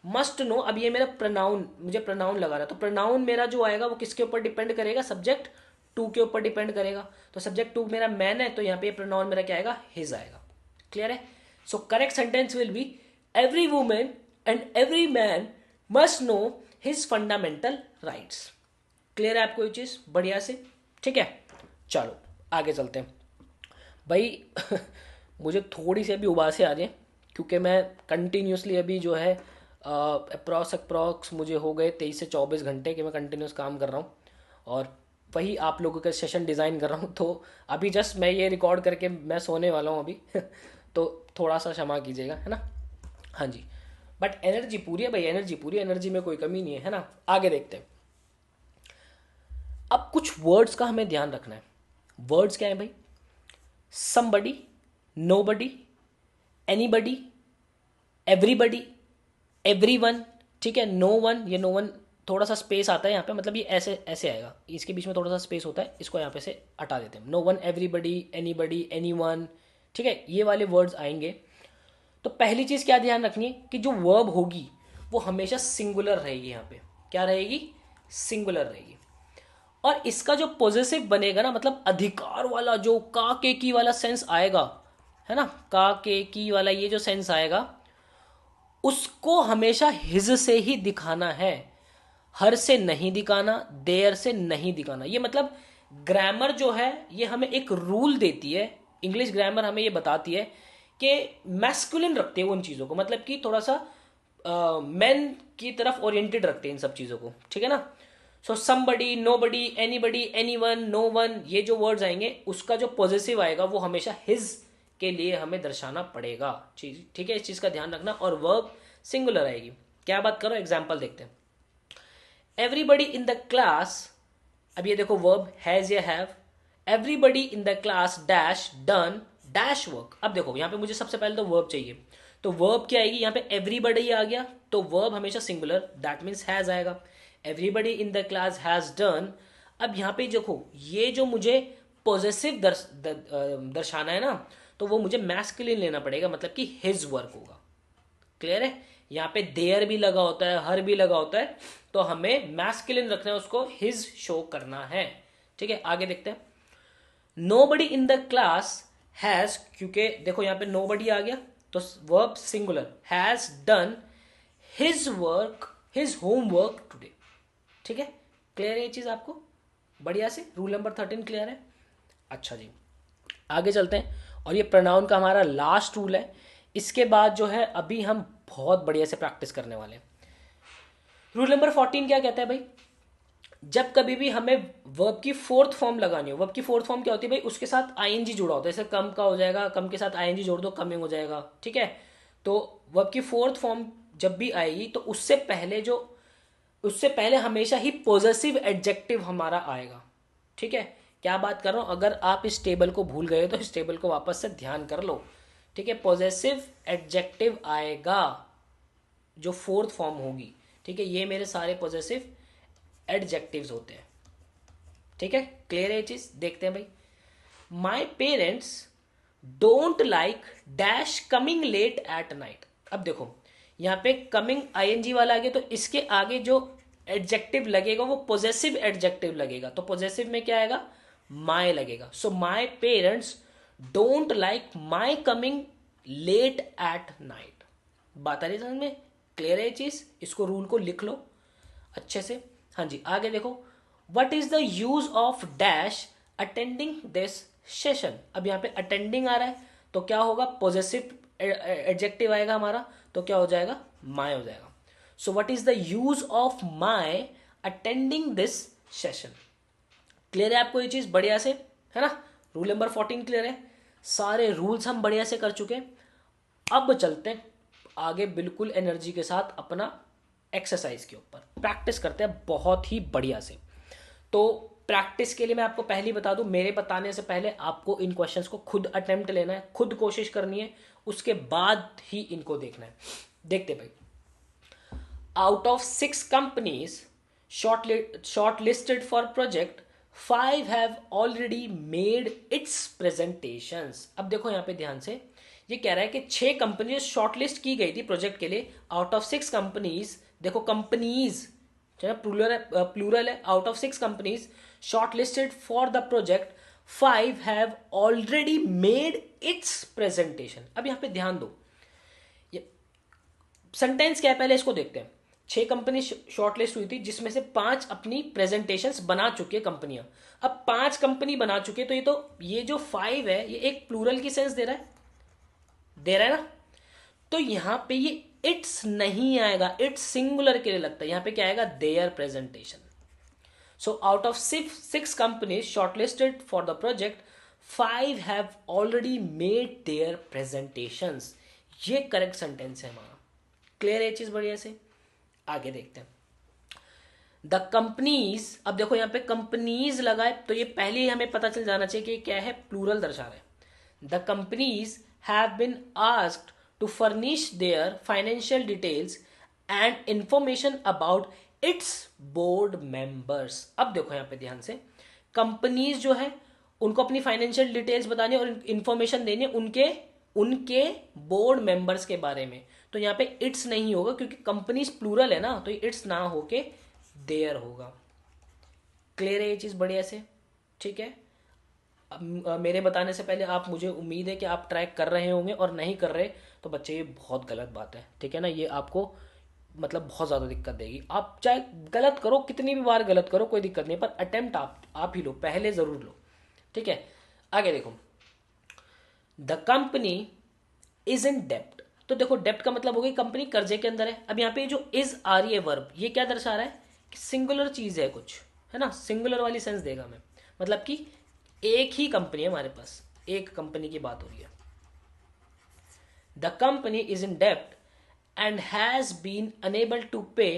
मस्ट नो, अब ये मेरा प्रोनाउन, मुझे प्रोनाउन लगा रहा, तो प्रोनाउन मेरा जो आएगा वो किसके ऊपर डिपेंड करेगा, सब्जेक्ट टू के ऊपर डिपेंड करेगा। तो सब्जेक्ट टू मेरा मैन है, तो यहाँ पे प्रोनाउन मेरा क्या आएगा, हिज आएगा। क्लियर है? So correct sentence will be every women and every man must know his fundamental rights. Clear है आपको ये चीज बढ़िया से? ठीक है, चलो आगे चलते हैं भाई। मुझे थोड़ी सी अभी उबासे आ जाए, क्योंकि मैं कंटिन्यूसली अभी जो है अप्रॉक्स मुझे हो गए 23 से 24 घंटे कि मैं कंटिन्यूस काम कर रहा हूँ, और वही आप लोगों का सेशन डिज़ाइन कर रहा हूँ। तो अभी जस्ट मैं ये रिकॉर्ड करके मैं सोने वाला हूँ अभी। तो थोड़ा सा क्षमा कीजिएगा, है ना? हाँ जी, बट एनर्जी पूरी है भाई, एनर्जी पूरी, एनर्जी में कोई कमी नहीं है, है ना? आगे देखते हैं। अब कुछ वर्ड्स का हमें ध्यान रखना है। वर्ड्स क्या है भाई? Somebody, nobody, anybody, everybody, everyone, ठीक है। नो वन, ये नो वन थोड़ा सा स्पेस आता है यहाँ पे, मतलब ये ऐसे ऐसे आएगा, इसके बीच में थोड़ा सा स्पेस होता है, इसको यहाँ पे से हटा देते हैं। No one, everybody, anybody, any one, ठीक है, ये वाले वर्ड्स आएंगे। तो पहली चीज़ क्या ध्यान रखनी है कि जो वर्ब होगी वो हमेशा सिंगुलर रहेगी। यहाँ पे क्या रहेगी? सिंगुलर रहेगी। और इसका जो पॉजेसिव बनेगा ना, मतलब अधिकार वाला, जो का के की वाला सेंस आएगा, है ना, का के की वाला ये जो सेंस आएगा, उसको हमेशा हिज से ही दिखाना है, हर से नहीं दिखाना, देयर से नहीं दिखाना। ये मतलब ग्रामर जो है ये हमें एक रूल देती है, इंग्लिश ग्रामर हमें ये बताती है कि मैस्कुलिन रखते हैं उन चीज़ों को, मतलब कि थोड़ा सा मेन की तरफ ओरिएंटेड रखते हैं इन सब चीज़ों को, ठीक है ना। So somebody, nobody, anybody, anyone, no one, ये जो वर्ड्स आएंगे उसका जो पॉजिटिव आएगा वो हमेशा हिज के लिए हमें दर्शाना पड़ेगा, ठीक है, इस चीज़ का ध्यान रखना। और वर्ब सिंगुलर आएगी। क्या बात करो, एग्जाम्पल देखते हैं। एवरीबडी इन द क्लास, अब ये देखो वर्ब हैज या have. Everybody in the class dash done dash work. अब देखो यहाँ पे मुझे सबसे पहले तो वर्ब चाहिए, तो वर्ब क्या आएगी? यहाँ पे एवरीबडी आ गया, तो वर्ब हमेशा सिंगुलर, दैट मीन्स हैज आएगा। Everybody in the class has done. अब यहाँ पे देखो ये जो मुझे पॉजेसिव दर्शाना है ना, तो वो मुझे मैस्कुलिन लेना पड़ेगा, मतलब कि हिज वर्क होगा। क्लियर है? यहाँ पे देयर भी लगा होता है, हर भी लगा होता है, तो हमें मैस्कुलिन रखना है, उसको हिज शो करना है, ठीक है। आगे देखते हैं। Nobody in the class has, क्योंकि देखो यहाँ पे नोबडी आ गया तो verb singular, has done his work, his homework today, ठीक है। क्लियर है ये चीज आपको? बढ़िया से रूल नंबर 13 क्लियर है। अच्छा जी, आगे चलते हैं। और ये प्रोनाउन का हमारा लास्ट रूल है। इसके बाद जो है अभी हम बहुत बढ़िया से प्रैक्टिस करने वाले हैं। रूल नंबर 14 क्या कहता है भाई? जब कभी भी हमें वर्ब की फोर्थ फॉर्म लगानी हो, वर्ब की फोर्थ फॉर्म क्या होती है भाई? उसके साथ आईएनजी जुड़ा होता है, जैसे कम का हो जाएगा, कम के साथ आईएनजी जोड़ दो, कमिंग हो जाएगा, ठीक है। तो वर्ब की फोर्थ फॉर्म जब भी आएगी तो उससे पहले हमेशा ही पॉजेसिव एडजेक्टिव हमारा आएगा, ठीक है। क्या बात कर रहा हूं? अगर आप इस टेबल को भूल गए तो इस टेबल को वापस से ध्यान कर लो, ठीक है। पॉजेसिव एडजेक्टिव आएगा जो फोर्थ फॉर्म होगी, ठीक है। ये मेरे सारे पॉजेसिव एडजेक्टिव्स होते हैं, ठीक है। क्लियर है ये चीज? देखते हैं भाई। My parents don't like dash coming late at night. अब देखो यहाँ पे कमिंग आईएनजी वाला आ गया, तो इसके आगे जो एडजेक्टिव लगेगा वो पॉजेसिव एडजेक्टिव लगेगा, तो पॉजेसिव में क्या आएगा? माई लगेगा। So my parents don't like my coming late at night. बात आ रही समझ में? क्लियर है ये चीज? इसको रूल को लिख लो अच्छे से। हाँ जी, आगे देखो। What is the use of dash attending this session. अब यहाँ पे अटेंडिंग आ रहा है तो क्या होगा? पॉजेसिव एडजेक्टिव आएगा हमारा, तो क्या हो जाएगा? माई हो जाएगा। So what is the use of my attending this session. Clear है आपको ये चीज? बढ़िया से, है ना। रूल नंबर 14 क्लियर है। सारे रूल्स हम बढ़िया से कर चुके हैं। अब चलते हैं आगे बिल्कुल एनर्जी के साथ अपना एक्सरसाइज के ऊपर प्रैक्टिस करते हैं बहुत ही बढ़िया से। तो प्रैक्टिस के लिए मैं आपको पहले ही बता दूं, मेरे बताने से पहले आपको इन क्वेश्चंस को खुद अटेम्प्ट लेना है, खुद कोशिश करनी है, उसके बाद ही इनको देखना है। देखते भाई। Out of 6 companies shortlisted for project, 5 have already made its presentations। अब देखो यहाँ पे ध्यान से, ये कह रहा है कि 6 कंपनी शॉर्टलिस्ट की गई थी प्रोजेक्ट के लिए। आउट ऑफ 6 कंपनीज, देखो कंपनीज प्लूरल है, out of 6 companies shortlisted for the project, 5 have already made it's presentation. अब यहाँ पे ध्यान दो, सेंटेंस क्या है पहले इसको देखते हैं। 6 कंपनी शॉर्टलिस्ट हुई थी जिसमें से 5 अपनी प्रेजेंटेशंस बना चुकी है कंपनियां। अब 5 कंपनी बना चुके हैं, तो ये जो 5 है ये एक प्लूरल की सेंस दे रहा है ना। तो यहां पे ये इट्स नहीं आएगा, इट्स सिंगुलर के लिए लगता है, यहां पे क्या आएगा? Their presentation. So out of 6 companies shortlisted for the project, 5 have already made their presentations. ये करेक्ट सेंटेंस है हमारा। क्लियर है चीज? बढ़िया से आगे देखते हैं। द कंपनीज, अब देखो यहाँ पे कंपनीज लगा है तो ये पहले ही हमें पता चल जाना चाहिए कि क्या है, प्लूरल दर्शा रहा है। The companies have been asked to furnish their financial details and information about its board members. अब देखो यहाँ पे ध्यान से, कंपनीज जो है उनको अपनी फाइनेंशियल डिटेल्स बतानी और इंफॉर्मेशन देनी उनके उनके बोर्ड मेंबर्स के बारे में। तो यहाँ पे इट्स नहीं होगा क्योंकि कंपनीज प्लूरल है ना, तो इट्स ना होके देयर होगा। क्लियर है ये चीज़ बढ़िया से, ठीक है। मेरे बताने से पहले आप, मुझे उम्मीद है कि आप ट्रैक कर रहे होंगे, और नहीं कर रहे तो बच्चे ये बहुत गलत बात है, ठीक है ना। ये आपको मतलब बहुत ज़्यादा दिक्कत देगी। आप चाहे गलत करो, कितनी भी बार गलत करो, कोई दिक्कत नहीं, पर अटेम्प्ट आप ही लो, पहले ज़रूर लो, ठीक है। आगे देखो, द कंपनी इज इन डेप्ट। तो देखो डेप्ट का मतलब हो गई कंपनी कर्जे के अंदर है। अब यहाँ पे जो इज आ रही है वर्ब, ये क्या दर्शा रहा है कि सिंगुलर चीज़ है कुछ, है ना, सिंगुलर वाली सेंस देगा हमें, मतलब कि एक ही कंपनी है हमारे पास, एक कंपनी की बात हो रही है। द कंपनी इज इन डेप्ट and has been unable to pay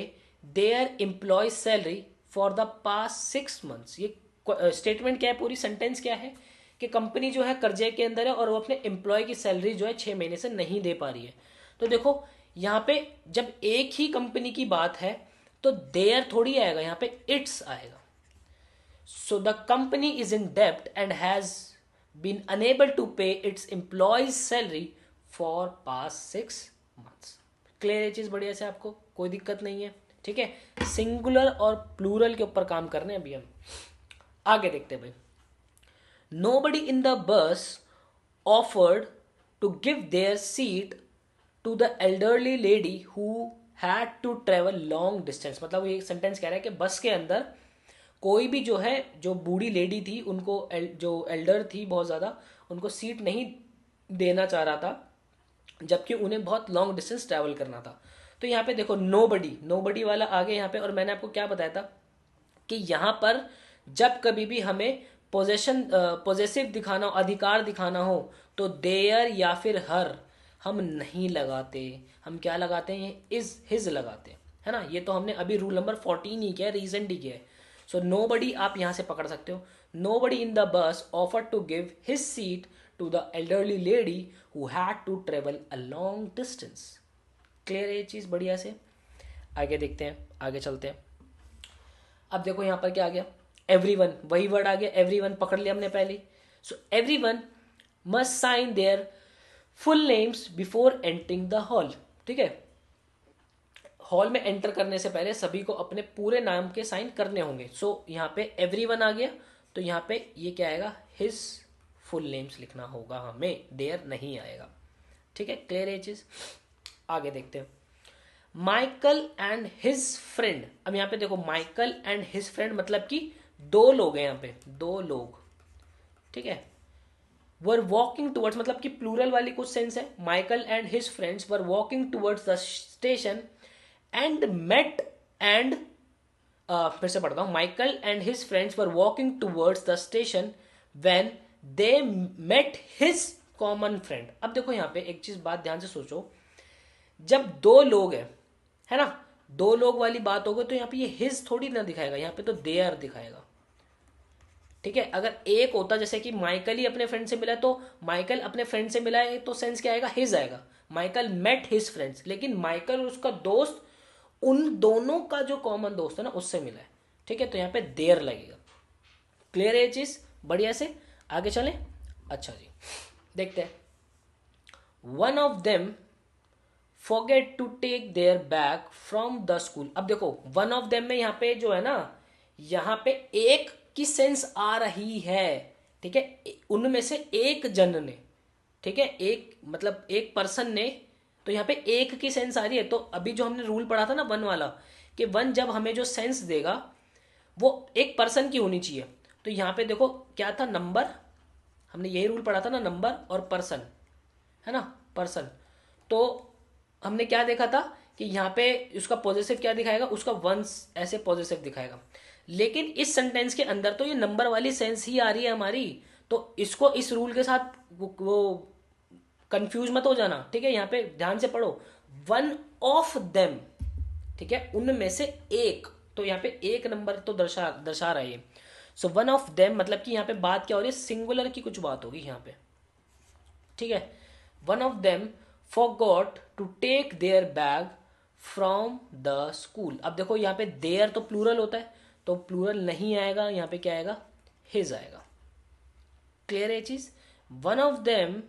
their employ salary for the past 6 months। ये स्टेटमेंट क्या है, पूरी सेंटेंस क्या है कि कंपनी जो है कर्जे के अंदर है और वो अपने एम्प्लॉय की सैलरी जो है 6 महीने से नहीं दे पा रही है। तो देखो यहाँ पे जब एक ही कंपनी की बात है तो देयर थोड़ी आएगा, यहाँ पे इट्स आएगा। So the company is in डेप्ट and has been unable to pay its employees salary for past 6 months। Clear है चीज बढ़िया से, आपको कोई दिक्कत नहीं है, ठीक है। सिंगुलर और प्लूरल के ऊपर काम करने अभी हम आगे देखते हैं भाई। Nobody in the bus offered to give their seat to the elderly lady who had to travel long distance। मतलब ये सेंटेंस कह रहा है कि बस के अंदर कोई भी जो है, जो बूढ़ी लेडी थी, उनको जो एल्डर थी बहुत ज़्यादा, उनको सीट नहीं देना चाह रहा था, जबकि उन्हें बहुत लॉन्ग डिस्टेंस ट्रैवल करना था। तो यहाँ पे देखो नोबडी वाला आगे यहाँ पे, और मैंने आपको क्या बताया था कि यहाँ पर जब कभी भी हमें पॉजेसिव दिखाना हो, अधिकार दिखाना हो, तो देयर या फिर हर हम नहीं लगाते, हम क्या लगाते हैं, इज हिज लगाते हैं, है ना। ये तो हमने अभी रूल नंबर 14 ही किया है, रीसेंट ही किया है। सो नोबडी आप यहाँ से पकड़ सकते हो, nobody in the bus offer to give his seat to the elderly lady who had to travel a long distance. Clear है ये चीज़ बढ़िया से। आगे देखते हैं, आगे चलते हैं। अब देखो यहाँ पर क्या आ गया, एवरीवन, वही वर्ड आ गया, एवरीवन पकड़ लिया हमने पहले। So everyone must sign their full names before entering the hall, ठीक है। हॉल में एंटर करने से पहले सभी को अपने पूरे नाम के साइन करने होंगे। सो यहाँ पे एवरीवन आ गया, तो यहाँ पे ये क्या आएगा, हिज फुल नेम्स लिखना होगा हमें, देयर नहीं आएगा, ठीक है। क्लियर है चीज। आगे देखते हैं, माइकल एंड हिज फ्रेंड। अब यहाँ पे देखो माइकल एंड हिज फ्रेंड मतलब कि 2 लोग हैं, यहाँ पे 2 लोग, ठीक है। वर वॉकिंग टूवर्ड्स मतलब कि प्लूरल वाली कुछ सेंस है। Michael and his friends were walking towards the station and met and, फिर से पढ़ता हूँ, Michael and his friends were walking towards the station when they met his common friend. अब देखो यहाँ पे एक चीज बात ध्यान से सोचो, जब 2 लोग हैं, है ना, 2 लोग वाली बात होगी तो यहाँ पे ये हिज थोड़ी ना दिखाएगा, यहाँ पे तो देयर दिखाएगा, ठीक है। अगर एक होता जैसे कि माइकल ही अपने फ्रेंड से मिला है, तो माइकल अपने फ्रेंड से मिला है तो सेंस क्या आएगा, हिज आएगा। माइकल मेट हिज फ्रेंड्स, लेकिन माइकल और उसका दोस्त, उन दोनों का जो कॉमन दोस्त है ना, उससे मिला है, ठीक है। तो यहाँ पे देयर लगेगा। क्लियर है ये चीज बढ़िया से। आगे चले, अच्छा जी देखते हैं। One of them forget to take their bag from the school. अब देखो वन ऑफ देम में यहाँ पे जो है ना, यहाँ पे एक की सेंस आ रही है, ठीक है, उनमें से एक जन ने, ठीक है, एक मतलब एक पर्सन ने, तो यहाँ पे एक की सेंस आ रही है। तो अभी जो हमने रूल पढ़ा था ना वन वाला, कि वन जब हमें जो सेंस देगा वो एक पर्सन की होनी चाहिए। तो यहाँ पे देखो क्या था, नंबर, हमने यही रूल पढ़ा था ना, नंबर और पर्सन, है ना, पर्सन। तो हमने क्या देखा था कि यहाँ पे उसका पॉजिटिव क्या दिखाएगा, उसका वंस ऐसे पॉजिटिव दिखाएगा। लेकिन इस सेंटेंस के अंदर तो ये नंबर वाली सेंस ही आ रही है हमारी, तो इसको इस रूल के साथ वो कंफ्यूज मत हो जाना, ठीक है। यहाँ पे ध्यान से पढ़ो, वन ऑफ देम, ठीक है, उनमें से एक, तो यहाँ पे एक नंबर तो दर्शा दर्शा रहा है ये। सो वन ऑफ देम मतलब कि यहाँ पे बात क्या हो रही है, सिंगुलर की कुछ बात होगी यहाँ पे, ठीक है। One of them forgot to take their bag from the school. अब देखो यहाँ पे देयर तो प्लूरल होता है, तो प्लूरल नहीं आएगा, यहाँ पे क्या आएगा, हिज आएगा। क्लियर है चीज। One of them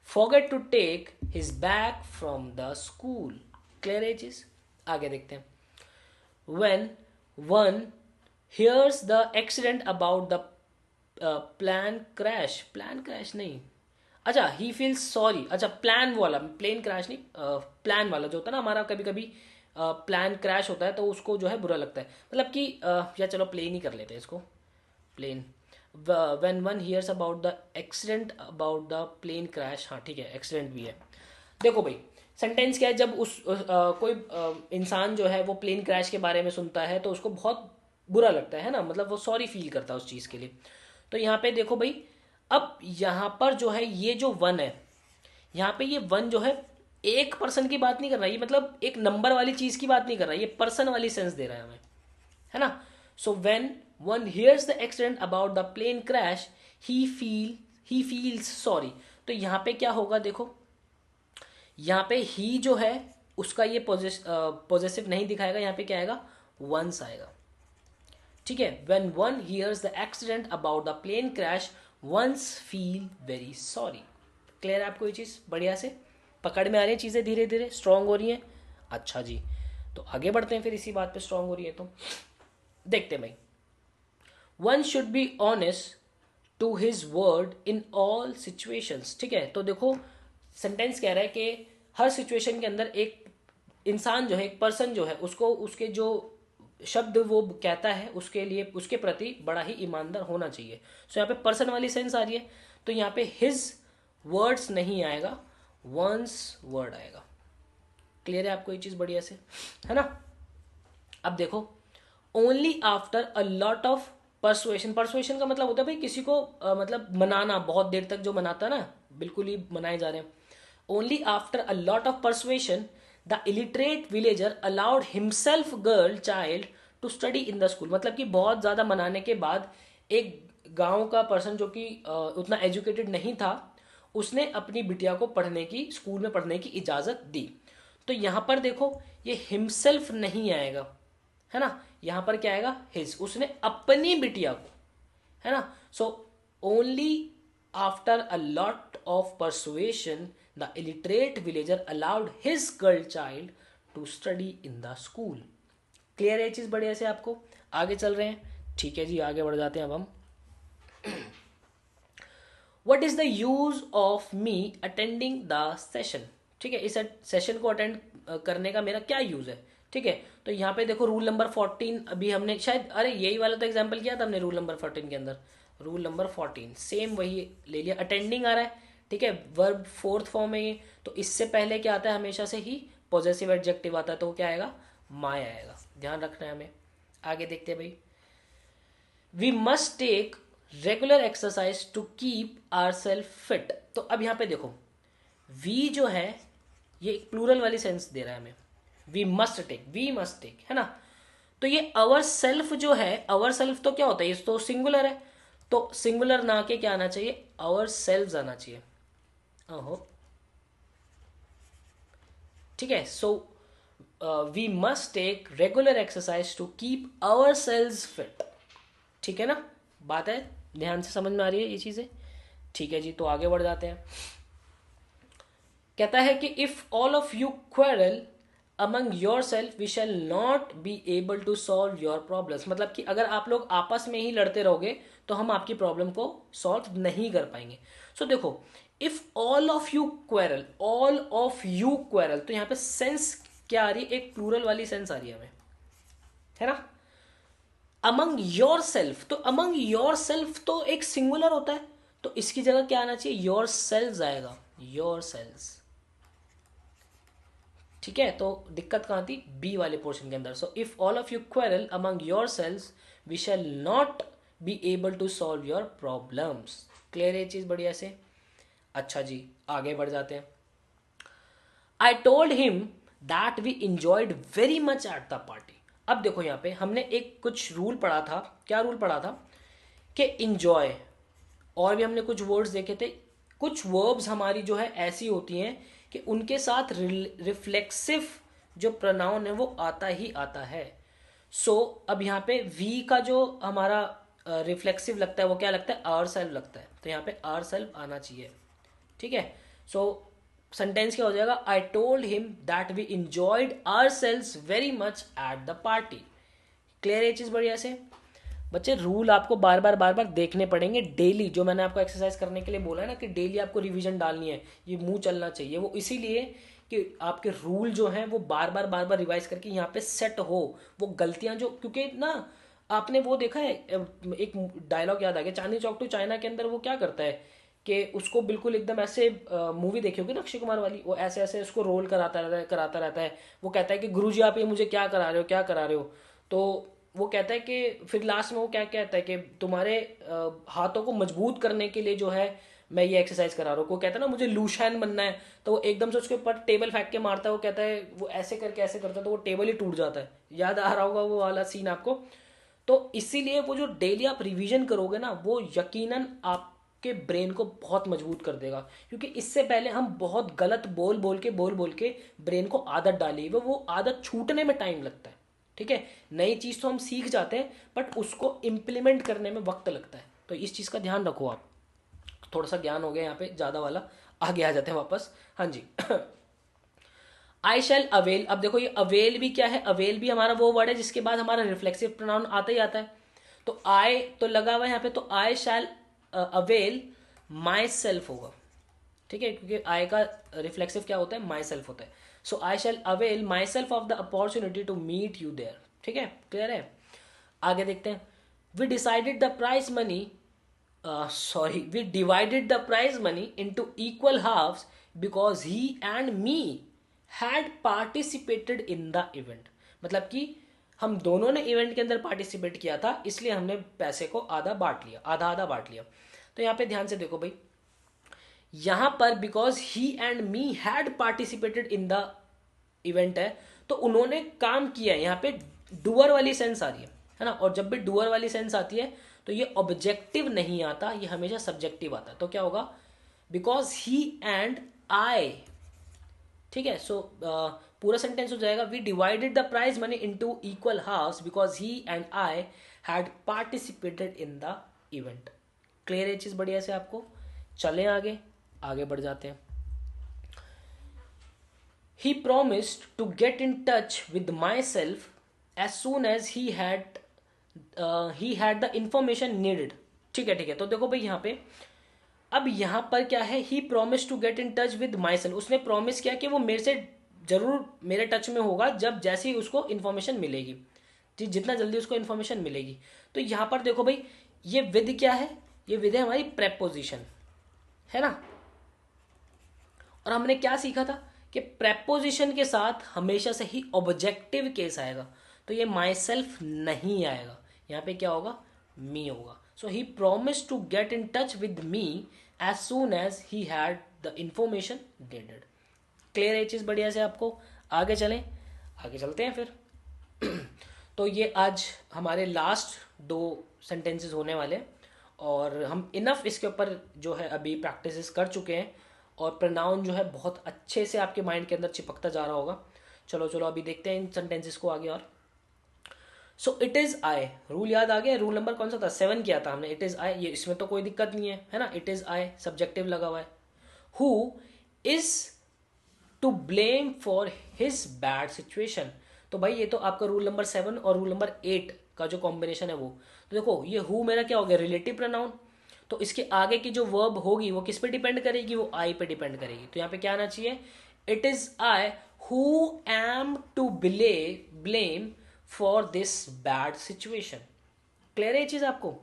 forget to take his bag from the school. Clear है चीज। आगे देखते हैं। when one hears the accident about the plan crash नहीं, अच्छा ही फील्स सॉरी, अच्छा प्लान वाला, प्लेन क्रैश नहीं, प्लान वाला जो होता है ना हमारा, कभी कभी प्लान क्रैश होता है तो उसको जो है बुरा लगता है, मतलब कि या चलो प्लेन ही कर लेते हैं इसको, plane. when one hears about the accident about the plane crash, हाँ ठीक है, एक्सीडेंट भी है। देखो भाई सेंटेंस क्या है, जब कोई इंसान जो है वो प्लेन क्रैश के बारे में सुनता है तो उसको बहुत बुरा लगता है ना, मतलब वो सॉरी फील करता है उस चीज़ के लिए। तो यहाँ पे देखो भाई, अब यहाँ पर जो है ये जो वन है, यहाँ पे ये वन जो है एक पर्सन की बात नहीं कर रहा, ये मतलब एक नंबर वाली चीज़ की बात नहीं कर रहा, ये पर्सन वाली सेंस दे रहा है हमें, है ना। So when one hears the accident about the plane crash he feels sorry. तो यहाँ पे क्या होगा देखो, यहाँ पे ही जो है उसका ये पॉजेसिव नहीं दिखाएगा, यहाँ पे क्या आएगा, वंस आएगा, ठीक है। When one hears the accident about the plane crash one's feel very sorry. Clear है आपको ये चीज़, बढ़िया से पकड़ में आ रही है चीज़ें, धीरे धीरे स्ट्रांग हो रही हैं। अच्छा जी, तो आगे बढ़ते हैं फिर, इसी बात पे स्ट्रांग हो रही है तो देखते हैं भाई। One should be honest to his word in all situations, ठीक है। तो देखो सेंटेंस कह रहा है कि हर सिचुएशन के अंदर एक इंसान जो है, एक पर्सन जो है, उसको उसके जो शब्द वो कहता है उसके लिए, उसके प्रति बड़ा ही ईमानदार होना चाहिए। सो यहाँ पे पर्सन वाली सेंस आ रही है, तो यहाँ पे हिज वर्ड्स नहीं आएगा, वंस वर्ड आएगा। क्लियर है आपको ये चीज़ बढ़िया से, है ना। अब देखो, only after a lot of persuasion, persuasion का मतलब होता है भाई किसी को मतलब मनाना, बहुत देर तक जो मनाता है ना, बिल्कुल ही मनाए जा रहे हैं। Only after a lot of persuasion the illiterate villager allowed himself girl child to study in the school. मतलब कि बहुत ज़्यादा मनाने के बाद एक गांव का पर्सन जो कि उतना एजुकेटेड नहीं था, उसने अपनी बिटिया को पढ़ने की, स्कूल में पढ़ने की इजाज़त दी। तो यहाँ पर देखो ये हिमसेल्फ नहीं आएगा, है ना, यहाँ पर क्या आएगा, हिज, उसने अपनी बिटिया को, है ना। So only after a lot of persuasion the illiterate villager allowed his girl child to study in the school. Clear है ये चीज़ बढ़िया से आपको, आगे चल रहे हैं, ठीक है जी, आगे बढ़ जाते हैं अब हम। What is the use of me attending the session, ठीक है, इस सेशन को अटेंड करने का मेरा क्या यूज है, ठीक है। तो यहाँ पे देखो रूल नंबर 14 अभी हमने शायद, अरे यही वाला तो एग्जाम्पल किया था हमने रूल नंबर 14 के अंदर, रूल नंबर 14 सेम वही ले लिया, अटेंडिंग आ रहा है, ठीक है, वर्ब फोर्थ फॉर्म है ये, तो इससे पहले क्या आता है, हमेशा से ही पॉजेसिव एडजेक्टिव आता है, तो क्या आएगा, माय आएगा, ध्यान रखना है हमें। आगे देखते हैं भाई, we must take regular exercise to keep ourself fit. तो अब यहाँ पे देखो वी जो है ये एक प्लूरल वाली सेंस दे रहा है हमें, वी मस्ट टेक, है ना। तो ये अवर सेल्फ जो है, अवर सेल्फ तो क्या होता है, ये तो सिंगुलर है, तो सिंगुलर ना के क्या आना चाहिए, अवर सेल्व्स आना चाहिए। ओहो, ठीक है। So we must take regular exercise to keep ourselves fit, ठीक है ना, बात है, ध्यान से समझ में आ रही है ये चीजें, ठीक है जी। तो आगे बढ़ जाते हैं, कहता है कि if all of you quarrel among yourself we shall not be able to solve your problems. मतलब कि अगर आप लोग आपस में ही लड़ते रहोगे तो हम आपकी प्रॉब्लम को सॉल्व नहीं कर पाएंगे। सो देखो, if all of you quarrel, all of you quarrel, तो यहाँ पे सेंस क्या आ रही है, एक प्लूरल वाली सेंस आ रही है हमें, है ना। अमंग योर सेल्फ, तो अमंग योर सेल्फ तो एक सिंगुलर होता है, तो इसकी जगह क्या आना चाहिए, योर सेल्व्स आएगा, योर सेल्व्स, ठीक है। तो दिक्कत कहाँ थी, बी वाले पोर्शन के अंदर। So if all of you quarrel among yourselves we shall not be able to solve your problems. Clear है ये चीज बढ़िया से। अच्छा जी, आगे बढ़ जाते हैं। I told him that we enjoyed very much at the party. अब देखो यहाँ पे हमने एक कुछ रूल पढ़ा था, क्या रूल पढ़ा था कि इंजॉय, और भी हमने कुछ वर्ड्स देखे थे। कुछ वर्ब्स हमारी जो है ऐसी होती हैं कि उनके साथ रिफ्लेक्सिव जो प्रोनाउन है वो आता ही आता है। अब यहाँ पे वी का जो हमारा रिफ्लेक्सिव लगता है वो क्या लगता है, आवर सेल्फ लगता है, तो यहाँ पे आवर सेल्फ आना चाहिए। ठीक है, सो सेंटेंस क्या हो जाएगा, I told him that we enjoyed ourselves very much at the party. Clear है चीज़ बढ़िया से। बच्चे रूल आपको बार बार देखने पड़ेंगे डेली, जो मैंने आपको एक्सरसाइज करने के लिए बोला है ना कि डेली आपको रिवीजन डालनी है, ये मुंह चलना चाहिए, वो इसीलिए कि आपके रूल जो हैं वो बार बार रिवाइज करके यहाँ पे सेट हो। वो गलतियां जो, क्योंकि ना आपने वो देखा है, एक डायलॉग याद आ गया, चांदनी चौक टू चाइना के अंदर वो क्या करता है कि उसको बिल्कुल एकदम ऐसे, मूवी देखी होगी ना अक्षय कुमार वाली, वो ऐसे ऐसे उसको रोल कराता रहता है। वो कहता है कि गुरुजी आप ये मुझे क्या करा रहे हो, क्या करा रहे हो। तो वो कहता है कि फिर लास्ट में वो क्या कहता है कि तुम्हारे हाथों को मजबूत करने के लिए जो है मैं ये एक्सरसाइज करा रहा हूँ। वो कहता है ना मुझे लूशैन बनना है, तो वो एकदम से उसके ऊपर टेबल फेंक के मारता है। वो कहता है वो ऐसे करके ऐसे करता है तो वो टेबल ही टूट जाता है। याद आ रहा होगा वो वाला सीन आपको। तो इसीलिए वो जो डेली आप रिवीजन करोगे ना वो यकीनन आपके ब्रेन को बहुत मजबूत कर देगा, क्योंकि इससे पहले हम बहुत गलत बोल बोल के ब्रेन को आदत डाली, वो आदत छूटने में टाइम लगता है। ठीक है, नई चीज़ तो हम सीख जाते हैं बट उसको इम्प्लीमेंट करने में वक्त लगता है, तो इस चीज़ का ध्यान रखो आप। थोड़ा सा ज्ञान हो गया यहाँ पे ज़्यादा वाला, आगे आ जाते हैं वापस। हाँ जी आई शैल अवेल। अब देखो ये अवेल भी क्या है, अवेल भी हमारा वो वर्ड है जिसके बाद हमारा रिफ्लेक्सिव प्रोनाउन आता ही आता है। तो आई तो लगा हुआ है यहाँ पे, तो आई शैल अवेल माई सेल्फ होगा। ठीक है, क्योंकि आई का रिफ्लेक्सिव क्या होता है, माई सेल्फ होता है। So I shall avail myself of the opportunity to meet you there. ठीक है, क्लियर है। आगे देखते हैं, we decided the prize money we divided the prize money into equal halves because he and me had participated in the event. मतलब कि हम दोनों ने इवेंट के अंदर पार्टिसिपेट किया था, इसलिए हमने पैसे को आधा बांट लिया, आधा आधा बांट लिया। तो यहाँ पे ध्यान से देखो भाई, यहां पर because he and me had participated in the event है, तो उन्होंने काम किया है। यहाँ पे डूअर वाली सेंस आ रही है ना, और जब भी डूअर वाली सेंस आती है तो ये ऑब्जेक्टिव नहीं आता, ये हमेशा सब्जेक्टिव आता है। तो क्या होगा, बिकॉज ही एंड आई। ठीक है, सो पूरा सेंटेंस हो जाएगा, we divided the prize money into equal halves because he and I had participated in the event. Clear है चीज बढ़िया से आपको। चलें आगे, आगे बढ़ जाते हैं। He promised to get in touch with myself as soon as he had the information needed. ठीक है, तो देखो भाई यहाँ पे, अब यहाँ पर क्या है, he promised to get in touch with myself। उसने प्रॉमिस किया कि वो मेरे से जरूर मेरे टच में होगा जब जैसे ही उसको इन्फॉर्मेशन मिलेगी, जितना जल्दी उसको इन्फॉर्मेशन मिलेगी। तो यहाँ पर देखो भाई, ये विद क्या है, ये विद है हमारी प्रेपोजिशन, है ना। और हमने क्या सीखा था कि प्रेपोजिशन के साथ हमेशा से ही ऑब्जेक्टिव केस आएगा, तो ये माई सेल्फ नहीं आएगा, यहाँ पे क्या होगा, मी होगा। So he promise to get in touch with me as soon as he had the information needed. Clear है चीज बढ़िया से आपको। आगे चलें, आगे चलते हैं फिर तो ये आज हमारे लास्ट 2 सेंटेंसेस होने वाले, और हम इनफ इसके ऊपर जो है अभी प्रैक्टिस कर चुके हैं, और प्रोनाउन जो है बहुत अच्छे से आपके माइंड के अंदर चिपकता जा रहा होगा। चलो अभी देखते हैं इन सेंटेंसेस को आगे। और सो इट इज आई, रूल याद आ गया। रूल नंबर कौन सा था, 7 किया था हमने। इट इज आई, ये इसमें तो कोई दिक्कत नहीं है ना। इट इज आई सब्जेक्टिव लगा हुआ है। Who is to blame for his bad situation. तो भाई ये तो आपका रूल नंबर 7 और रूल नंबर 8 का जो कॉम्बिनेशन है वो। तो देखो ये हु मेरा क्या हो गया, रिलेटिव प्रोनाउन, तो इसके आगे की जो वर्ब होगी वो किस पे डिपेंड करेगी, वो आई पे डिपेंड करेगी। तो यहाँ पे क्या आना चाहिए, it is I who am to blame for this bad situation. Clear है ये चीज आपको।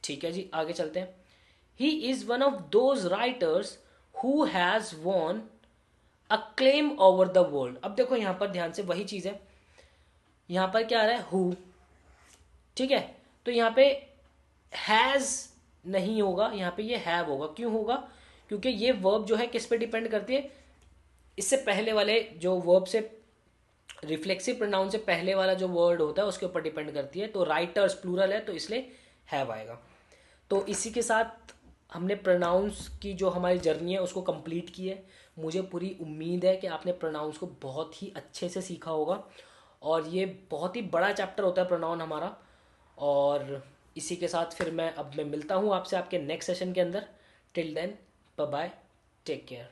ठीक है जी, आगे चलते हैं। He is one of those writers who has won a claim over the world. अब देखो यहां पर ध्यान से वही चीज है, यहां पर क्या आ रहा है, हु। ठीक है, तो यहां पे हैज नहीं होगा, यहाँ पे ये हैव होगा। क्यों होगा, क्योंकि ये वर्ब जो है किस पे डिपेंड करती है, इससे पहले वाले जो वर्ब से रिफ्लेक्सिव प्रोनाउन से पहले वाला जो वर्ड होता है उसके ऊपर डिपेंड करती है। तो राइटर्स प्लूरल है तो इसलिए हैव आएगा। तो इसी के साथ हमने प्रोनाउंस की जो हमारी जर्नी है उसको कंप्लीट की है। मुझे पूरी उम्मीद है कि आपने प्रोनाउंस को बहुत ही अच्छे से सीखा होगा, और ये बहुत ही बड़ा चैप्टर होता है प्रोनाउन हमारा। और इसी के साथ फिर मैं मिलता हूँ आपसे आपके नेक्स्ट सेशन के अंदर। Till then bye bye, take care.